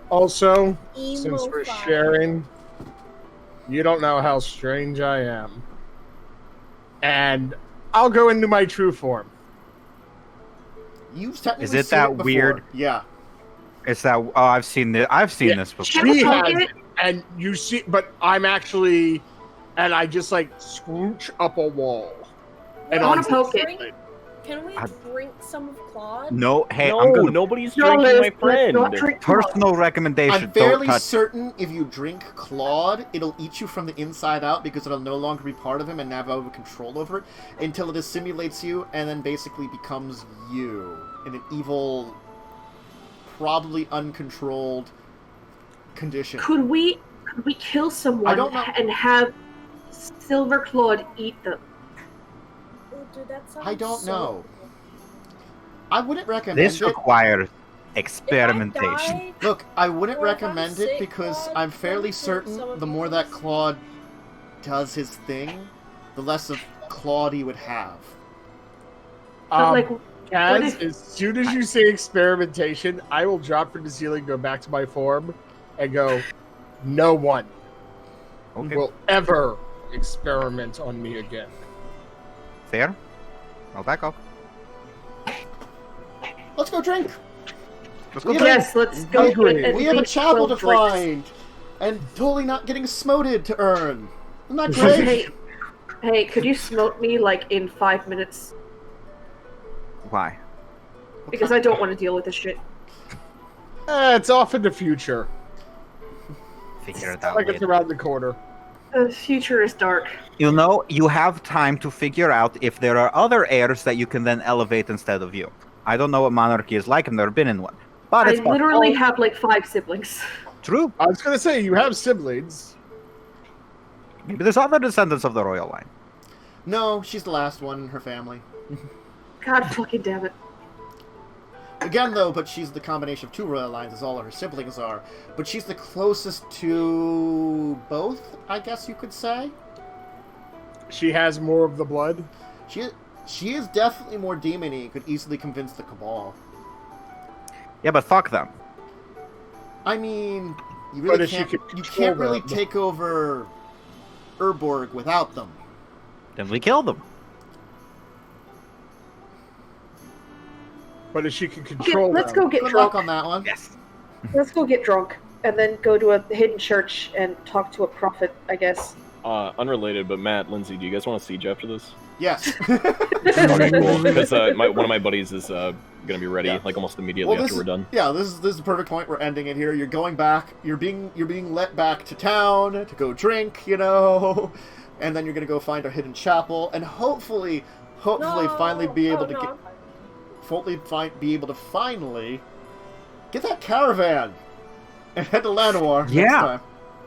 also, Emo since we're fire. sharing, you don't know how strange I am. And I'll go into my true form. You've technically Is it seen that before. weird? Yeah. It's that. Oh, I've seen this. I've seen Yeah, this before. Can She I has poke it, it? and you see, but I'm actually, and I just like scrooch up a wall. And I wanna on- poke it. Drink- Can we I- drink some of Claude? No, hey, no, I'm gonna. nobody's No, drinking Liz, my let's friend. not drink Claude. Personal recommendation. I'm fairly Don't touch. certain if you drink Claude, it'll eat you from the inside out because it'll no longer be part of him and have over control over it until it assimilates you and then basically becomes you in an evil, probably uncontrolled condition. Could we kill someone I don't know. and have Silver Claude eat them? Oh, dude, that sounds I don't so know. cool. I wouldn't recommend This it. requires If I experimentation. die, Look, I wouldn't Or if I'm recommend sick, it because Claude, I'm can fairly you take certain some of the more that these? Claude does his thing, the less of Claude he would have. But like, Kaz, if- as soon as you say experimentation, I will drop from the ceiling, go back to my form, and go, no one Okay, will ever experiment on me again. fair. I'll back off. Let's go drink. Let's go. We drink. yes, let's go Agree. get at We have a least chapel 12 to drinks. find, and totally not getting smoted to earn. Isn't that great? Hey, could you smote me like in 5 minutes? Why? Because I don't want to deal with this shit. It's off in the future. Figure it out Like it's later. around the corner. The future is dark. You know, you have time to figure out if there are other heirs that you can then elevate instead of you. I don't know what monarchy is like. I've never been in one. But I it's literally have like 5 siblings. true. I was gonna say, you have siblings. Maybe there's other descendants of the royal line. No, she's the last one in her family. God fucking damn it. Again, though, but she's the combination of two royal lines, as all of her siblings are. But she's the closest to both, I guess you could say. She has more of the blood. She is definitely more demon-y and could easily convince the Cabal. Yeah, but fuck them. I mean, you But really if she can't. could You control can't really them. take over Urborg without them. Then we kill them. But if she can Okay, control let's them. go get Good drunk. luck on that one. Yes. Let's go get drunk. And then go to a hidden church and talk to a prophet, I guess. Unrelated, but Matt, Lindsay, do you guys want to siege after this? Yes. Okay, cool. Because one of my buddies is gonna be ready Yeah. like almost immediately Well, after we're done. Yeah, this is the perfect point. We're ending it here. You're going back. You're being let back to town to go drink, you know, and then you're gonna go find our hidden chapel and hopefully finally be able to no, get. I'm fine. Be able to finally get that caravan and head to Llanowar next Yeah. time.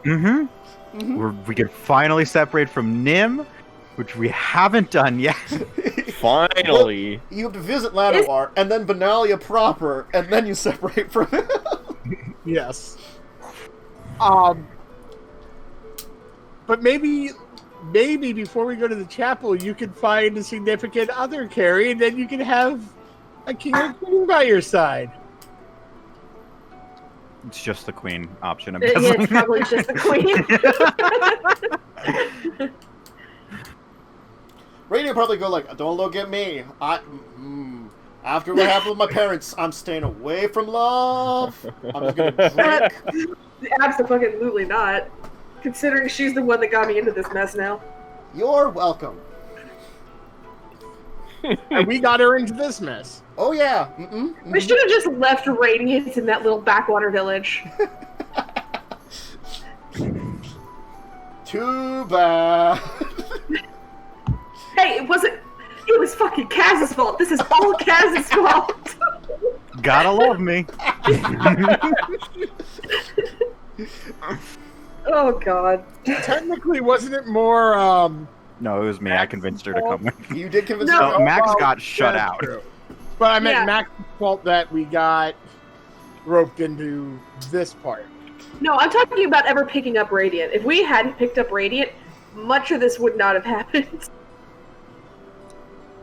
Mm-hmm. Mhm. We can finally separate from Nim, which we haven't done yet. Finally. You have to visit Llanowar and then Benalia proper, and then you separate from it. Yes. But maybe before we go to the chapel, you could find a significant other, Carrie, and then you can have a king or queen by your side. It's just the queen option, I'm Yeah, guessing. it's probably just the queen. Rainy will probably go like, "Don't look at me. I After what happened with my parents, I'm staying away from love. I'm just gonna drink. Absolutely not. Considering she's the one that got me into this mess now. You're welcome. And we got her into this mess. Oh yeah. We should have just left Radiant in that little backwater village. Too bad. Hey, it was fucking Kaz's fault. This is all Kaz's fault. Gotta love me. Oh god. Technically, wasn't it more, No, it was me. I convinced her to come with me. You did convince No. me. Max well, got shut that's out. true. But I meant Yeah. Max's fault that we got roped into this part. No, I'm talking about ever picking up Radiant. If we hadn't picked up Radiant, much of this would not have happened.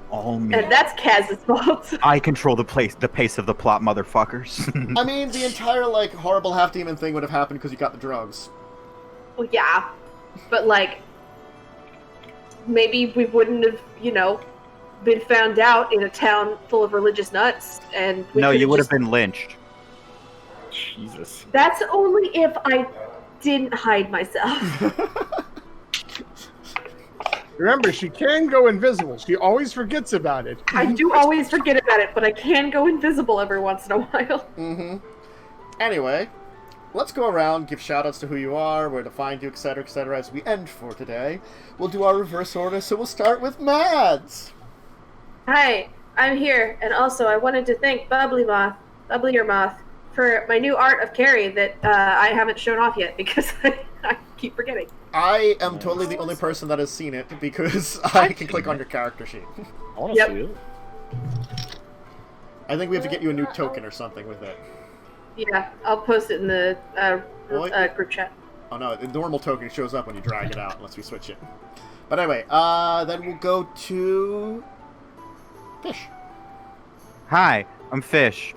All me. And that's Kaz's fault. I control the pace of the plot, motherfuckers. I mean, the entire like horrible half demon thing would have happened because you got the drugs. Well, yeah. But, like, maybe we wouldn't have, been found out in a town full of religious nuts, and we No, could've you would have just- been lynched. Jesus. That's only if I didn't hide myself. Remember, she can go invisible. She always forgets about it. I do always forget about it, but I can go invisible every once in a while. Mm-hmm. Anyway, let's go around, give shoutouts to who you are, where to find you, etc., as we end for today. We'll do our reverse order, so we'll start with Mads. Hi, I'm here, and also I wanted to thank Bubbly Your Moth, for my new art of Carrie that I haven't shown off yet because I keep forgetting. I am totally the only person that has seen it because I can click on your character sheet. I want to Yep. see it. I think we have to get you a new token or something with it. Yeah, I'll post it in the What? group chat. Oh no, the normal token shows up when you drag it out unless we switch it. But anyway, then we'll go to Fish. Hi, I'm Fish.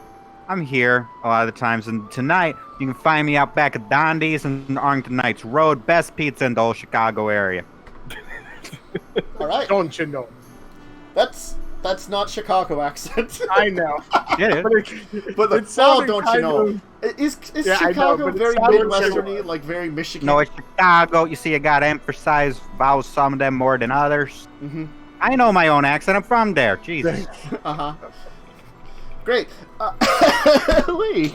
I'm here a lot of the times, and tonight you can find me out back at Dondi's and Arlington Heights Road. Best pizza in the whole Chicago area. All right, Don't you know? that's not Chicago accent. I know. Yeah, But it, But it sounded don't you kind know? of- Is Yeah, I know, Chicago but it very sounded Midwesterny, similar. like very Michigan? no, it's Chicago. You see, I gotta emphasize vowels, some of them more than others. Mm-hmm. I know my own accent. I'm from there. Jesus. Uh-huh. Great. Lee.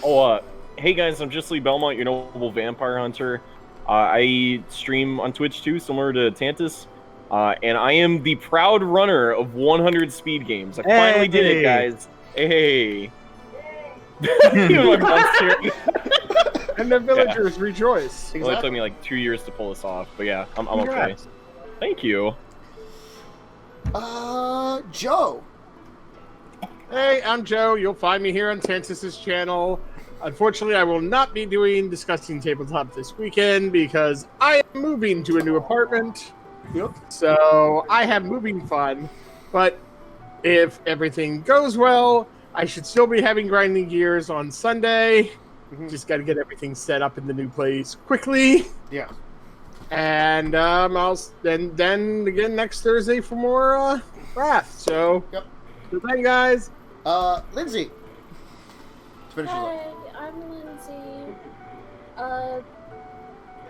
Oh, hey guys, I'm just Lee Belmont, your noble vampire hunter. I stream on Twitch too, similar to Tantus. And I am the proud runner of 100 speed games. I finally did it, guys. Hey. Even my mom's cheering. And the villagers rejoice. Well, it took me like 2 years to pull this off, but yeah, I'm okay. Congrats. Thank you. Joe. Hey, I'm Joe. You'll find me here on Tantus's channel. Unfortunately, I will not be doing Discussing Tabletop this weekend because I am moving to a new apartment. Yep. So I have moving fun. But if everything goes well, I should still be having Grinding Gears on Sunday. Just got to get everything set up in the new place quickly. Yeah. And I'll then again next Thursday for more Wrath. So, Yep. good night, guys. Lindsay. Let's finish this up. Hi, I'm Lindsay.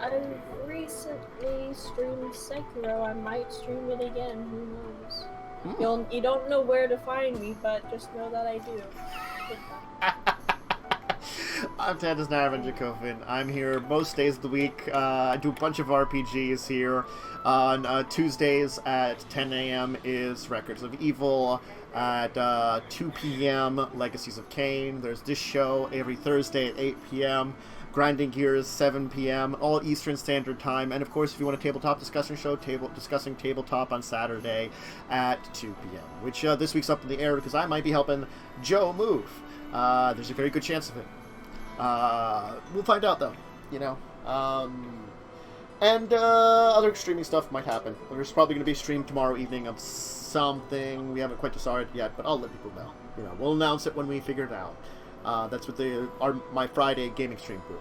I've recently streamed Sekiro. I might stream it again. Who knows? You don't know where to find me, but just know that I do. Goodbye. I'm Tantus Dracovin. I'm here most days of the week. I do a bunch of RPGs here. On Tuesdays at 10 a.m. is Records of Evil. At 2 p.m. Legacies of Kain. There's this show every Thursday at 8 p.m. Grinding Gears 7 p.m. all Eastern Standard Time. And of course, if you want a tabletop discussion show, discussing tabletop on Saturday at 2 p.m. Which this week's up in the air because I might be helping Joe move. There's a very good chance of it. We'll find out though, you know. And other streaming stuff might happen. There's probably going to be a stream tomorrow evening of something. We haven't quite decided yet, but I'll let people know. You know, we'll announce it when we figure it out. That's with my Friday gaming stream group.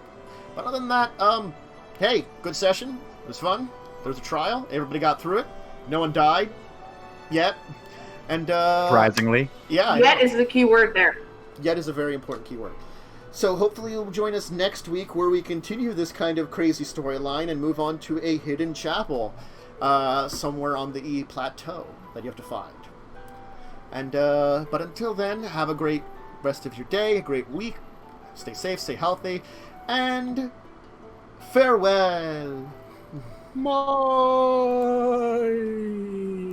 But other than that, hey, good session. It was fun. There was a trial. Everybody got through it. No one died yet. And Surprisingly. yeah, I Yet know. is the key word there. Yet is a very important keyword. So hopefully you'll join us next week where we continue this kind of crazy storyline and move on to a hidden chapel somewhere on the E plateau that you have to find. And but until then, have a great rest of your day, a great week. Stay safe, stay healthy, and farewell. My.